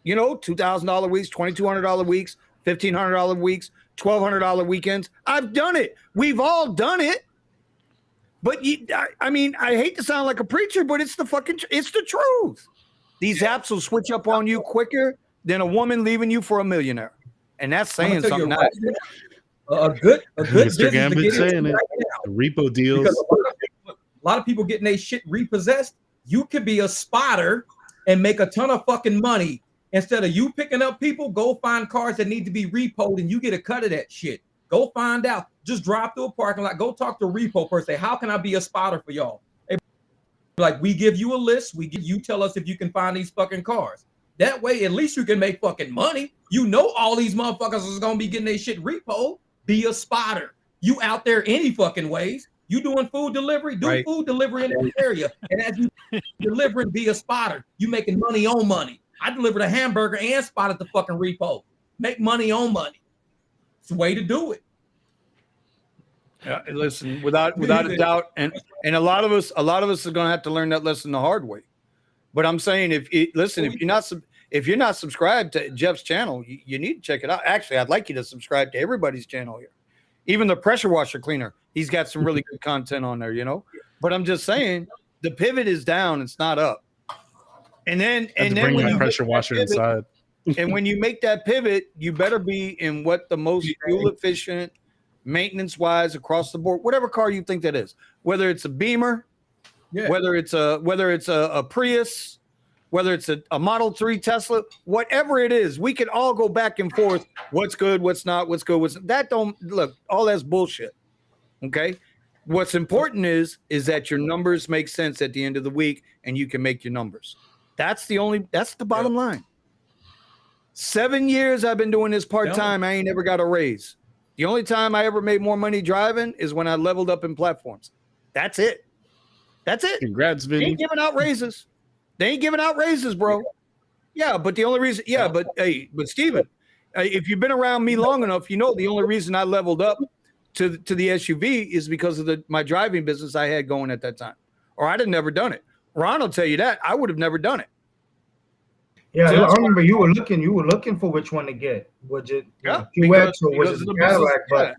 $2,000 weeks, $2,200 weeks, $1,500 weeks, $1,200 weekends. I've done it. We've all done it. But I hate to sound like a preacher, but it's the truth. These apps will switch up on you quicker than a woman leaving you for a millionaire. And that's saying something. A good Mr. Gambit saying it. Right, repo deals. Because a lot of people getting their shit repossessed. You could be a spotter and make a ton of fucking money. Instead of you picking up people, go find cars that need to be repoed and you get a cut of that shit. Go find out. Just drive through a parking lot. Go talk to a repo person. Say, how can I be a spotter for y'all? Like, we give you a list. You tell us if you can find these fucking cars. That way, at least you can make fucking money. All these motherfuckers is gonna be getting their shit repoed. Be a spotter. You out there any fucking ways. You doing food delivery? Do food delivery in that area. And as you delivering, be a spotter. You making money on money. I delivered a hamburger and spotted the fucking repo. Make money on money. It's the way to do it. Yeah, listen, without a doubt, and a lot of us are going to have to learn that lesson the hard way. But I'm saying, if you're not subscribed to Jeff's channel, you need to check it out. Actually, I'd like you to subscribe to everybody's channel here, even the pressure washer cleaner. He's got some really good content on there, But I'm just saying, the pivot is down; it's not up. And then bring that pressure washer inside. And when you make that pivot, you better be in what the most fuel efficient, maintenance wise across the board, whatever car you think that is, whether it's a Beamer, whether it's a Prius, whether it's a Model 3 Tesla, whatever it is, we can all go back and forth. What's good, what's not, what's good, all that's bullshit. Okay. What's important is that your numbers make sense at the end of the week and you can make your numbers. That's the bottom line. 7 years I've been doing this part-time. I ain't never got a raise. The only time I ever made more money driving is when I leveled up in platforms. That's it. Congrats, Vinny. They ain't giving out raises. They ain't giving out raises, bro. Yeah, but the only reason, but Steven, if you've been around me long enough, the only reason I leveled up to the SUV is because of my driving business I had going at that time, or I'd have never done it. Ron will tell you that I would have never done it. Yeah, I remember you were looking for which one to get. Was it QX or was it the Cadillac? But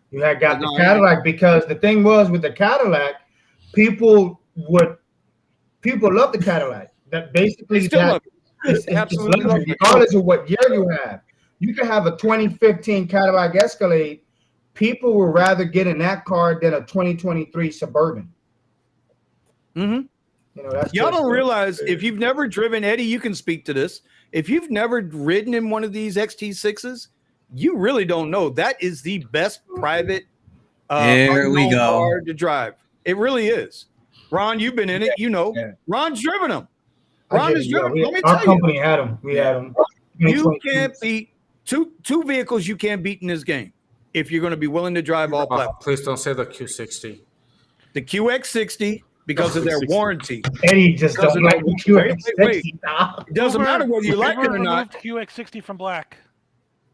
you had got the Cadillac because the thing was with the Cadillac, people love the Cadillac. That basically absolutely regardless of what year you have. You can have a 2015 Cadillac Escalade. People would rather get in that car than a 2023 Suburban. Mm-hmm. Y'all don't realize, if you've never driven, Eddie, you can speak to this. If you've never ridden in one of these XT6s, you really don't know. That is the best private car to drive. It really is. Ron, you've been in it. Ron's driven them. Ron has driven them. Let me tell you. Our company had them. We had them. You can't beat two vehicles you can't beat in this game if you're going to be willing to drive all platforms. Please don't say the Q60. The QX60. Because of their warranty. Eddie just don't like the QX60. It doesn't matter whether you like it or not. QX60 from black.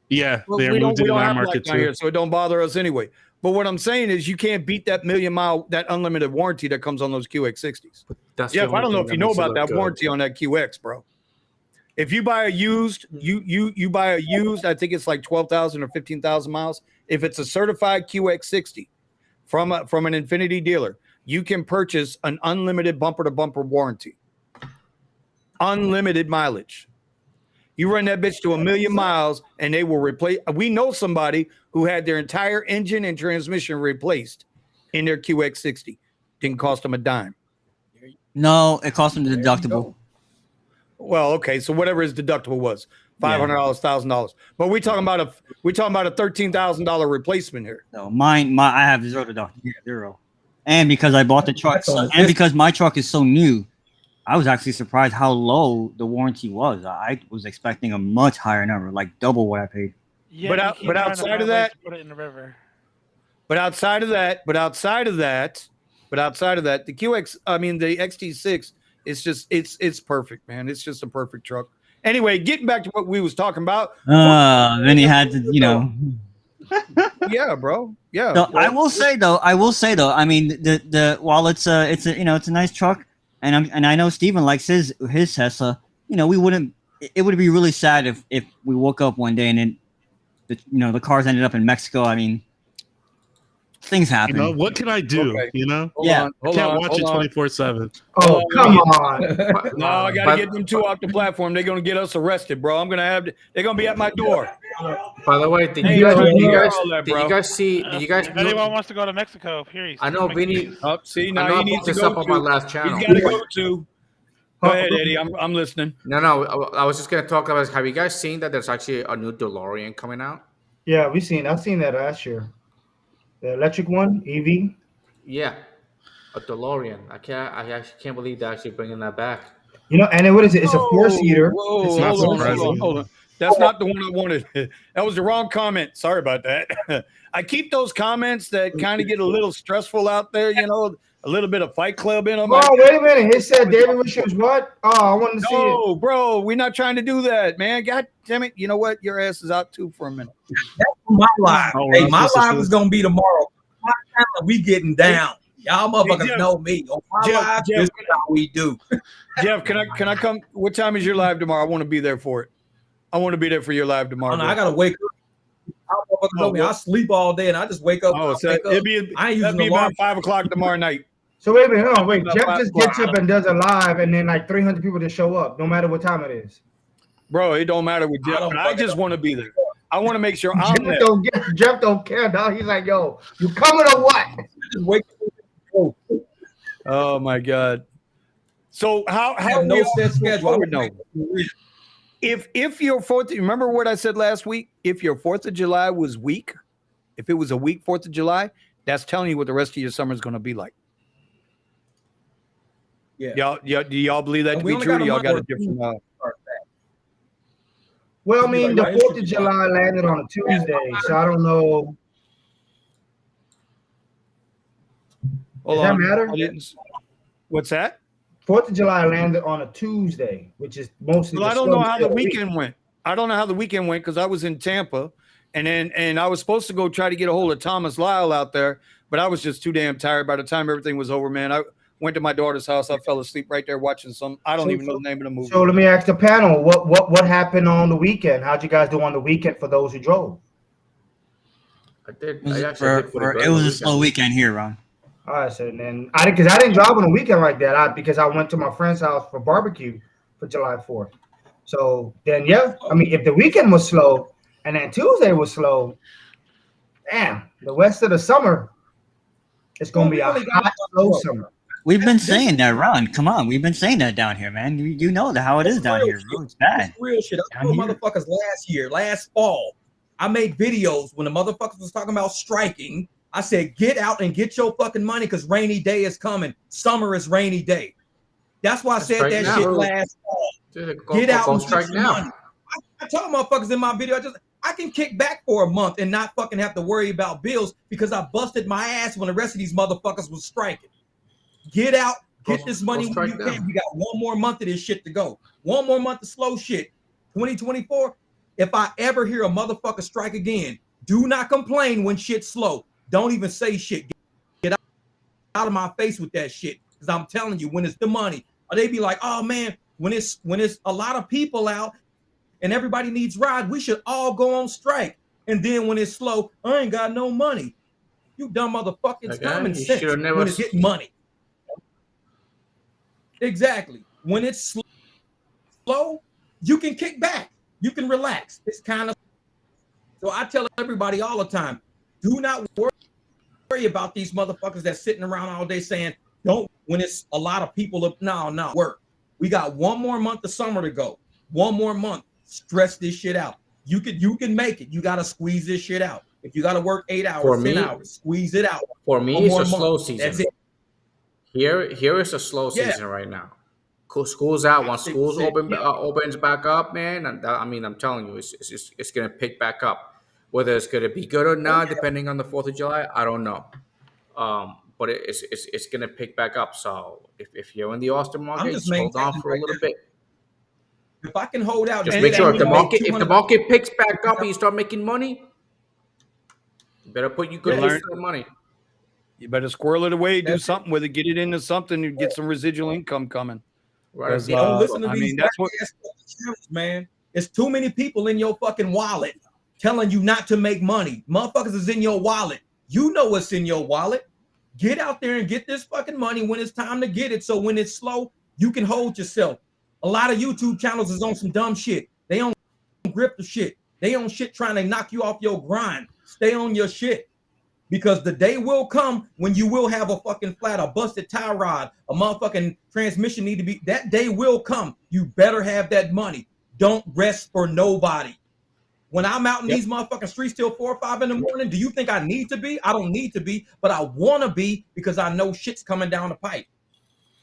Yeah, they're moved into that market too. Here, so it don't bother us anyway. But what I'm saying is you can't beat that that unlimited warranty that comes on those QX60s. I don't know if you know about that warranty on that QX, bro. If you buy a used, you buy a used, I think it's like 12,000 or 15,000 miles. If it's a certified QX60 from an Infiniti dealer, you can purchase an unlimited bumper-to-bumper warranty. Unlimited mileage. You run that bitch to 1 million miles, and they will replace. We know somebody who had their entire engine and transmission replaced in their QX60. Didn't cost them a dime. No, it cost them the deductible. Well, okay, so whatever his deductible was, $500, $1,000. But we're talking about a $13,000 replacement here. No, I have zero deductible. Zero. And because I bought the truck, and because my truck is so new, I was actually surprised how low the warranty was. I was expecting a much higher number, like double what I paid. Yeah, outside of that, put it in the river. But outside of that, But outside of that, the XT6, it's perfect, man. It's just a perfect truck. Anyway, getting back to what we was talking about. Then he had to, Yeah, bro. Yeah. So I will say though, I mean, the while it's a nice truck, and I know Steven likes his Tesla. It would be really sad if we woke up one day and then the cars ended up in Mexico. I mean, things happen. What can I do? Okay. I can't watch it 24/7. Oh, come on. No, I got to get them two off the platform. They're going to get us arrested, bro. They're going to be at my door. By the way, did you guys see? Did you guys? If anyone wants to go to Mexico, here I know Vinny. See, now now he needs needs to up go on my last channel. He's got to go to. Go ahead, Eddie. I'm listening. No. I was just gonna talk about. Have you guys seen that there's actually a new DeLorean coming out? Yeah, I've seen that last year. The electric one, EV. Yeah, a DeLorean. I actually can't believe they're actually bringing that back. And what is it? It's a 4-seater. Hold on. That's not the one I wanted. That was the wrong comment. Sorry about that. I keep those comments that kind of get a little stressful out there, a little bit of Fight Club in them. Oh, wait a minute. He said David Wisham's what? Oh, I wanted to see it. No, bro, we're not trying to do that, man. God damn it. You know what? Your ass is out too for a minute. That's my live. Hey, my live is going to be tomorrow. My channel, we getting down. Y'all motherfuckers know me. On my live, this is how we do. Jeff, can I come? What time is your live tomorrow? I want to be there for it. I want to be there for your live tomorrow. I got to wake up. I sleep all day and I just wake up. Oh, so it'd be about 5 o'clock tomorrow night. So wait a minute, wait. Jeff just gets up and does a live, and then like 300 people just show up, no matter what time it is. Bro, it don't matter with Jeff. I just want to be there. I want to make sure I'm there. Jeff don't care, dog. He's like, yo, you coming or what? Just wake up. Oh my God. So how no set schedule? No. If your remember what I said last week? If your 4th of July was weak, if it was a weak 4th of July, that's telling you what the rest of your summer is going to be like. Yeah. Do y'all believe that to be true? Y'all got a different. Well, I mean, the 4th of July landed on a Tuesday, so I don't know. Does that matter? What's that? 4th of July landed on a Tuesday, which is mostly. Well, I don't know how the weekend went. I don't know how the weekend went because I was in Tampa, and I was supposed to go try to get a hold of Thomas Lyle out there, but I was just too damn tired. By the time everything was over, man, I went to my daughter's house. I fell asleep right there watching I don't even know the name of the movie. So let me ask the panel, what happened on the weekend? How'd you guys do on the weekend for those who drove? I did. It was a slow weekend here, Ron. All right, so then I didn't drive on a weekend like that. Because I went to my friend's house for barbecue for July 4th. So then, yeah, I mean, if the weekend was slow and then Tuesday was slow, damn, the rest of the summer, it's gonna be a hot, slow summer. We've been saying that, Ron. Come on, we've been saying that down here, man. You know how it is down here, bro. It's bad. It's real shit. I told motherfuckers last fall. I made videos when the motherfuckers was talking about striking. I said, get out and get your fucking money because rainy day is coming. Summer is rainy day. That's why I said that shit last fall. Get out and get your money. I told motherfuckers in my video, I can kick back for a month and not fucking have to worry about bills because I busted my ass when the rest of these motherfuckers was striking. Get out, get this money when you can. We got one more month of this shit to go. One more month of slow shit. 2024, if I ever hear a motherfucker strike again, do not complain when shit's slow. Don't even say shit. Get out of my face with that shit. Because I'm telling you, when it's the money, or they be like, oh man, when it's a lot of people out and everybody needs ride, we should all go on strike. And then when it's slow, I ain't got no money. You dumb motherfucker. It's common sense when it's getting money. Exactly. When it's slow, you can kick back. You can relax. It's kind of. So I tell everybody all the time, do not worry about these motherfuckers that's sitting around all day saying, don't, when it's a lot of people. No, work. We got one more month of summer to go. One more month. Stress this shit out. You can make it. You got to squeeze this shit out. If you got to work 8 hours, 10 hours, squeeze it out. For me, it's a slow season. That's it. Here is a slow season right now. School's out. Once schools opens back up, man. And I'm telling you, it's gonna pick back up. Whether it's gonna be good or not, depending on the 4th of July, I don't know. but it's gonna pick back up. So if you're in the Austin market, just hold on for a little bit. If I can hold out, just make sure if the market picks back up and you start making money, you better put you good use for the money. You better squirrel it away, do something with it, get it into something, and get some residual income coming. Right. Don't listen to these man. It's too many people in your fucking wallet telling you not to make money. Motherfuckers is in your wallet. You know what's in your wallet. Get out there and get this fucking money when it's time to get it. So when it's slow, you can hold yourself. A lot of YouTube channels is on some dumb shit. They on grip the shit. They on shit trying to knock you off your grind. Stay on your shit. Because the day will come when you will have a fucking flat, a busted tie rod, a motherfucking transmission need to be, that day will come. You better have that money. Don't rest for nobody. When I'm out in these motherfucking streets till 4 or 5 in the morning, do you think I need to be? I don't need to be, but I want to be because I know shit's coming down the pipe.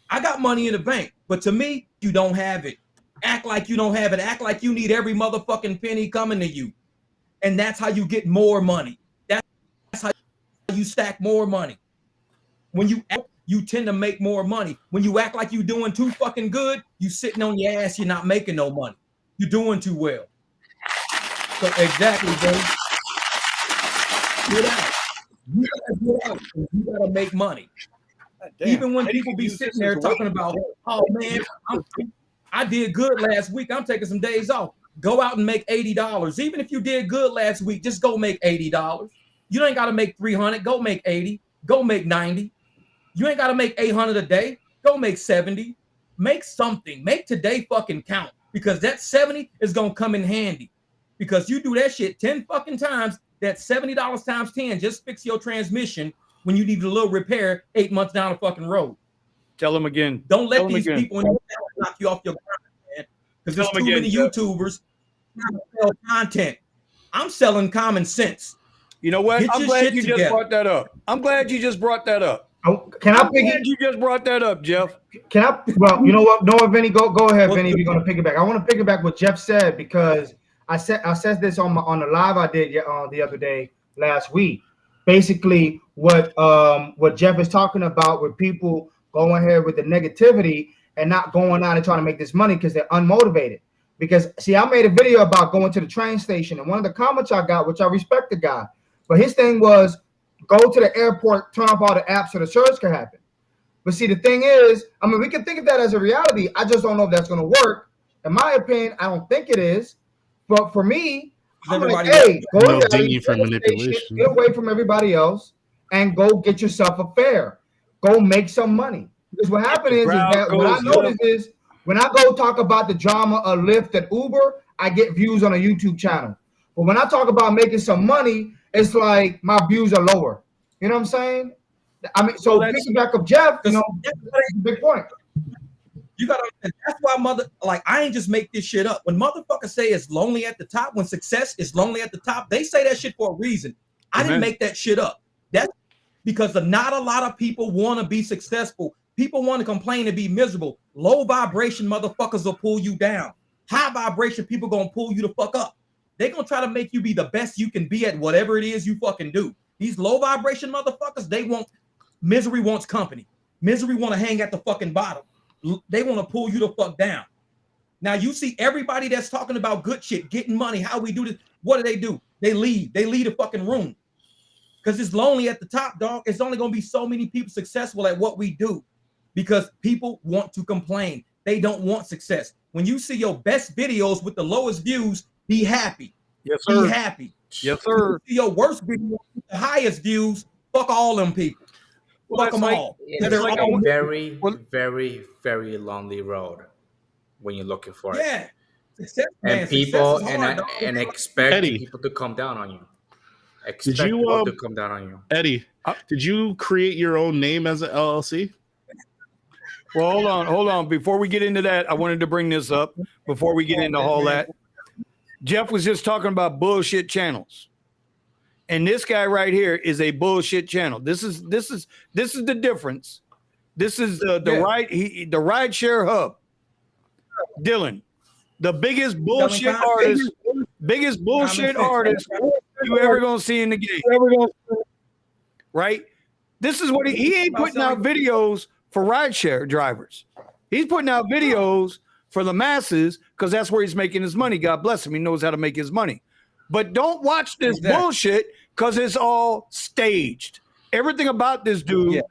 I got money in the bank, but to me, you don't have it. Act like you don't have it. Act like you need every motherfucking penny coming to you. And that's how you get more money. That's how you stack more money. When you act, you tend to make more money. When you act like you're doing too fucking good, you sitting on your ass, you're not making no money. You're doing too well. So exactly, bro. Get out. You gotta get out. You gotta make money. Damn. Even when people be sitting there talking about, oh man, I did good last week. I'm taking some days off. Go out and make $80. Even if you did good last week, just go make $80. You ain't got to make 300. Go make 80. Go make 90. You ain't got to make 800 a day. Go make 70. Make something. Make today fucking count, because that 70 is going to come in handy. Because you do that shit 10 fucking times, that $70 times 10 just fix your transmission when you need a little repair 8 months down the fucking road. Tell them again. Don't let these people in your knock you off your ground, man. Because there's too many YouTubers trying to sell content. I'm selling common sense. You know what? I'm glad you just brought that up. I'm glad you just brought that up. Can I pick it? You just brought that up, Jeff. Can I? Well, you know what? No, Vinny, go ahead, Vinny. If you're going to piggyback, I want to piggyback what Jeff said, because I said this on the live I did the other day last week. Basically, what Jeff is talking about, with people going ahead with the negativity and not going out and trying to make this money because they're unmotivated. Because see, I made a video about going to the train station, and one of the comments I got, which I respect the guy, but his thing was, go to the airport, turn off all the apps so the surge can happen. But see, the thing is, I mean, we can think of that as a reality. I just don't know if that's going to work. In my opinion, I don't think it is. But for me, I'm like, hey, go to the station, get away from everybody else, and go get yourself a fare. Go make some money. Because what happened is that what I noticed is, when I go talk about the drama of Lyft and Uber, I get views on a YouTube channel. But when I talk about making some money, it's like my views are lower. You know what I'm saying? I mean, so picking back up Jeff, you know, that's a big point. You gotta understand, that's why I ain't just make this shit up. When motherfuckers say it's lonely at the top, when success is lonely at the top, they say that shit for a reason. I didn't make that shit up. That's because not a lot of people want to be successful. People want to complain and be miserable. Low vibration motherfuckers will pull you down. High vibration people gonna pull you the fuck up. They're gonna try to make you be the best you can be at whatever it is you fucking do. These low vibration motherfuckers, misery wants company. Misery want to hang at the fucking bottom. They want to pull you the fuck down. Now you see everybody that's talking about good shit, getting money, how we do this. What do? They leave. They leave the fucking room. Because it's lonely at the top, dog. It's only gonna be so many people successful at what we do. Because people want to complain. They don't want success. When you see your best videos with the lowest views, be happy. Yes, sir. Be happy. Yes, sir. When you see your worst videos with the highest views, fuck all them people. Fuck them all. It's like a very, very, very lonely road when you're looking for it. Yeah. Success, and man, people hard, and expect people to come down on you. Expect people to come down on you. Eddie, did you create your own name as an LLC? Well, hold on. Before we get into that, I wanted to bring this up before we get into all that. Jeff was just talking about bullshit channels. And this guy right here is a bullshit channel. This is the difference. This is the RideShare hub. Dylan, the biggest bullshit artist you ever gonna see in the game. Right? This is what he ain't putting out videos for rideshare drivers. He's putting out videos for the masses because that's where he's making his money. God bless him. He knows how to make his money. But don't watch this bullshit because it's all staged. Everything about this dude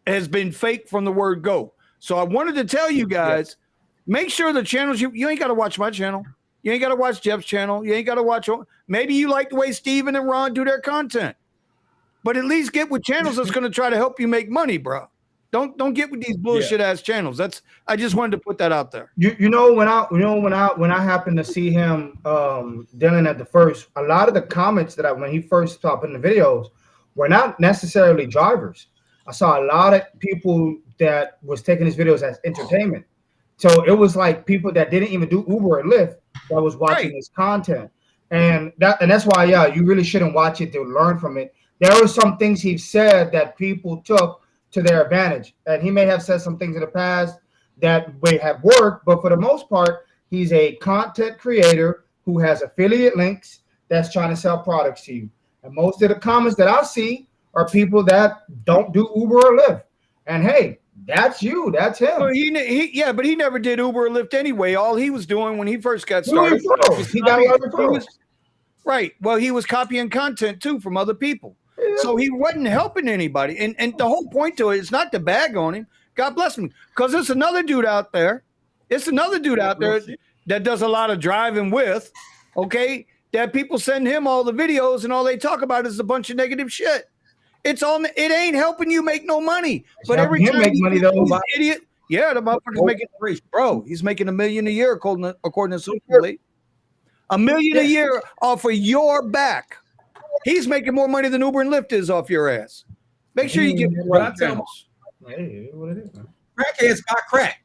has been fake from the word go. So I wanted to tell you guys, make sure the channels, you ain't got to watch my channel. You ain't got to watch Jeff's channel. You ain't got to watch. Maybe you like the way Steven and Ron do their content. But at least get with channels that's going to try to help you make money, bro. Don't get with these bullshit ass channels. I just wanted to put that out there. When I happened to see him dealing at the first, a lot of the comments that when he first stopped in the videos were not necessarily drivers. I saw a lot of people that was taking his videos as entertainment. So it was like people that didn't even do Uber or Lyft that was watching his content. And that's why, you really shouldn't watch it to learn from it. There were some things he said that people took to their advantage. And he may have said some things in the past that may have worked, but for the most part, he's a content creator who has affiliate links that's trying to sell products to you. And most of the comments that I see are people that don't do Uber or Lyft. And hey, that's you. That's him. Well, but he never did Uber or Lyft anyway. All he was doing when he first got started, he got a lot of referrals. Right. Well, he was copying content too from other people. Yeah. So he wasn't helping anybody. And the whole point to it is not to bag on him. God bless him. Because there's another dude out there. It's another dude out there that does a lot of driving with, okay, that people send him all the videos and all they talk about is a bunch of negative shit. It ain't helping you make no money. But every time make money though, idiot. Yeah, the motherfucker's making he's making $1 million a year according to Super League. $1 million a year off of your back. He's making more money than Uber and Lyft is off your ass. Make sure you get what I tell what it is, man. Crackheads got crack.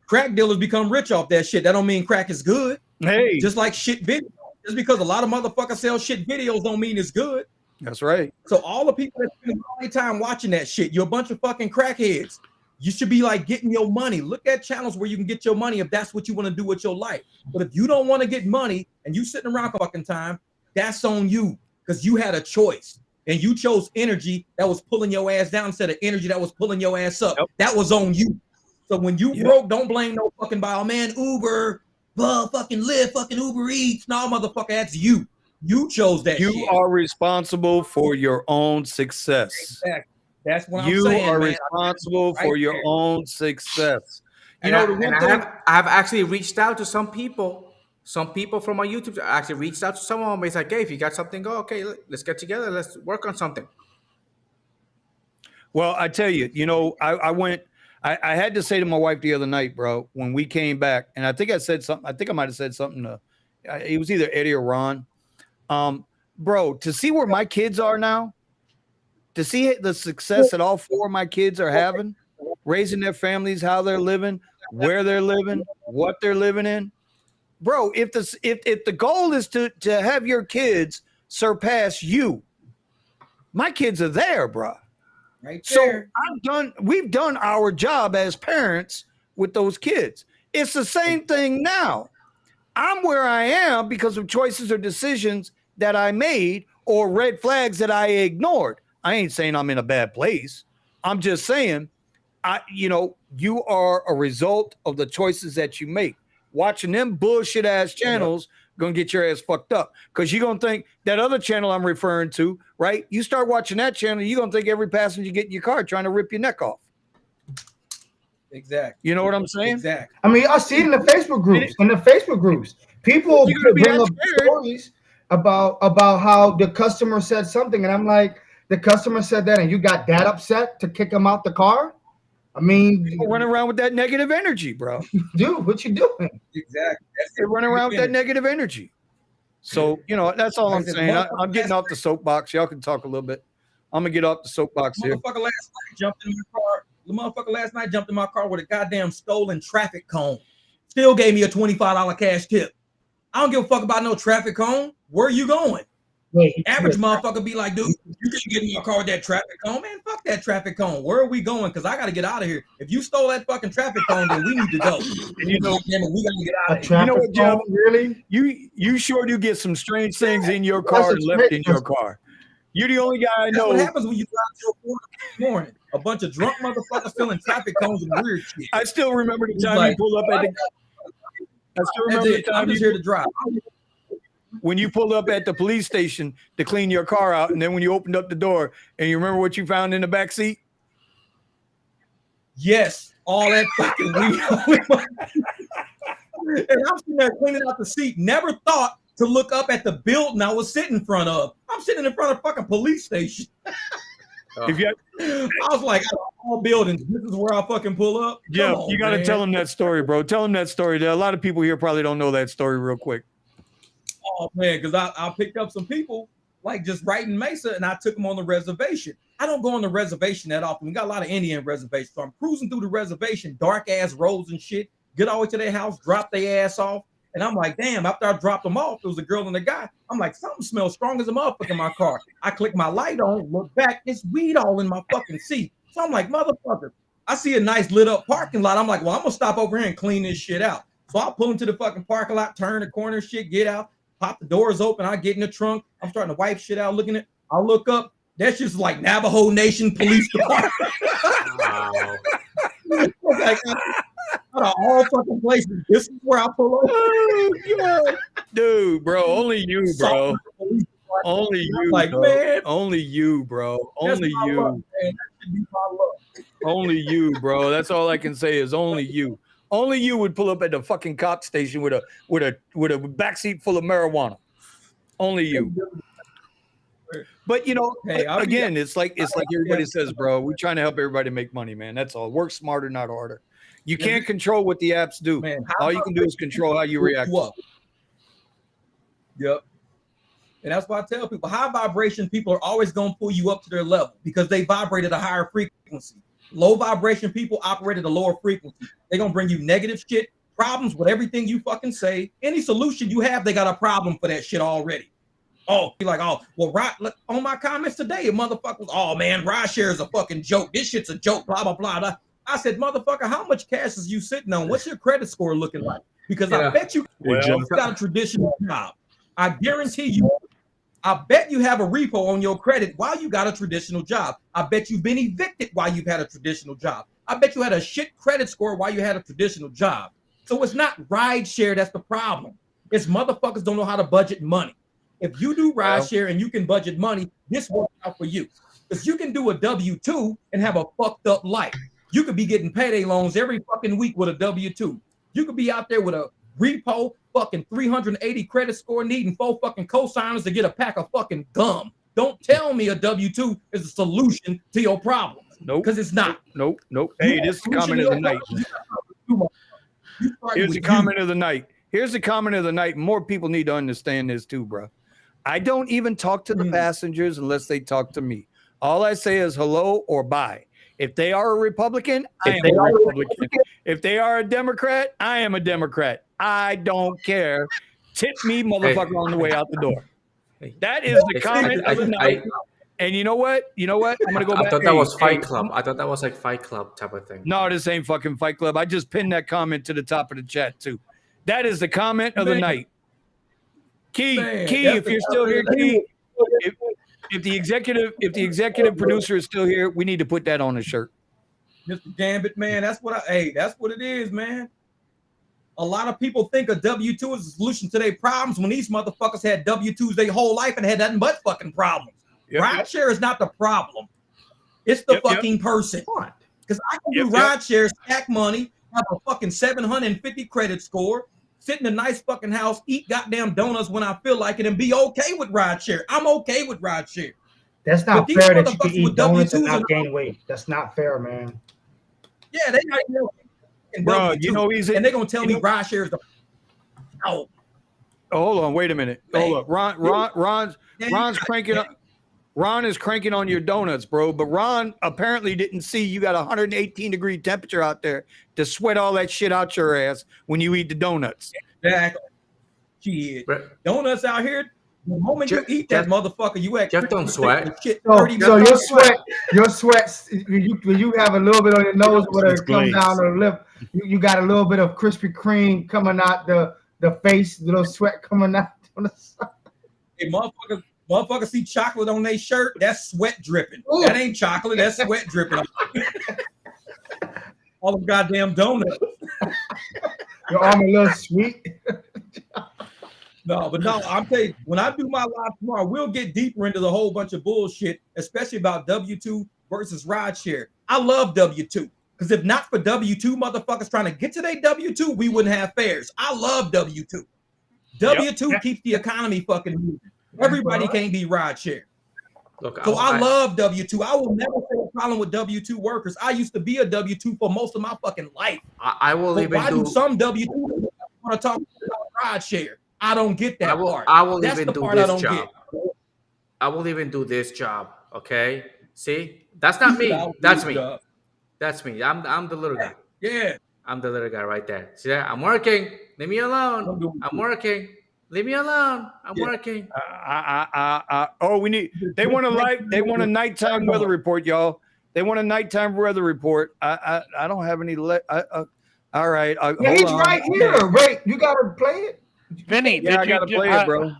Crack dealers become rich off that shit. That don't mean crack is good. Hey, just like shit video. Just because a lot of motherfuckers sell shit videos don't mean it's good. That's right. So all the people that spend all their time watching that shit, you're a bunch of fucking crackheads. You should be like getting your money. Look at channels where you can get your money if that's what you want to do with your life. But if you don't want to get money and you sitting around fucking time, that's on you because you had a choice and you chose energy that was pulling your ass down instead of energy that was pulling your ass up. Yep. That was on you. So when you broke, don't blame no fucking man, Uber, fucking Lyft, fucking Uber Eats. No, motherfucker, that's you. You chose that shit. You are responsible for your own success. Exactly. That's what I'm saying. You are responsible for your own success. You know, I've actually reached out to some people from my YouTube. I actually reached out to some of them. It's like, hey, if you got something, go, okay, let's get together. Let's work on something. Well, I tell you, I had to say to my wife the other night, bro, when we came back, and I think I said something. I think I might have said something to, it was either Eddie or Ron. Bro, to see where my kids are now, to see the success that all 4 of my kids are having, raising their families, how they're living, where they're living, what they're living in. Bro, if the goal is to have your kids surpass you, my kids are there, bro. Right there. So we've done our job as parents with those kids. It's the same thing now. I'm where I am because of choices or decisions that I made or red flags that I ignored. I ain't saying I'm in a bad place. I'm just saying, you are a result of the choices that you make. Watching them bullshit ass channels gonna get your ass fucked up because you're gonna think that other channel I'm referring to, right? You start watching that channel, you're gonna think every passenger get in your car trying to rip your neck off. Exactly. You know what I'm saying? Exactly. I mean, I see it in the Facebook groups. People bring up stories about how the customer said something, and I'm like, the customer said that, and you got that upset to kick him out the car? I mean, people running around with that negative energy, bro. Dude, what you doing? Exactly. They're running around with that negative energy. So, that's all I'm saying. I'm getting off the soapbox. Y'all can talk a little bit. I'm going to get off the soapbox here. The motherfucker last night jumped in my car with a goddamn stolen traffic cone. Still gave me a $25 cash tip. I don't give a fuck about no traffic cone. Where are you going? Average motherfucker be like, dude, you can get in your car with that traffic cone, man. Fuck that traffic cone. Where are we going? Because I got to get out of here. If you stole that fucking traffic cone, then we need to go. And we got to get out of here. You know what, Joe? Really? You sure do get some strange things in your car and left in your car. You're the only guy I know. That's what happens when you drive to a corner in the morning. A bunch of drunk motherfuckers filling traffic cones and weird shit. I still remember the time you pulled up at the. I still remember the time I'm just here to drive. When you pulled up at the police station to clean your car out, and then when you opened up the door, and you remember what you found in the back seat? Yes, all that fucking weed. And I'm sitting there cleaning out the seat. Never thought to look up at the building I was sitting in front of. I'm sitting in front of a fucking police station. I was like, all buildings, this is where I fucking pull up. Yeah, you got to tell them that story, bro. Tell them that story. There are a lot of people here probably don't know that story real quick. Oh, man, because I picked up some people like just right in Mesa, and I took them on the reservation. I don't go on the reservation that often. We got a lot of Indian reservations. So I'm cruising through the reservation, dark-ass roads and shit, get all the way to their house, drop their ass off. And I'm like, damn, after I dropped them off, there was a girl and a guy. I'm like, something smells strong as a motherfucker in my car. I click my light on, look back, it's weed all in my fucking seat. So I'm like, motherfucker. I see a nice lit up parking lot. I'm like, well, I'm going to stop over here and clean this shit out. So I'll pull into the fucking parking lot, turn the corner, shit, get out. Pop the doors open. I get in the trunk. I'm starting to wipe shit out. Looking at. I look up. That's just like Navajo Nation Police Department. Wow. Like, out of all fucking places, this is where I pull up. Oh, dude, bro, only you, bro. Only you, like, bro. Man. Only you, bro. Only you. Luck, that should be my luck. Only you, bro. That's all I can say is only you. Only you would pull up at the fucking cop station with a backseat full of marijuana. Only you. But you know, again, it's like everybody says, bro. We're trying to help everybody make money, man. That's all. Work smarter, not harder. You can't control what the apps do. Man, all you can do is control how you react. Yep. And that's why I tell people, high vibration people are always going to pull you up to their level because they vibrate at a higher frequency. Low vibration people operate at a lower frequency. They're going to bring you negative shit, problems with everything you fucking say. Any solution you have, they got a problem for that shit already. Oh, you're like, oh, well, look, on my comments today, a motherfucker was, oh, man, RideShare is a fucking joke. This shit's a joke, blah, blah, blah, blah. I said, motherfucker, how much cash is you sitting on? What's your credit score looking like? Because I bet you got a traditional job. I guarantee you. I bet you have a repo on your credit while you got a traditional job. I bet you've been evicted while you've had a traditional job. I bet you had a shit credit score while you had a traditional job. So it's not RideShare that's the problem. It's motherfuckers don't know how to budget money. If you do RideShare and you can budget money, this works out for you. Because you can do a W-2 and have a fucked up life. You could be getting payday loans every fucking week with a W-2. You could be out there with a repo, fucking 380 credit score, needing 4 fucking cosigners to get a pack of fucking gum. Don't tell me a W-2 is a solution to your problems. Nope. Because it's not. Nope. Hey, this is the comment of the night. Here's the comment of the night. Here's the comment of the night. More people need to understand this too, bro. I don't even talk to the passengers unless they talk to me. All I say is hello or bye. If they are a Republican, I am a Republican. If they are a Democrat, I am a Democrat. I don't care. Tip me, motherfucker, on the way out the door. That is the comment of the night. And you know what? I'm gonna go back. I thought that was Fight Club. I thought that was like Fight Club type of thing. No, this ain't fucking Fight Club. I just pinned that comment to the top of the chat too. That is the comment of the night. Key, if you're still here, Key. If the executive producer is still here, we need to put that on the shirt. Mr. Gambit, man, that's what it is, man. A lot of people think a W-2 is a solution to their problems when these motherfuckers had W-2s their whole life and had nothing but fucking problems. RideShare is not the problem. It's the fucking person. Because I can do RideShare, stack money, have a fucking 750 credit score, sit in a nice fucking house, eat goddamn donuts when I feel like it, and be okay with RideShare. I'm okay with RideShare. That's not fair that you can eat donuts and not gain weight. That's not fair, man. Yeah, they got bro, you know and they're gonna tell me RideShare is the hold on, wait a minute. Hold up. Ron's cranking up. Ron is cranking on your donuts, bro. But Ron apparently didn't see you got 118-degree temperature out there to sweat all that shit out your ass when you eat the donuts. Exactly. Shit. Donuts out here, the moment you eat that motherfucker, you act. Just don't sweat. Shit, so your sweat, when you have a little bit on your nose, where it comes down the lip, you got a little bit of Krispy Kreme coming out the face, little sweat coming out on the side. Hey, motherfuckers. Motherfuckers see chocolate on their shirt, that's sweat dripping. Ooh. That ain't chocolate, that's sweat dripping. All them goddamn donuts. Your arm a little sweet. No, I'm telling you, when I do my live tomorrow, we'll get deeper into the whole bunch of bullshit, especially about W-2 versus RideShare. I love W-2 because if not for W-2 motherfuckers trying to get to their W-2, we wouldn't have fares. I love W-2. W-2 keeps the economy fucking moving. Everybody can't be RideShare. Look, so I love W-2. I will never say a problem with W-2 workers. I used to be a W-2 for most of my fucking life. I will even why do some W-2 want to talk about RideShare? I don't get that part. I will even do this job. I will even do this job. Okay. See, that's not me. That's me. That's me. I'm the little guy. Yeah. I'm the little guy right there. See that? I'm working. Leave me alone. I'm working. Leave me alone. I'm working. They want a nighttime weather report, y'all. They want a nighttime weather report. I don't have any. All right. He's right here. Wait, you gotta play it. Vinny, I gotta play it, bro.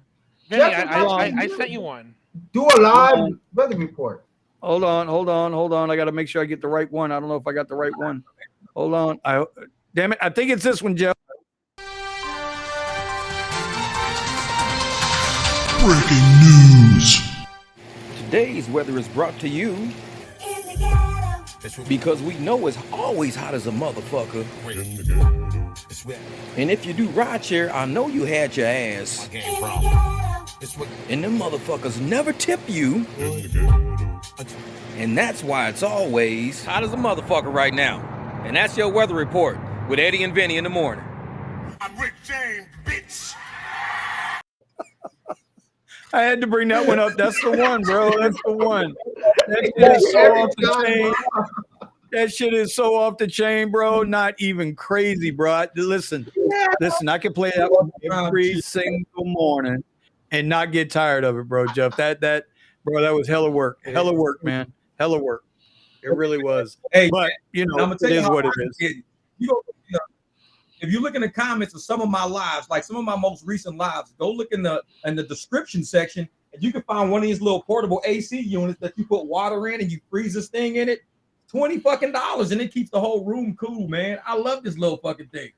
Vinny, I sent you one. Do a live weather report. Hold on. I gotta make sure I get the right one. I don't know if I got the right one. Hold on. Damn it. I think it's this one, Jeff. Breaking news. Today's weather is brought to you because we know it's always hot as a motherfucker. And if you do RideShare, I know you had your ass. And them motherfuckers never tip you. And that's why it's always hot as a motherfucker right now. And that's your weather report with Eddie and Vinny in the morning. I'm Rick James, bitch. I had to bring that one up. That's the one, bro. That's the one. That shit is so off the chain. That shit is so off the chain, bro. Not even crazy, bro. Listen. I can play that one every single morning and not get tired of it, bro. Jeff, that was hella work. Hella work, man. Hella work. It really was. Hey, but you know, I'm gonna tell you what it is. If you look in the comments of some of my lives, like some of my most recent lives, go look in the description section, and you can find one of these little portable AC units that you put water in and you freeze this thing in it. $20 fucking, and it keeps the whole room cool, man. I love this little fucking thing.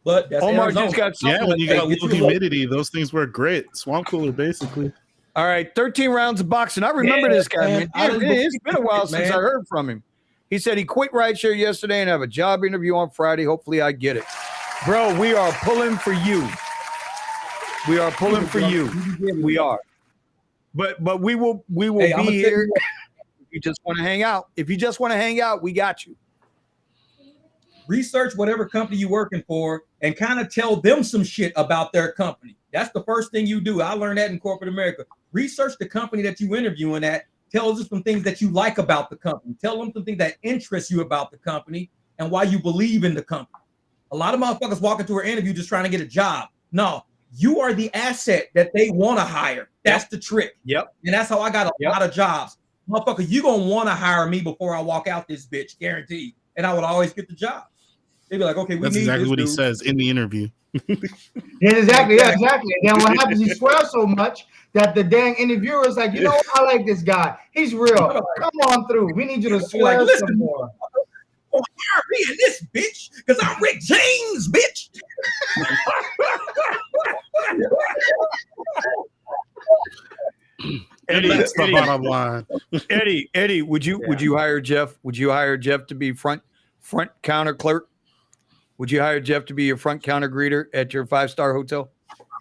But that's Omar just got when you got a little humidity, those things work great. Swamp cooler, basically. All right, 13 rounds of boxing. I remember this guy, man. It's been a while since I heard from him. He said he quit RideShare yesterday and have a job interview on Friday. Hopefully I get it. Bro, we are pulling for you. We are pulling for you. We are. But we will be here. If you just want to hang out. If you just want to hang out, we got you. Research whatever company you're working for and kind of tell them some shit about their company. That's the first thing you do. I learned that in corporate America. Research the company that you're interviewing at. Tell us some things that you like about the company. Tell them some things that interest you about the company and why you believe in the company. A lot of motherfuckers walk into an interview just trying to get a job. No, you are the asset that they want to hire. That's the trick. Yep. And that's how I got a lot of jobs. Motherfucker, you gonna want to hire me before I walk out this bitch, guaranteed. And I would always get the job. They'd be like, okay, that's exactly what he says in the interview. Yeah, exactly. And then what happens, he swears so much that the dang interviewer is like, you know, I like this guy. He's real. Come on through. We need you to swear like, some more. Hire me in this bitch, because I'm Rick James, bitch. That's the bottom line. Eddie, would you hire Jeff? Would you hire Jeff to be front counter clerk? Would you hire Jeff to be your front counter greeter at your 5-star hotel?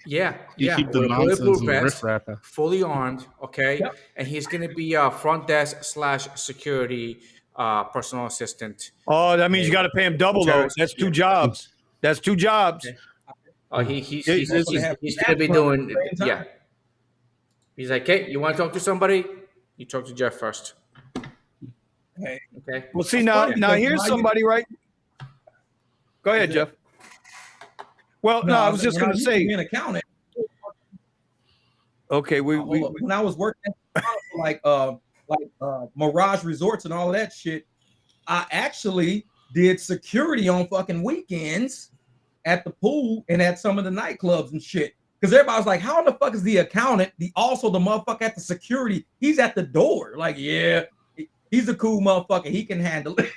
Yeah. You keep the nonsense and riff-raff. Fully armed, okay? Yep. And he's going to be a front desk / security personal assistant. Oh, that means you got to pay him double, though. That's 2 jobs. That's 2 jobs. Okay. He's going to be doing, yeah. He's like, hey, you want to talk to somebody? You talk to Jeff first. Okay. Well, see, now here's somebody, right? Go ahead, Jeff. Well, no, I was just going to say. An accountant. Okay, when I was working like Mirage Resorts and all of that shit, I actually did security on fucking weekends at the pool and at some of the nightclubs and shit. Because everybody's like, how in the fuck is the accountant also the motherfucker at the security? He's at the door. Like, yeah, he's a cool motherfucker. He can handle it.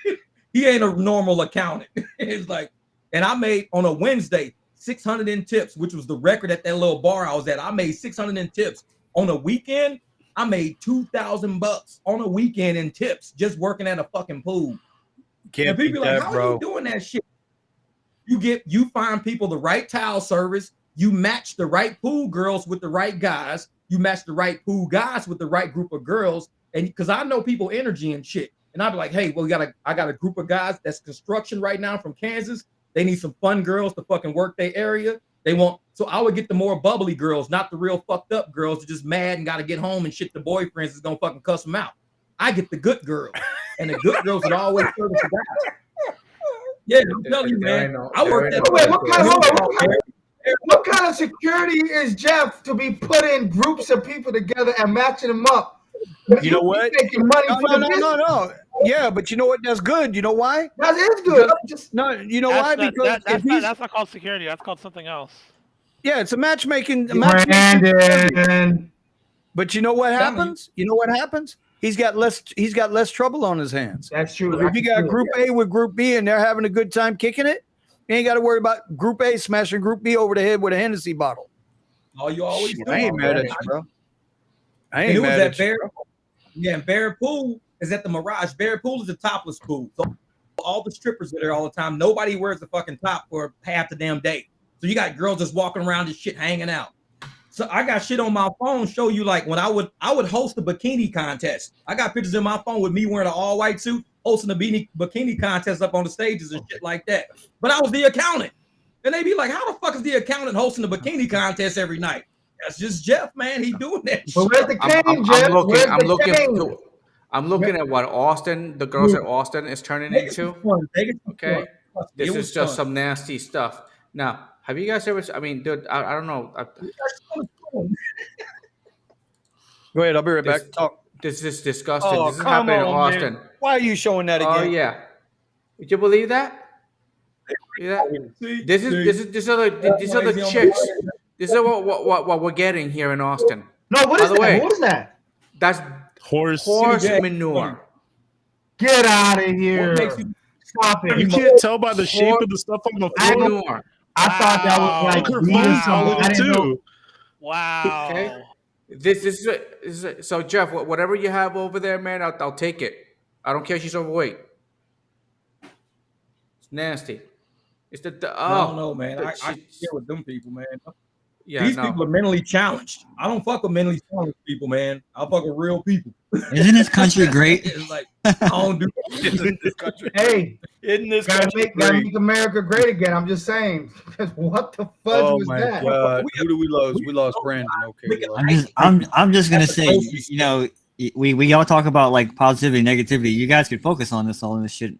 He ain't a normal accountant. It's like, and I made on a Wednesday 600 in tips, which was the record at that little bar I was at. I made 600 in tips. On a weekend, I made $2,000 on a weekend in tips just working at a fucking pool. And people be like, how are you doing that shit? You find people the right towel service. You match the right pool girls with the right guys. You match the right pool guys with the right group of girls. And because I know people energy and shit. And I'd be like, hey, well, I got a group of guys that's construction right now from Kansas. They need some fun girls to fucking work their area. So I would get the more bubbly girls, not the real fucked up girls that just mad and got to get home and shit. The boyfriends is going to fucking cuss them out. I get the good girls. And the good girls would always service the guys. Yeah, I'm telling you, man. I worked at what kind of security is Jeff to be putting groups of people together and matching them up? You know what? Making money no. Yeah, but you know what? That's good. You know why? That is good. You know why? Because that's not called security. That's called something else. Yeah, it's a matchmaking. But you know what happens? You know what happens? He's got less trouble on his hands. That's true. If you got Group A with Group B and they're having a good time kicking it, you ain't got to worry about Group A smashing Group B over the head with a Hennessy bottle. Oh, you always do. I ain't mad at you, bro. I ain't and it mad was at Bear. Yeah, and Bear Pool is at the Mirage. Bear Pool is a topless pool. So all the strippers are there all the time. Nobody wears the fucking top for half the damn day. So you got girls just walking around and shit hanging out. So I got shit on my phone show you like when I would host a bikini contest. I got pictures in my phone with me wearing an all white suit hosting a bikini contest up on the stages and shit like that. But I was the accountant. And they be like, how the fuck is the accountant hosting a bikini contest every night? That's just Jeff, man. He doing that but where's the cane, Jeff? I'm looking at what Austin, the girls at Austin is turning into. Okay. This is just some nasty stuff. Now, have you guys ever, I mean, dude, I don't know. Go ahead, I'll be right back. Talk. This is disgusting. Oh, this is happening in Austin. Man. Why are you showing that again? Oh, yeah. Would you believe that? Yeah. These are the chicks. This is what we're getting here in Austin. No, what is that? What is that? That's horse manure. Get out of here. Stop it. You can't tell by the shape of the stuff on the floor. I thought that was like too. Wow. Okay. This is so Jeff. Whatever you have over there, man, I'll take it. I don't care if she's overweight. It's nasty. It's the I don't know, man. I can't deal with them people, man. Yeah, these people are mentally challenged. I don't fuck with mentally challenged people, man. I fuck with real people. Isn't this country great? It's like I don't do in this country. Hey, isn't this gotta make America great again? I'm just saying. What the fudge was that? God. Who do we lose? We lost Brandon. Okay. I'm just gonna say, you know, we all talk about like positivity, negativity. You guys could focus on all this shit.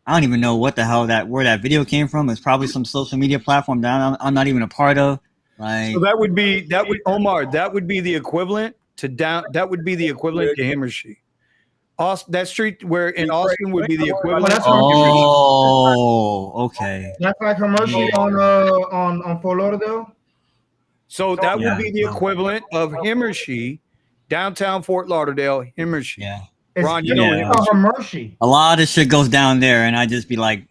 I don't even know what the hell where that video came from. It's probably some social media platform that I'm not even a part of. Like, so that would be Omar. That would be the equivalent to That would be the equivalent to him or she. Austin, that street where in Austin would be the equivalent. Oh, okay. That's like commercial on Fort Lauderdale. So that would be the equivalent of him or she, downtown Fort Lauderdale. Him or she. Yeah. Ron, you know Mercy. A lot of shit goes down there, and I just be like,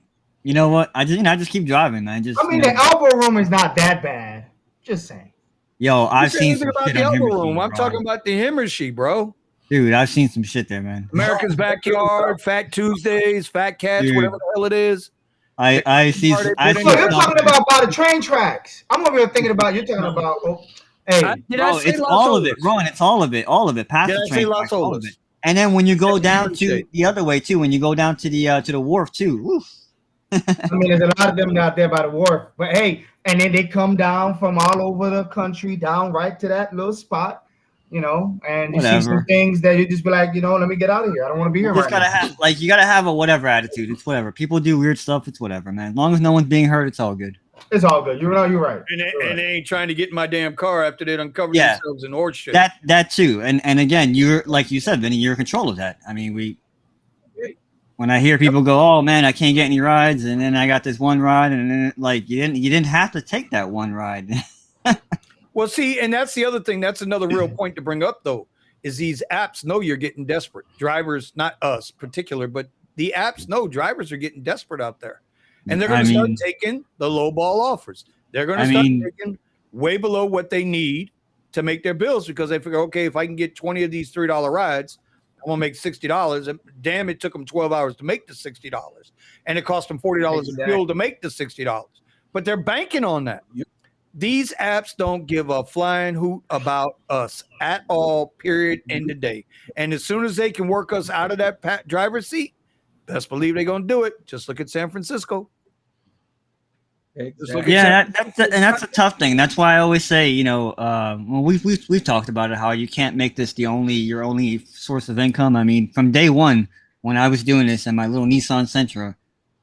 you know what? I just keep driving, man. I mean, the elbow room is not that bad. Just saying. Yo, I've seen some about shit the on elbow Himmershey, room. I'm talking about the him or she, bro. Dude, I've seen some shit there, man. America's Backyard, Fat Tuesdays, Fat Cats, whatever the hell it is. I see. You're talking about by the train tracks. I'm over here thinking about you're talking about. Hey, bro, it's all of it, Ron. It's all of it. All of it. Past the train tracks, all of it. And then when you go down to the other way too, when you go down to the wharf too. Oof. I mean, there's a lot of them out there by the wharf. But hey, and then they come down from all over the country, down right to that little spot, you know, and you see some things that you just be like, you know, let me get out of here. I don't want to be here right now. You gotta have a whatever attitude. It's whatever. People do weird stuff. It's whatever, man. As long as no one's being hurt, it's all good. It's all good. You're right. And they ain't trying to get in my damn car after they uncovered themselves in orange shit. That too. And again, you're like you said, Vinny, you're in control of that. I mean, when I hear people go, "Oh man, I can't get any rides," and then I got this one ride, and then like you didn't have to take that one ride. Well, see, and that's the other thing. That's another real point to bring up, though, is these apps know you're getting desperate. Drivers, not us particular, but the apps know drivers are getting desperate out there. And they're going to start taking the low ball offers. They're going to start taking way below what they need to make their bills because they figure, okay, if I can get 20 of these $3 rides, I'm going to make $60. And damn, it took them 12 hours to make the $60. And it cost them $40 in fuel to make the $60. But they're banking on that. These apps don't give a flying hoot about us at all, period, end of day. And as soon as they can work us out of that driver's seat, best believe they're going to do it. Just look at San Francisco. Exactly. Yeah, that's a tough thing. That's why I always say, well, we've talked about it, how you can't make this your only source of income. I mean, from day one, when I was doing this in my little Nissan Sentra,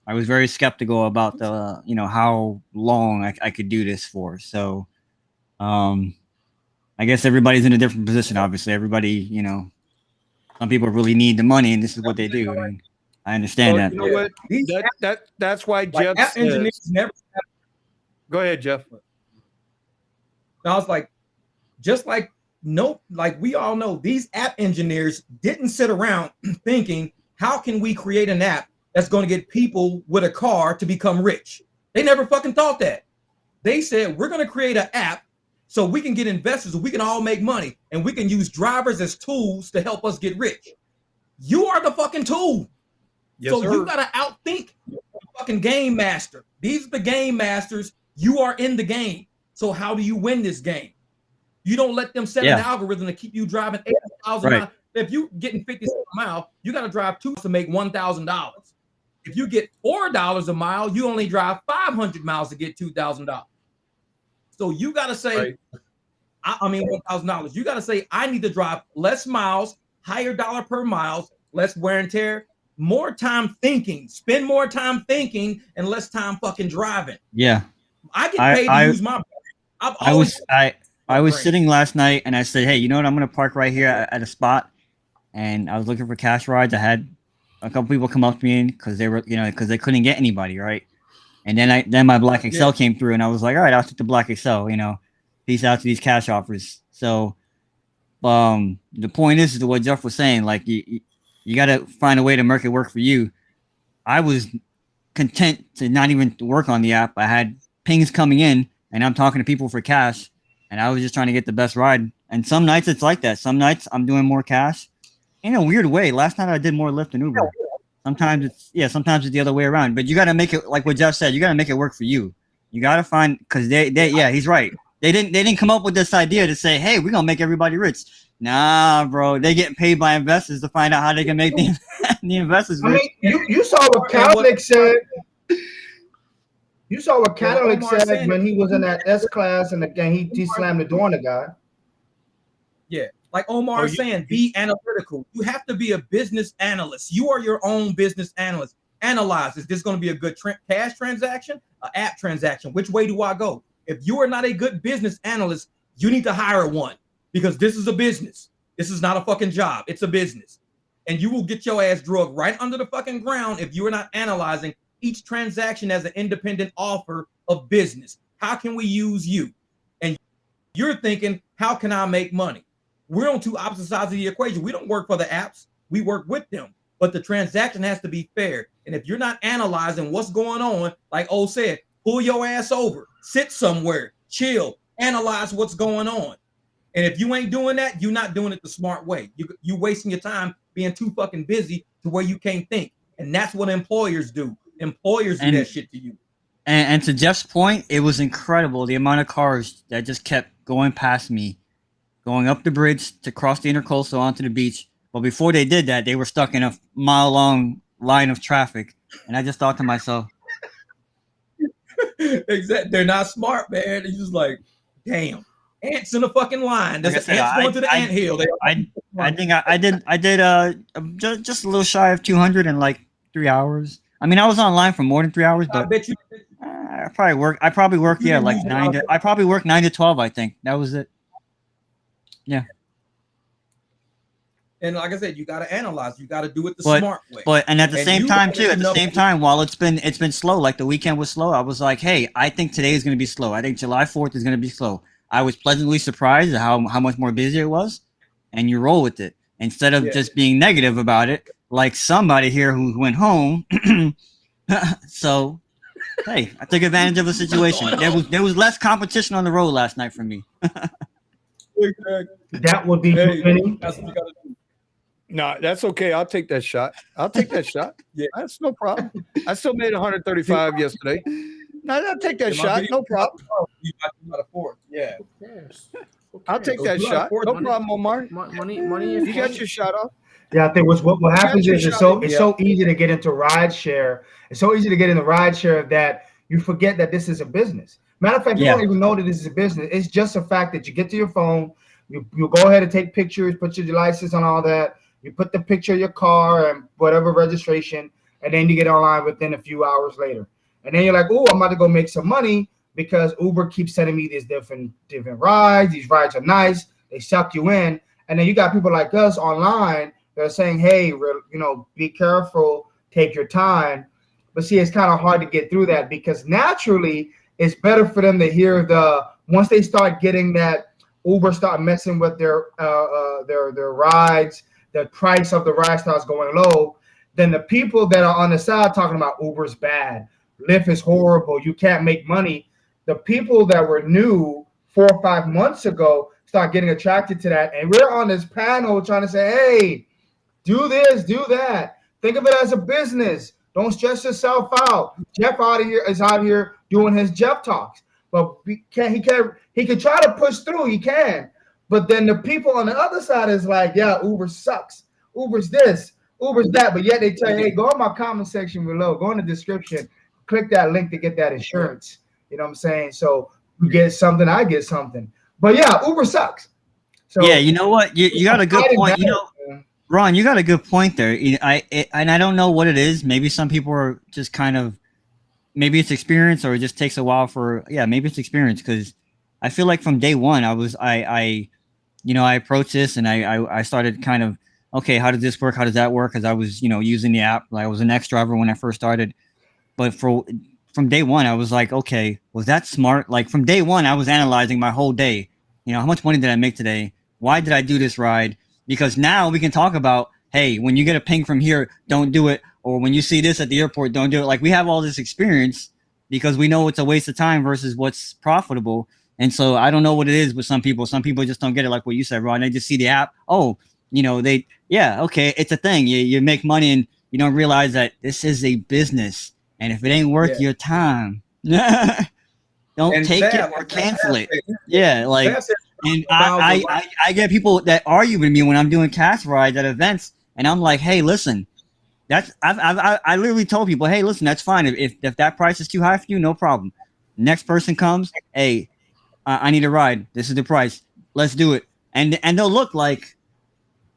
I was very skeptical about the, how long I could do this for. So, I guess everybody's in a different position. Obviously, everybody, some people really need the money, and this is what they do. And I understand that. You know what? That's why Jeff says, engineers never. Go ahead, Jeff. I was like, we all know these app engineers didn't sit around thinking, how can we create an app that's going to get people with a car to become rich? They never fucking thought that. They said, we're going to create an app so we can get investors, we can all make money, and we can use drivers as tools to help us get rich. You are the fucking tool. Yes, so sir. You got to outthink the fucking game master. These are the game masters. You are in the game. So how do you win this game? You don't let them set an algorithm to keep you driving 80,000 miles. If you getting 50 cents a mile, you got to drive 2 to make $1,000. If you get $4 a mile, you only drive 500 miles to get $2,000. So you got to say, $1,000. You got to say, I need to drive less miles, higher dollar per mile, less wear and tear, more time thinking, spend more time thinking and less time fucking driving. Yeah. I get paid to use my brain. I was sitting last night and I said, hey, you know what? I'm going to park right here at a spot. And I was looking for cash rides. I had a couple people come up to me because they were, because they couldn't get anybody. Right. And then my Black Excel came through and I was like, all right, I'll take the Black Excel, peace out to these cash offers. So, the point is to what Jeff was saying, like you got to find a way to make it work for you. I was content to not even work on the app. I had pings coming in and I'm talking to people for cash and I was just trying to get the best ride. And some nights it's like that. Some nights I'm doing more cash in a weird way. Last night I did more Lyft and Uber. Sometimes it's the other way around, but you got to make it like what Jeff said, you got to make it work for you. You got to find, cause he's right. They didn't come up with this idea to say, hey, we're going to make everybody rich. Nah, bro, they getting paid by investors to find out how they can make the investors rich. I mean, you saw what Cadillac said. You saw what Cadillac said when he was in that S class and again he slammed the door on the guy. Yeah, like Omar is saying, be analytical. You have to be a business analyst. You are your own business analyst. Analyze, is this going to be a good cash transaction, an app transaction? Which way do I go? If you are not a good business analyst, you need to hire one because this is a business. This is not a fucking job. It's a business. And you will get your ass drugged right under the fucking ground if you are not analyzing each transaction as an independent offer of business. How can we use you? And you're thinking, how can I make money? We're on two opposite sides of the equation. We don't work for the apps. We work with them. But the transaction has to be fair. And if you're not analyzing what's going on, like O said, pull your ass over, sit somewhere, chill, analyze what's going on. And if you ain't doing that, you're not doing it the smart way. You wasting your time being too fucking busy to where you can't think. And that's what employers do. Employers do that shit to you. And to Jeff's point, it was incredible the amount of cars that just kept going past me, going up the bridge to cross the intercoastal onto the beach. But before they did that, they were stuck in a mile-long line of traffic. And I just thought to myself, exactly, they're not smart, man. They're just like, damn, ants in a fucking line. There's ants going to the anthill. I think I did just a little shy of 200 in like 3 hours. I mean, I was online for more than 3 hours, but I bet you. I probably worked like 9 to. I probably worked 9 to 12. I think that was it. Yeah. And like I said, you got to analyze. You got to do it the smart way. And at the same time, while it's been slow, like the weekend was slow, I was like, hey, I think today is going to be slow. I think July 4th is going to be slow. I was pleasantly surprised at how much more busy it was, and you roll with it instead of just being negative about it, like somebody here who went home. So, hey, I took advantage of the situation. There was less competition on the road last night for me. That would be Hey, winning. that's what you gotta do. No, that's okay. I'll take that shot. Yeah. That's no problem. I still made 135 yesterday. No, I'll take that Yeah, my shot. video- No problem. You got a fourth. Yeah. Who cares? I'll take that You got a shot. fourth No money. problem, Omar. Money. You got your shot off. Yeah, I think what happens your is it's shot. so easy to get into RideShare. It's so easy to get into RideShare that you forget that this is a business. Matter of fact, you don't even know that this is a business. It's just a fact that you get to your phone, you go ahead and take pictures, put your license on all that. You put the picture of your car and whatever registration, and then you get online within a few hours later. And then you're like, oh, I'm about to go make some money because Uber keeps sending me these different rides. These rides are nice. They suck you in. And then you got people like us online that are saying, hey, be careful, take your time. But see, it's kind of hard to get through that because naturally it's better for them to hear once they start getting that Uber start messing with their rides, the price of the ride starts going low, then the people that are on the side talking about Uber's bad, Lyft is horrible, you can't make money. The people that were new 4 or 5 months ago start getting attracted to that. And we're on this panel trying to say, hey, do this, do that. Think of it as a business. Don't stress yourself out. Jeff is out here doing his Jeff talks. But he can try to push through, he can. But then the people on the other side is like, yeah, Uber sucks. Uber's this, Uber's that. But yet they tell you, hey, go in my comment section below, go in the description, click that link to get that insurance. You know what I'm saying? So you get something, I get something. But yeah, Uber sucks. So yeah, you know what? You got a good point. Ron, you got a good point there. And I don't know what it is. Maybe some people are just kind of, maybe it's experience or it just takes a while maybe it's experience. Because I feel like from day one, I approached this and I started kind of, okay, how does this work? How does that work? Because I was, using the app. I was an ex-driver when I first started. But from day one, I was like, okay, was that smart? Like from day one, I was analyzing my whole day. How much money did I make today? Why did I do this ride? Because now we can talk about, hey, when you get a ping from here, don't do it. Or when you see this at the airport, don't do it. Like we have all this experience because we know it's a waste of time versus what's profitable. And so I don't know what it is with some people. Some people just don't get it, like what you said, Ron. They just see the app. Oh, okay, it's a thing. You make money and you don't realize that this is a business. And if it ain't worth your time, don't take it or cancel it. Yeah, like, and I get people that argue with me when I'm doing cash rides at events, and I'm like, hey, listen, I literally told people, hey, listen, that's fine. If that price is too high for you, no problem. Next person comes, hey, I need a ride. This is the price. Let's do it. And they'll look like,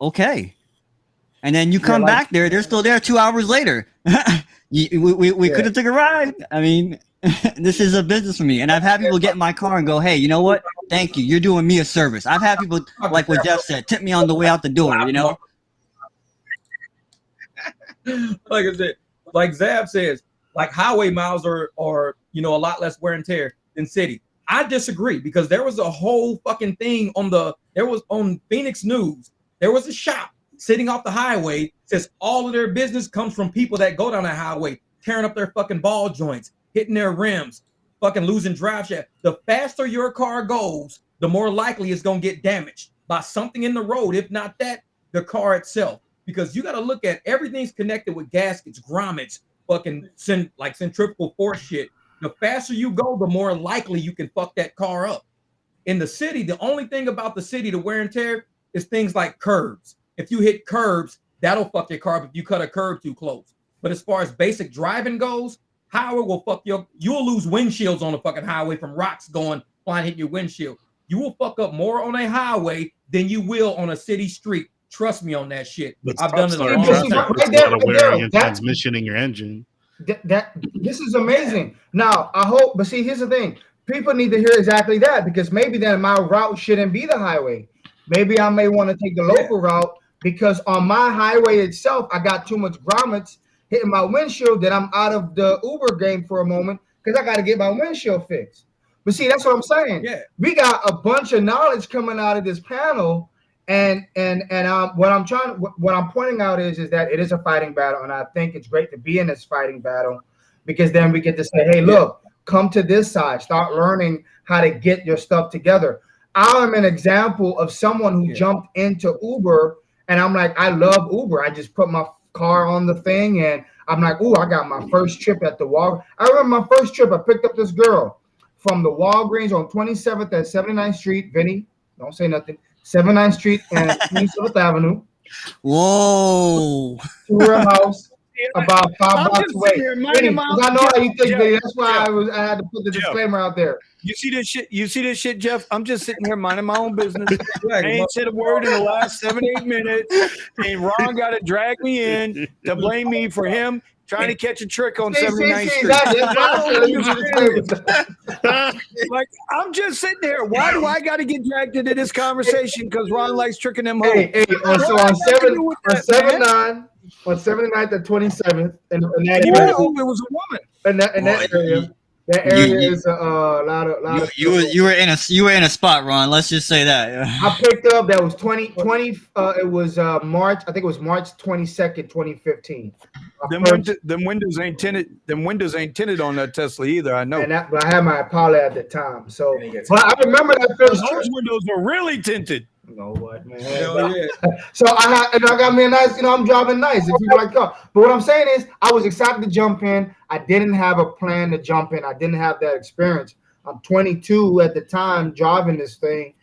okay. And then you come back there, they're still there 2 hours later. We could have took a ride. I mean, this is a business for me. And I've had people get in my car and go, hey, you know what? Thank you. You're doing me a service. I've had people, like what Jeff said, tip me on the way out the door, Like I said, like Zab says, like highway miles are a lot less wear and tear than city. I disagree because there was a whole fucking thing on Phoenix News. There was a shop sitting off the highway, says all of their business comes from people that go down the highway, tearing up their fucking ball joints, hitting their rims, fucking losing drive shaft. The faster your car goes, the more likely it's going to get damaged by something in the road. If not that, the car itself. Because you got to look at everything's connected with gaskets, grommets, fucking centrifugal force shit. The faster you go, the more likely you can fuck that car up. In the city, the only thing about the city, the wear and tear, is things like curbs. If you hit curbs, that'll fuck your car up if you cut a curb too close. But as far as basic driving goes, highway will fuck you'll lose windshields on the fucking highway from rocks going flying hitting your windshield. You will fuck up more on a highway than you will on a city street. Trust me on that shit. But I've done it a long time. It's a lot of wear on your transmission and your engine. This is amazing. Now, I hope, but see, here's the thing. People need to hear exactly that because maybe then my route shouldn't be the highway. Maybe I may want to take the local route because on my highway itself, I got too much grommets hitting my windshield that I'm out of the Uber game for a moment because I got to get my windshield fixed. But see, that's what I'm saying. Yeah. We got a bunch of knowledge coming out of this panel, and what I'm pointing out is that it is a fighting battle, and I think it's great to be in this fighting battle, because then we get to say, hey, look, come to this side, start learning how to get your stuff together. I'm an example of someone who jumped into Uber, and I'm like, I love Uber. I just put my car on the thing, and I'm like, oh, I got my first trip at the Walgreens. I remember my first trip. I picked up this girl from the Walgreens on 27th and 79th Street. Vinny, don't say nothing. 79th Street and 27th Avenue. Whoa. To her house, about 5 blocks away. Vinny, I know how you think, Vinny. That's why I had to put the disclaimer out there. You see this shit, Jeff? I'm just sitting here minding my own business. I ain't said a word in the last 7-8 minutes, and Ron got to drag me in to blame me for him trying to catch a trick on 79th Street. Like, I'm just sitting there. Why do I got to get dragged into this conversation? Because Ron likes tricking them hoes. Hey, so on 79th and 27th, and that you know it was a woman. In that area. That area is a lot of. You were in a spot, Ron. Let's just say that. I picked up that was 2020. It was March. I think it was March 22nd, 2015. Them windows ain't tinted. Them windows ain't tinted on that Tesla either. I know. But I had my Impala at the time, so. But I remember that first. Those windows were really tinted. You know what, man? So I got me a nice. I'm driving nice. If you like car, but what I'm saying is, I was excited to jump in. I didn't have a plan to jump in. I didn't have that experience. I'm 22 at the time driving this thing,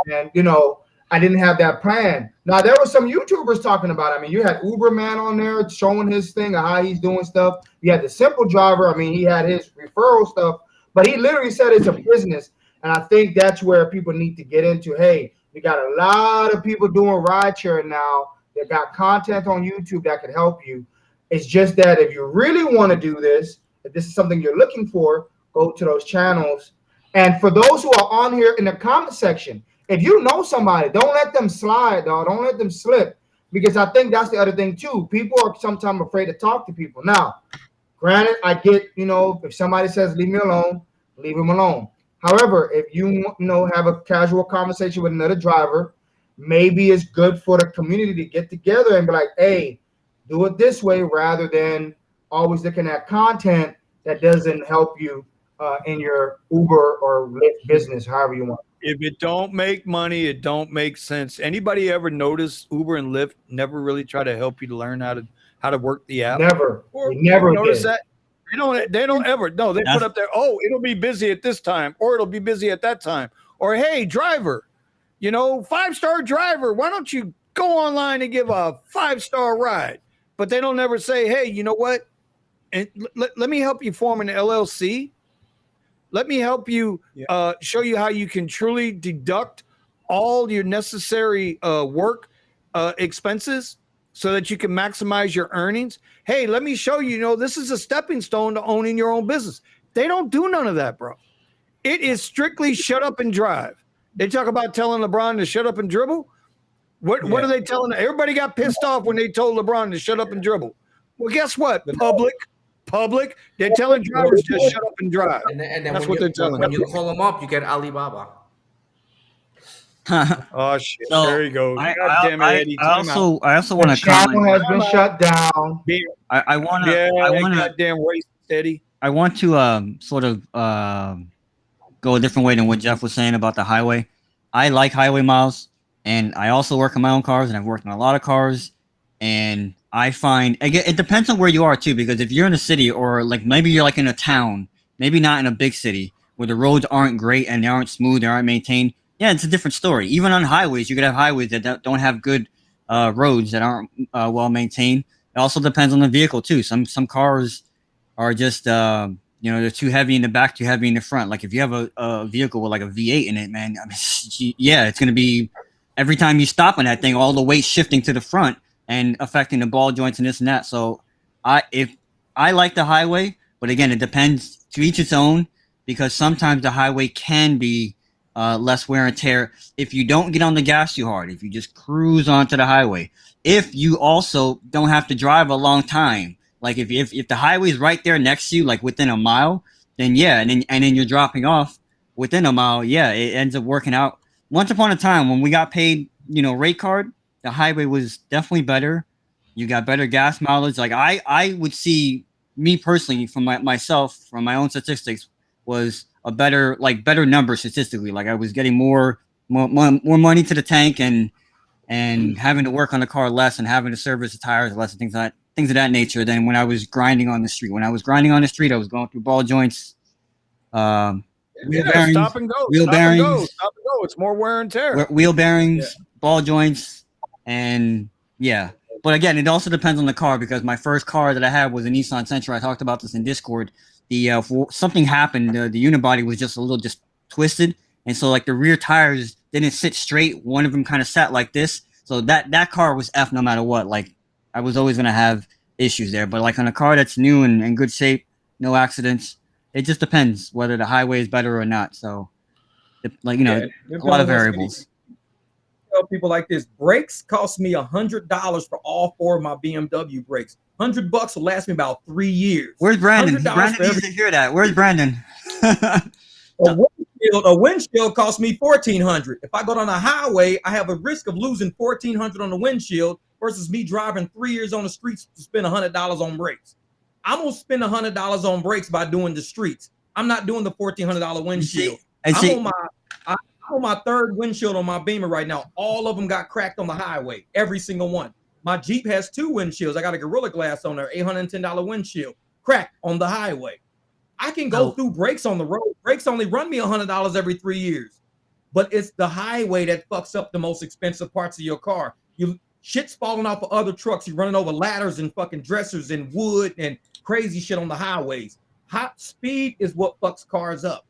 and I didn't have that plan. Now there were some YouTubers talking about it. I mean, you had Uber Man on there showing his thing of how he's doing stuff. You had the Simple Driver. I mean, he had his referral stuff, but he literally said it's a business, and I think that's where people need to get into. Hey, we got a lot of people doing RideShare now. They got content on YouTube that can help you. It's just that if you really want to do this, if this is something you're looking for, go to those channels. And for those who are on here in the comment section, if you know somebody, don't let them slide, dog. Don't let them slip, because I think that's the other thing too. People are sometimes afraid to talk to people. Now, granted, I get, if somebody says leave me alone, leave them alone. However, if you have a casual conversation with another driver, maybe it's good for the community to get together and be like, hey, do it this way, rather than always looking at content that doesn't help you in your Uber or Lyft business, however you want. If it don't make money, it don't make sense. Anybody ever notice Uber and Lyft never really try to help you to learn how to work the app? Never. Never notice that. They don't ever. No, they put up there, it'll be busy at this time, or it'll be busy at that time. Or, hey, driver, 5-star driver, why don't you go online and give a 5-star ride? But they don't ever say, hey, you know what? And let me help you form an LLC. Let me help you show you how you can truly deduct all your necessary work expenses so that you can maximize your earnings. Hey, let me show you, this is a stepping stone to owning your own business. They don't do none of that, bro. It is strictly shut up and drive. They talk about telling LeBron to shut up and dribble. What are they telling? Everybody got pissed off when they told LeBron to shut up and dribble. Well, guess what? Public. They're telling drivers just shut up and drive. And then that's what they're telling. When you call them up, you get Alibaba. Oh shit! So there you go. God damn it, Eddie. I also want to comment. Channel has been shut down. I want to. Goddamn race, Eddie. I want to sort of go a different way than what Jeff was saying about the highway. I like highway miles, and I also work on my own cars, and I've worked on a lot of cars, and I find it depends on where you are too, because if you're in a city, or like maybe you're like in a town, maybe not in a big city where the roads aren't great and they aren't smooth, they aren't maintained. Yeah, it's a different story. Even on highways, you could have highways that don't have good roads that aren't well maintained. It also depends on the vehicle too. Some cars are just they're too heavy in the back, too heavy in the front. Like if you have a vehicle with like a V8 in it, man, I mean, it's gonna be every time you stop on that thing, all the weight shifting to the front and affecting the ball joints and this and that. So I like the highway, but again, it depends, to each its own, because sometimes the highway can be less wear and tear if you don't get on the gas too hard, if you just cruise onto the highway, if you also don't have to drive a long time. Like if the highway is right there next to you, like within a mile, then yeah, and then you're dropping off. within a mile, yeah, it ends up working out. Once upon a time, when we got paid, rate card, the highway was definitely better. You got better gas mileage. Like I would see me personally from myself from my own statistics was a better number statistically. Like I was getting more money to the tank and having to work on the car less and having to service the tires less and things of that nature than when I was grinding on the street. When I was grinding on the street, I was going through ball joints, wheel bearings, stop and go. It's more wear and tear. Wheel bearings, ball joints, and yeah. But again, it also depends on the car because my first car that I had was a Nissan Sentra. I talked about this in Discord. Something happened. The unibody was just a little just twisted, and so like the rear tires didn't sit straight. One of them kind of sat like this. So that car was F no matter what. Like I was always gonna have issues there. But like on a car that's new and in good shape, no accidents, it just depends whether the highway is better or not. So a lot of variables. Tell people like this: brakes cost me $100 for all 4 of my BMW brakes. $100 will last me about 3 years. Where's Brandon? Brandon needs to hear that. Where's Brandon? A windshield costs me $1,400. If I go down the highway, I have a risk of losing $1,400 on the windshield versus me driving 3 years on the streets to spend $100 on brakes. I'm gonna spend $100 on brakes by doing the streets. I'm not doing the $1,400 windshield. I'm on my 3rd windshield on my Beamer right now. All of them got cracked on the highway. Every single one. My Jeep has 2 windshields. I got a Gorilla Glass on there, $810 windshield, cracked on the highway. I can go through brakes on the road. Brakes only run me $100 every 3 years. But it's the highway that fucks up the most expensive parts of your car. Shit's falling off of other trucks. You're running over ladders and fucking dressers and wood and crazy shit on the highways. Hot speed is what fucks cars up.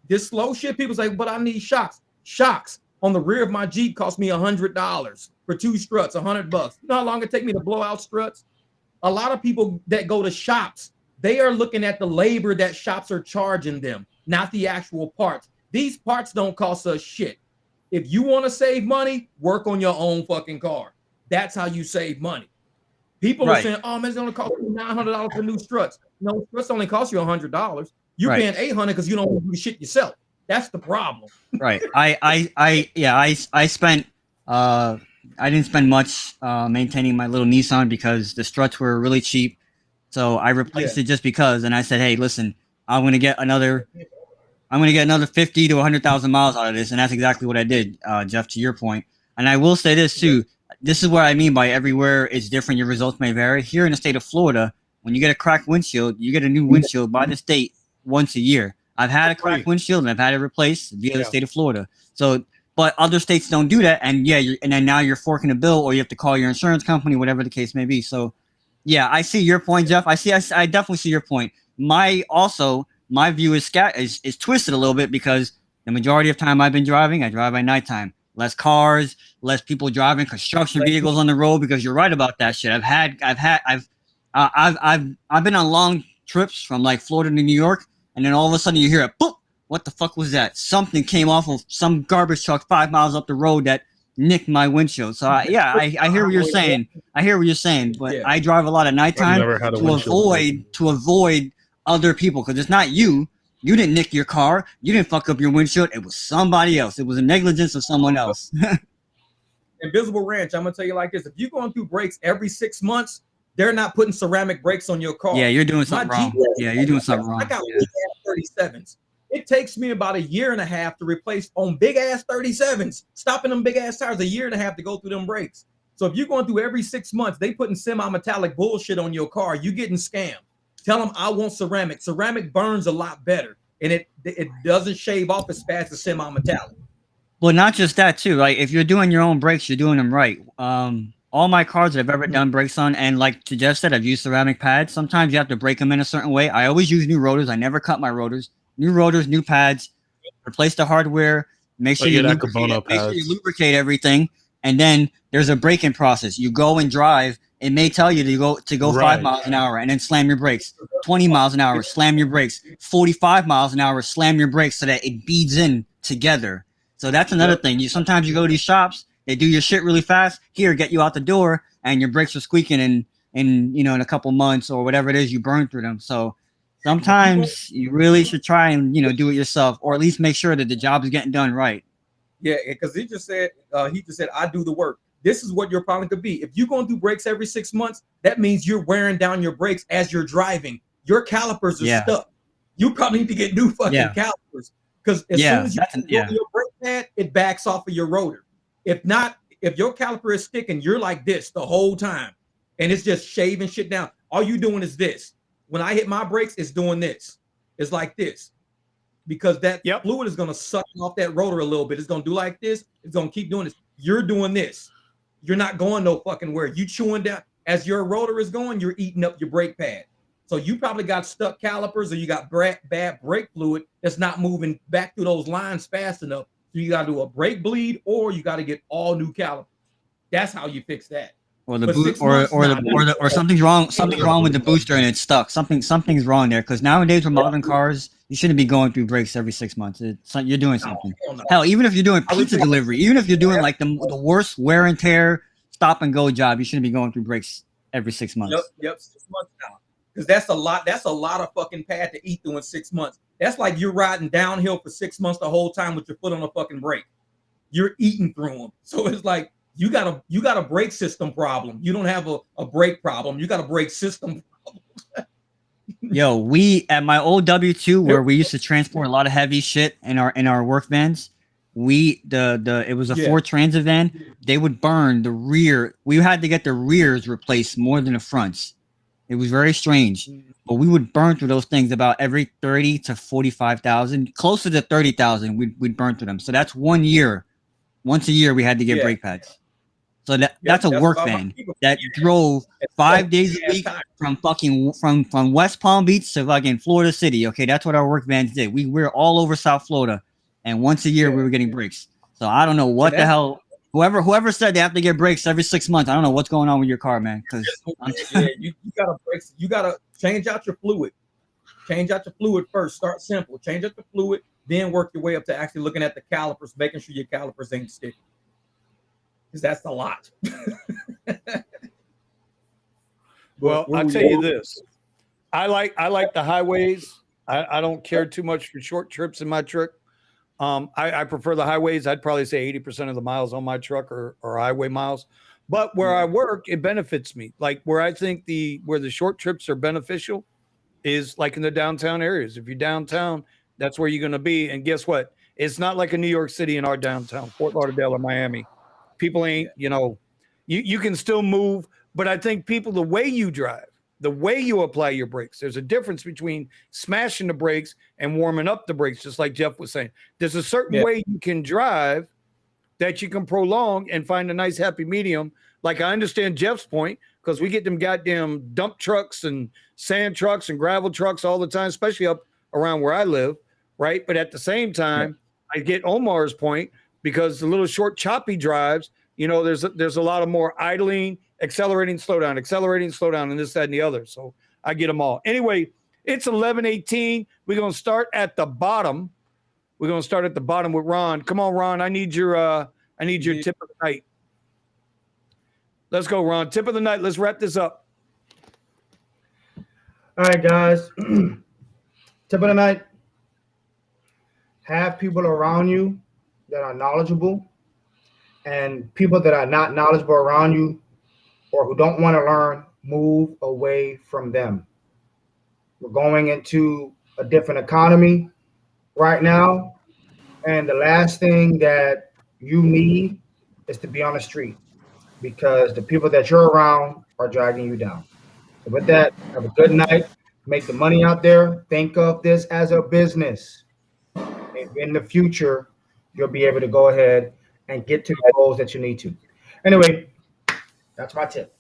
This slow shit, people say, but I need shocks. Shocks on the rear of my Jeep cost me $100 for 2 struts, $100. You know how long it take me to blow out struts? A lot of people that go to shops, they are looking at the labor that shops are charging them, not the actual parts. These parts don't cost us shit. If you want to save money, work on your own fucking car. That's how you save money. People are saying, "Oh man, it's gonna cost you $900 for new struts." No, struts only cost you $100. You're paying $800 because you don't want to do the shit yourself. That's the problem. Right. I spent I didn't spend much maintaining my little Nissan because the struts were really cheap. So I replaced it just because, and I said, "Hey, listen, I'm gonna get another 50 to 100,000 miles out of this," and that's exactly what I did, Jeff. To your point, and I will say this too. This is what I mean by everywhere is different. Your results may vary. Here in the state of Florida, when you get a cracked windshield, you get a new windshield by the state once a year. I've had a cracked windshield and I've had it replaced via the state of Florida. So, but other states don't do that, and and then now you're forking a bill, or you have to call your insurance company, whatever the case may be. So, yeah, I see your point, Jeff. I definitely see your point. My view is twisted a little bit because the majority of time I've been driving, I drive by nighttime. Less cars, less people driving construction vehicles on the road. Because you're right about that shit. I've been on long trips from like Florida to New York, and then all of a sudden you hear a boop. What the fuck was that? Something came off of some garbage truck 5 miles up the road that nicked my windshield. So I hear what you're saying. But I drive a lot at nighttime to avoid other people, because it's not you. You didn't nick your car. You didn't fuck up your windshield. It was somebody else. It was a negligence of someone else. Invisible Ranch, I'm going to tell you like this. If you're going through brakes every 6 months, they're not putting ceramic brakes on your car. Yeah, you're doing something wrong. You're doing something wrong. I got big ass 37s. It takes me about a year and a half to replace on big ass 37s, stopping them big ass tires, a year and a half to go through them brakes. So if you're going through every 6 months, they putting semi-metallic bullshit on your car, you getting scammed. Tell them I want ceramic. Ceramic burns a lot better, and it doesn't shave off as fast as semi-metallic. Well, not just that too. Like if you're doing your own brakes, you're doing them right. All my cars that I've ever done brakes on, and like Jeff said, I've used ceramic pads. Sometimes you have to break them in a certain way. I always use new rotors. I never cut my rotors. New rotors, new pads. Replace the hardware. Make sure you lubricate everything, and then there's a braking process. You go and drive. It may tell you to go 5 miles an hour and then slam your brakes. 20 miles an hour, slam your brakes. 45 miles an hour, slam your brakes so that it beads in together. So that's another thing. Sometimes you go to these shops, they do your shit really fast. Here, get you out the door, and your brakes are squeaking in a couple months or whatever it is, you burn through them. So Sometimes you really should try and do it yourself, or at least make sure that the job is getting done right. Yeah, because he just said I do the work. This is what your problem could be. If you're going to do brakes every 6 months, that means you're wearing down your brakes as you're driving. Your calipers are stuck. You probably need to get new fucking calipers, because as soon as you go to your brake pad, it backs off of your rotor. If not, if your caliper is sticking, you're like this the whole time, and it's just shaving shit down. All you doing is this. When I hit my brakes, it's doing this. It's like this, because that fluid is going to suck off that rotor a little bit. It's going to do like this. It's going to keep doing this. You're doing this. You're not going no fucking where. You chewing down. As your rotor is going, you're eating up your brake pad. So you probably got stuck calipers, or you got bad brake fluid that's not moving back through those lines fast enough. So you got to do a brake bleed, or you got to get all new calipers. That's how you fix that. Or or something's wrong. Something's wrong with the booster and it's stuck. Something's wrong there, because nowadays with modern cars, you shouldn't be going through brakes every 6 months. You're doing something. Hell, even if you're doing pizza delivery, even if you're doing like the worst wear and tear stop and go job, you shouldn't be going through brakes every 6 months. Yep, 6 months now. Because that's a lot. That's a lot of fucking pad to eat through in 6 months. That's like you're riding downhill for 6 months the whole time with your foot on a fucking brake. You're eating through them. So it's like you got a brake system problem. You don't have a brake problem. You got a brake system problem. Yo, we at my old W2 where we used to transport a lot of heavy shit in our work vans. It was a Ford Transit van. They would burn the rear. We had to get the rears replaced more than the fronts. It was very strange, but we would burn through those things about every 30 to 45,000, closer to 30,000. We'd burn through them. So that's 1 year. Once a year, we had to get brake pads. So that's a work van that drove 5 days a week from West Palm Beach to fucking Florida City. Okay, that's what our work vans did. We were all over South Florida, and once a year we were getting brakes. So I don't know what the hell. Whoever said they have to get brakes every 6 months, I don't know what's going on with your car, man. Because you gotta brakes. You gotta change out your fluid. Change out your fluid first. Start simple. Change out the fluid, then work your way up to actually looking at the calipers, making sure your calipers ain't sticking. Because that's a lot. Well, I'll tell you this. I like the highways. I don't care too much for short trips in my truck. I prefer the highways. I'd probably say 80% of the miles on my truck are highway miles. But where I work, it benefits me. Like where I think where the short trips are beneficial is like in the downtown areas. If you're downtown, that's where you're going to be. And guess what? It's not like a New York City in our downtown, Fort Lauderdale or Miami. People ain't, you can still move. But I think people, the way you drive, the way you apply your brakes, there's a difference between smashing the brakes and warming up the brakes, just like Jeff was saying. There's a certain way you can drive that you can prolong and find a nice happy medium. Like I understand Jeff's point, because we get them goddamn dump trucks and sand trucks and gravel trucks all the time, especially up around where I live, right? But at the same time, I get Omar's point, because the little short choppy drives, there's a lot of more idling, accelerating, slow down, and this, that, and the other. So I get them all. Anyway, it's 11:18. We're going to start at the bottom. We're going to start at the bottom with Ron. Come on, Ron. I need your tip of the night. Let's go, Ron. Tip of the night. Let's wrap this up. All right, guys. Tip of the night. Have people around you that are knowledgeable, and people that are not knowledgeable around you or who don't want to learn, move away from them. We're going into a different economy right now, and the last thing that you need is to be on the street, because the people that you're around are dragging you down. So with that, have a good night. Make the money out there. Think of this as a business. And in the future, you'll be able to go ahead and get to the goals that you need to. Anyway, that's my tip.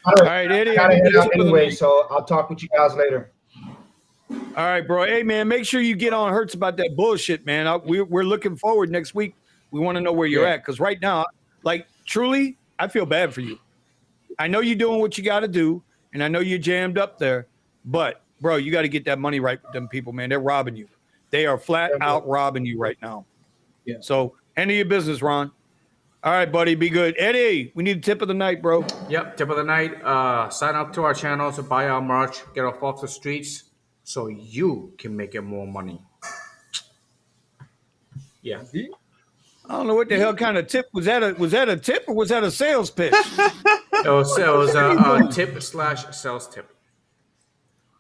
All right, Eddie. I gotta head out anyway, so I'll talk with you guys later. All right, bro. Hey, man, make sure you get on Hertz about that bullshit, man. We're looking forward next week. We want to know where you're at, because right now, like, truly, I feel bad for you. I know you're doing what you got to do, and I know you're jammed up there, but, bro, you got to get that money right with them people, man. They're robbing you. They are flat out robbing you right now. Yeah. So, handle your business, Ron. All right, buddy. Be good. Eddie, we need a tip of the night, bro. Yep. Tip of the night. Sign up to our channel to buy our merch. Get off the streets. so you can make it more money. Yeah. I don't know what the hell kind of tip was that. Was that a tip or was that a sales pitch? It was a tip / sales tip.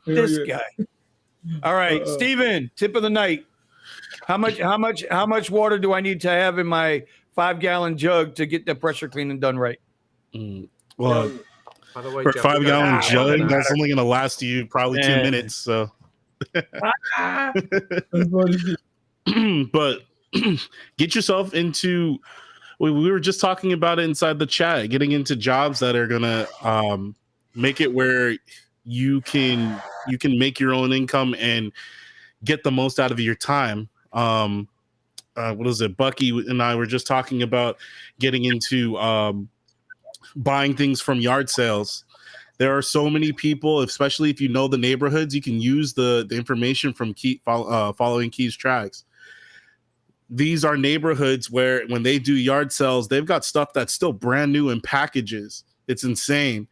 This guy. All right, Steven, tip of the night. How much water do I need to have in my 5-gallon jug to get the pressure cleaning done right? Well, by the way, for Jeff, 5-gallon jug, that's only going to last you probably 2 minutes. So, but get yourself into. We were just talking about it inside the chat. Getting into jobs that are gonna make it where you can make your own income and get the most out of your time. What was it? Bucky and I were just talking about getting into buying things from yard sales. There are so many people, especially if you know the neighborhoods, you can use the information from following Key's tracks. These are neighborhoods where when they do yard sales, they've got stuff that's still brand new in packages. It's insane.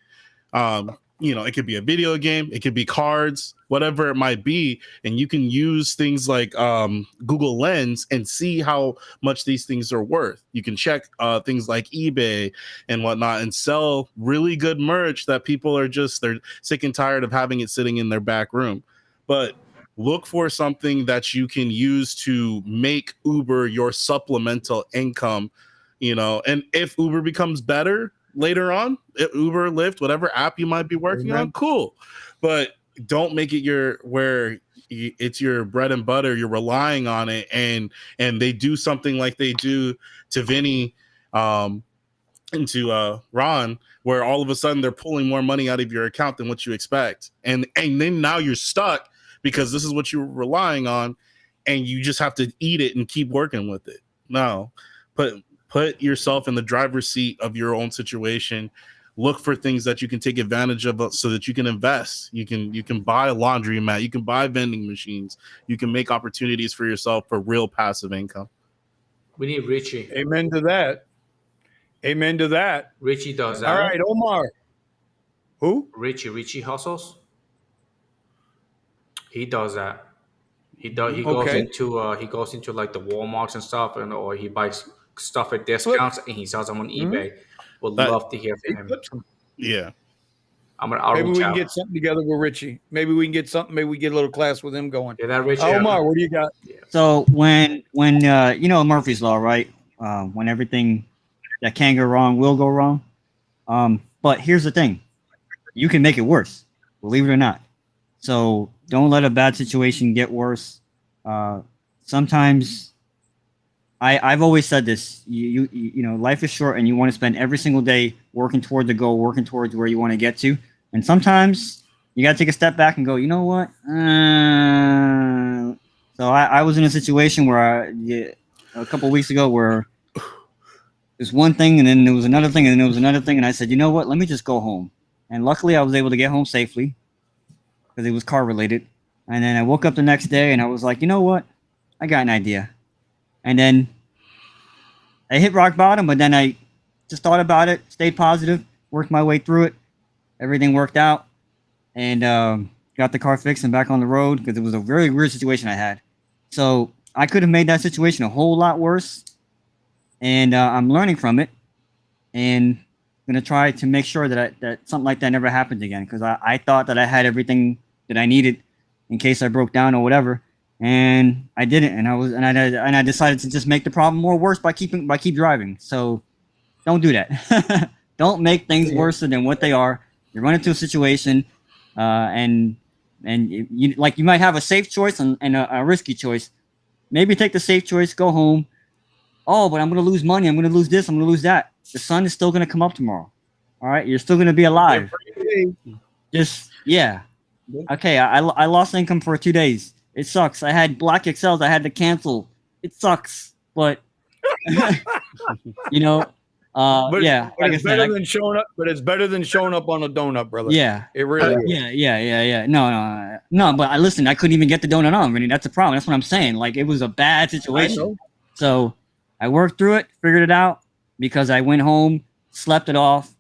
It could be a video game, it could be cards, whatever it might be. And you can use things like Google Lens and see how much these things are worth. You can check things like eBay and whatnot and sell really good merch that people they're sick and tired of having it sitting in their back room. But look for something that you can use to make Uber your supplemental income, and if Uber becomes better later on, Uber, Lyft, whatever app you might be working on, cool. But don't make it it's your bread and butter. You're relying on it. And they do something like they do to Vinny, and to Ron, where all of a sudden they're pulling more money out of your account than what you expect. And then now you're stuck because this is what you were relying on, and you just have to eat it and keep working with it. No, put yourself in the driver's seat of your own situation. Look for things that you can take advantage of so that you can invest. You can buy a laundromat. You can buy vending machines. You can make opportunities for yourself for real passive income. We need Richie. Amen to that. Amen to that. Richie does that. All right, Omar. Who? Richie hustles. He does that. He goes into like the Walmarts and stuff, or he buys stuff at discounts and he sells them on eBay. Would love to hear from him. Yeah. Maybe we can get something together with Richie. Maybe we can get something. Maybe we get a little class with him going. Yeah, that Richie. Omar, what do you got? So when Murphy's Law, right? When everything that can go wrong will go wrong. But here's the thing. You can make it worse, believe it or not. So don't let a bad situation get worse. Sometimes I've always said this, you know, life is short and you want to spend every single day working toward the goal, working towards where you want to get to. And sometimes you got to take a step back and go, you know what? So I was in a situation where a couple of weeks ago where there's one thing and then there was another thing and then there was another thing. And I said, you know what? Let me just go home. And luckily I was able to get home safely because it was car related. And then I woke up the next day and I was like, you know what? I got an idea. And then I hit rock bottom, but then I just thought about it, stayed positive, worked my way through it. Everything worked out and got the car fixed and back on the road because it was a very weird situation I had. So I could have made that situation a whole lot worse. And I'm learning from it and going to try to make sure that something like that never happens again because I thought that I had everything that I needed in case I broke down or whatever. And I didn't, and I decided to just make the problem more worse by keep driving. So don't do that. Don't make things worse than what they are. You run into a situation, and you might have a safe choice and a risky choice. Maybe take the safe choice, go home. Oh, but I'm gonna lose money. I'm gonna lose this. I'm gonna lose that. The sun is still gonna come up tomorrow. All right, you're still gonna be alive. Okay, I lost income for 2 days. It sucks. I had black XLs. I had to cancel. It sucks, but you know, but yeah. But it's better than showing up. But it's better than showing up on a donut, brother. Yeah, it really. Yeah. No. But listen, I couldn't even get the donut on. Really, that's a problem. That's what I'm saying. Like it was a bad situation. So I worked through it, figured it out because I went home, slept it off,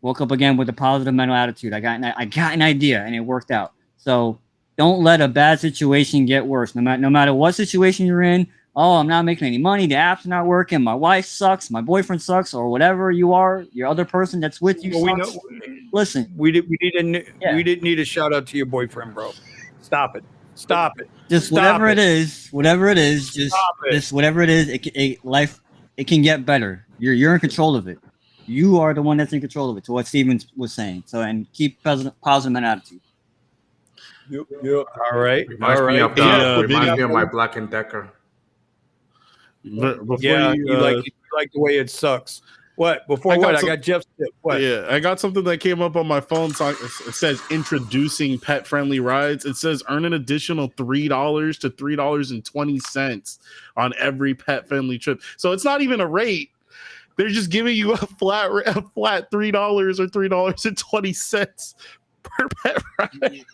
woke up again with a positive mental attitude. I got an idea, and it worked out. So don't let a bad situation get worse. No matter what situation you're in. Oh, I'm not making any money. The app's not working. My wife sucks. My boyfriend sucks, or whatever you are. Your other person that's with you sucks. Listen, we didn't need a shout out to your boyfriend, bro. Stop it. Just whatever it is, just whatever it is. Life can get better. You're in control of it. You are the one that's in control of it. To what Steven was saying. So and keep positive attitude. Yep. All right. Reminds me of my Black and Decker. Yeah, you like the way it sucks. What? Before I got Jeff's tip. What? Yeah, I got something that came up on my phone. So it says introducing pet-friendly rides. It says earn an additional $3 to $3.20 on every pet-friendly trip. So it's not even a rate. They're just giving you a flat $3 or $3.20 per pet ride.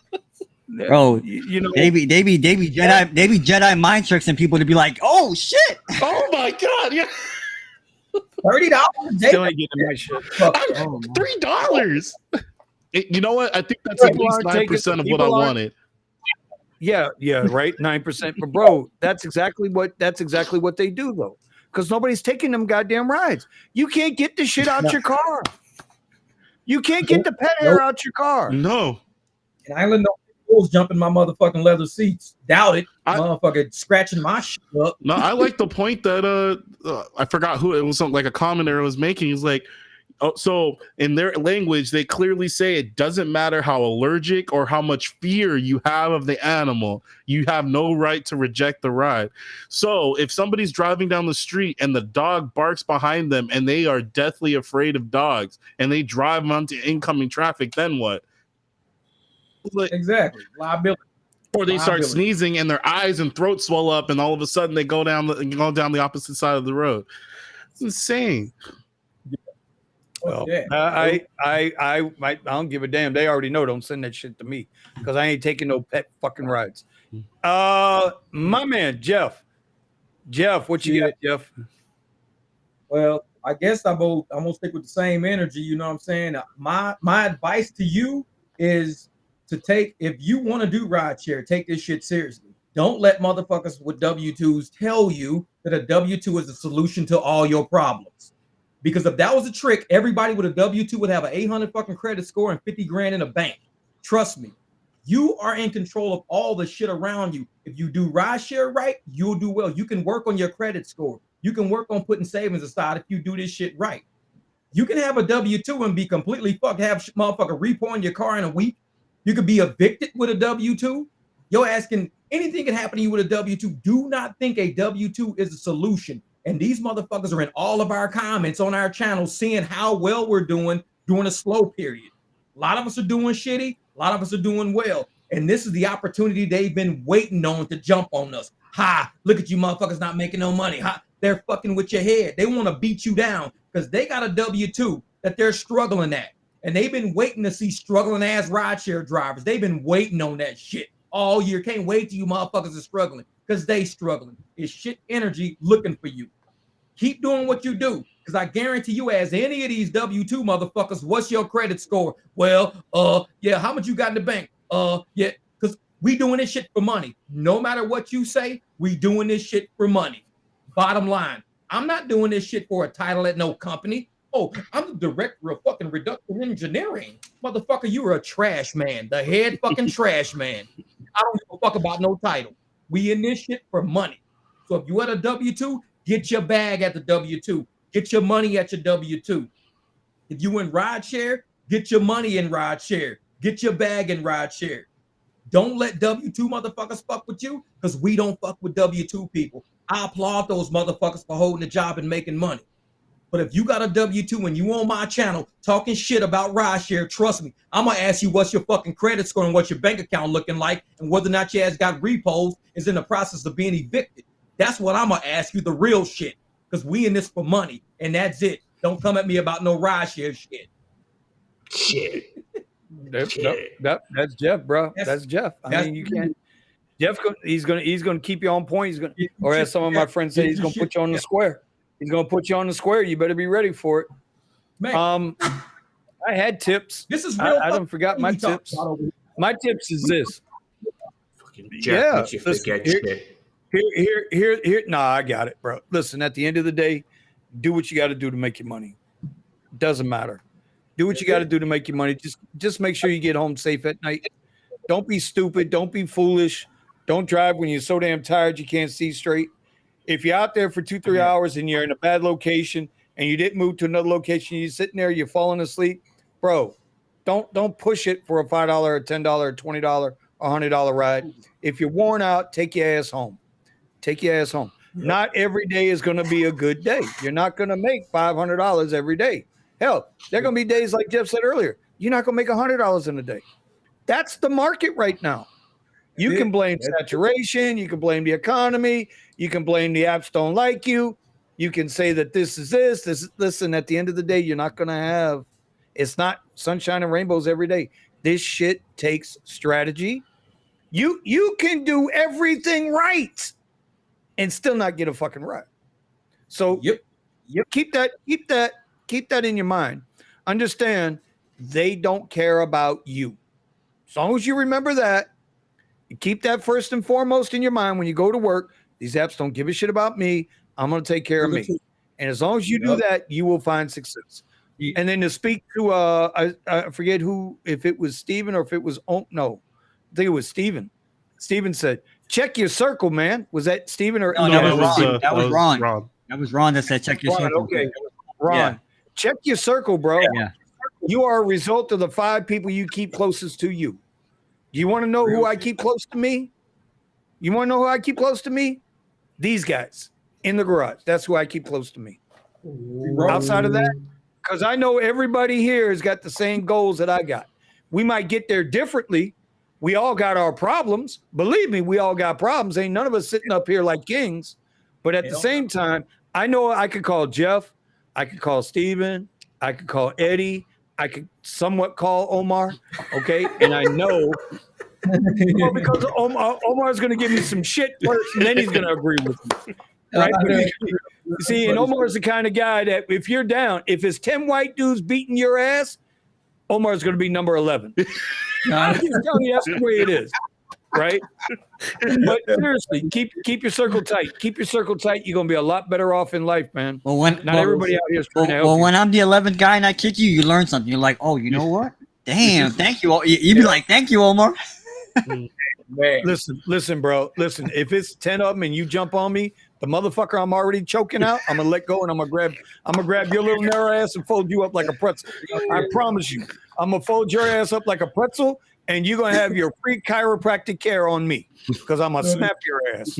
Bro, you know, they be Jedi mind tricks and people to be like, oh shit, oh my god, yeah, $30. Still ain't getting my shit. $3. You know what? I think that's at least 9% of what I wanted. Yeah, right, 9%. But bro, that's exactly what they do though, because nobody's taking them goddamn rides. You can't get the shit out your car. You can't get the pet hair out your car. No. And I know bulls jumping my motherfucking leather seats. Doubt it. Motherfucker scratching my shit up. No, I like the point that I forgot who it was. Something like a commenter was making. He's like, oh, so in their language, they clearly say it doesn't matter how allergic or how much fear you have of the animal, you have no right to reject the ride. So if somebody's driving down the street and the dog barks behind them and they are deathly afraid of dogs and they drive onto incoming traffic, then what? Like, exactly, liability. Or they start sneezing and their eyes and throat swell up, and all of a sudden they go down the opposite side of the road. It's insane. Well, I don't give a damn. They already know. Don't send that shit to me because I ain't taking no pet fucking rides. My man Jeff, what you got, Jeff? Well, I guess I'm gonna stick with the same energy. You know what I'm saying? My advice to you is to take, if you want to do RideShare, take this shit seriously. Don't let motherfuckers with W-2s tell you that a W-2 is the solution to all your problems. Because if that was a trick, everybody with a W-2 would have an 800 fucking credit score and 50 grand in a bank. Trust me, you are in control of all the shit around you. If you do RideShare right, you'll do well. You can work on your credit score. You can work on putting savings aside if you do this shit right. You can have a W-2 and be completely fucked, have motherfucker repo in your car in a week. You could be evicted with a W-2. Your ass can, anything can happen to you with a W-2. Do not think a W-2 is a solution. And these motherfuckers are in all of our comments on our channel seeing how well we're doing during a slow period. A lot of us are doing shitty. A lot of us are doing well. And this is the opportunity they've been waiting on to jump on us. Ha, look at you motherfuckers not making no money. Ha, they're fucking with your head. They want to beat you down because they got a W-2 that they're struggling at. And they've been waiting to see struggling ass RideShare drivers. They've been waiting on that shit all year. Can't wait till you motherfuckers are struggling because they struggling. It's shit energy looking for you. Keep doing what you do because I guarantee you, as any of these W-2 motherfuckers, what's your credit score? Well, yeah, how much you got in the bank? Yeah, because we doing this shit for money. No matter what you say, we doing this shit for money. Bottom line, I'm not doing this shit for a title at no company. Oh, I'm the director of fucking reductive engineering. Motherfucker, you are a trash man. The head fucking trash man. I don't give a fuck about no title. We in this shit for money. So if you at a W-2, get your bag at the W-2. Get your money at your W-2. If you in RideShare, get your money in RideShare. Get your bag in RideShare. Don't let W-2 motherfuckers fuck with you because we don't fuck with W-2 people. I applaud those motherfuckers for holding a job and making money. But if you got a W-2 and you on my channel talking shit about RideShare, trust me, I'm going to ask you what's your fucking credit score and what's your bank account looking like and whether or not your ass got repos is in the process of being evicted. That's what I'm going to ask you, the real shit, because we in this for money, and that's it. Don't come at me about no RideShare shit. Shit. That's Jeff, bro. That's Jeff. I mean, you can't. Jeff, he's gonna keep you on point. He's gonna, or as some of my friends say, he's gonna put you on the square. He's gonna put you on the square. You better be ready for it. Man. I had tips. This is real. I don't forgot my tips. My tips is this. Jeff makes you forget shit. Here. Nah, I got it, bro. Listen, at the end of the day, do what you got to do to make your money. Doesn't matter. Do what you got to do to make your money. Just make sure you get home safe at night. Don't be stupid. Don't be foolish. Don't drive when you're so damn tired you can't see straight. If you're out there for 2-3 hours and you're in a bad location and you didn't move to another location, you're sitting there, you're falling asleep, bro. Don't push it for a $5 or $10 or $20 or $100 ride. If you're worn out, take your ass home. Take your ass home. Not every day is going to be a good day. You're not going to make $500 every day. Hell, there are going to be days like Jeff said earlier. You're not going to make $100 in a day. That's the market right now. You can blame saturation. You can blame the economy. You can blame the apps don't like you. You can say that this is this. Listen, at the end of the day, you're not going to have, it's not sunshine and rainbows every day. This shit takes strategy. You can do everything right and still not get a fucking ride. So keep that in your mind. Understand they don't care about you. As long as you remember that, you keep that first and foremost in your mind when you go to work. These apps don't give a shit about me. I'm going to take care of me. And as long as you do that, you will find success. And then to speak to, I forget who, if it was Steven or if it was, I think it was Steven. Steven said, check your circle, man. Was that Steven or? No, that was Ron. That was Ron that said, check your circle. Okay. Ron, check your circle, bro. Yeah. You are a result of the 5 people you keep closest to you. You want to know who I keep close to me? You want to know who I keep close to me? These guys in the garage. That's who I keep close to me. Outside of that, because I know everybody here has got the same goals that I got. We might get there differently. We all got our problems. Believe me, we all got problems. Ain't none of us sitting up here like kings. But at the same time, I know I could call Jeff. I could call Steven. I could call Eddie. I could somewhat call Omar. Okay. And I know because Omar's going to give me some shit first and then he's going to agree with me. Right. See, and Omar's the kind of guy that if you're down, if it's 10 white dudes beating your ass, Omar's going to be number 11. I'm just telling you that's the way it is. Right. But seriously, keep your circle tight. Keep your circle tight. You're going to be a lot better off in life, man. Well, everybody out here is trying to help you. When I'm the 11th guy and I kick you, you learn something. You're like, oh, you know what? Damn, thank you. You'd be like, thank you, Omar. Listen, bro. Listen, if it's 10 of them and you jump on me, the motherfucker I'm already choking out, I'm gonna let go and I'm gonna grab your little narrow ass and fold you up like a pretzel. I promise you, I'm gonna fold your ass up like a pretzel, and you're gonna have your free chiropractic care on me because I'm gonna snap your ass.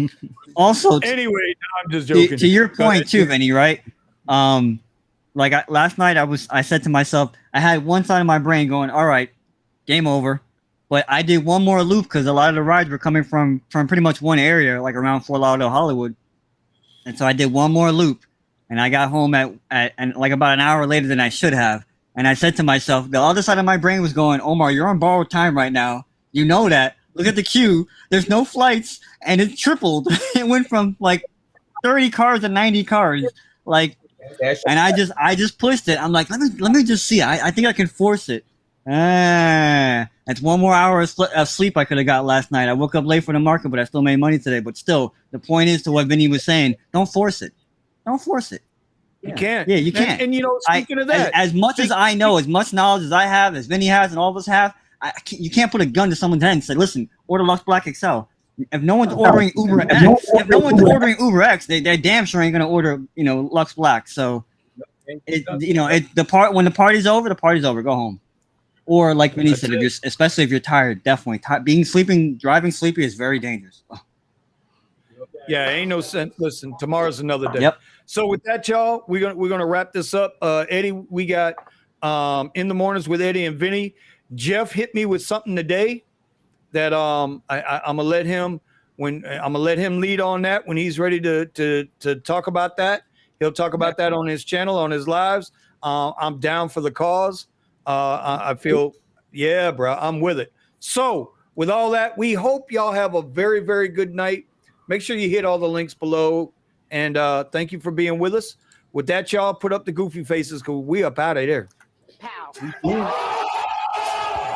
Also, anyway, I'm just joking. To your point too, Vinny, right? Last night I said to myself, I had one side of my brain going, all right, game over. But I did one more loop because a lot of the rides were coming from pretty much one area, like around Fort Lauderdale, Hollywood. And so I did one more loop, and I got home at like about an hour later than I should have. And I said to myself, the other side of my brain was going, Omar, you're on borrowed time right now. You know that. Look at the queue. There's no flights, and it tripled. It went from like 30 cars to 90 cars. Like, and I just pushed it. I'm like, let me just see. I think I can force it. That's one more hour of sleep I could have got last night. I woke up late for the market, but I still made money today. But still, the point is to what Vinny was saying, don't force it. Don't force it. You can't. Yeah, you can't. And you know, speaking of that, as much as I know, as much knowledge as I have, as Vinny has, and all of us have, you can't put a gun to someone's head and say, listen, order Lux Black XL. If no one's ordering Uber X, they damn sure ain't gonna order, Lux Black. So, when the party's over, Go home. Or like Vinny said, especially if you're tired, definitely driving sleepy is very dangerous. Yeah, ain't no sense. Listen, tomorrow's another day. Yep. So with that, y'all, we're gonna wrap this up. Eddie, we got in the mornings with Eddie and Vinny. Jeff hit me with something today that I'm gonna let him lead on that when he's ready to talk about that. He'll talk about that on his channel, on his lives. I'm down for the cause. I feel, yeah, bro, I'm with it. So with all that, we hope y'all have a very, very good night. Make sure you hit all the links below. And thank you for being with us. With that, y'all, put up the goofy faces because we up out of there. Pow.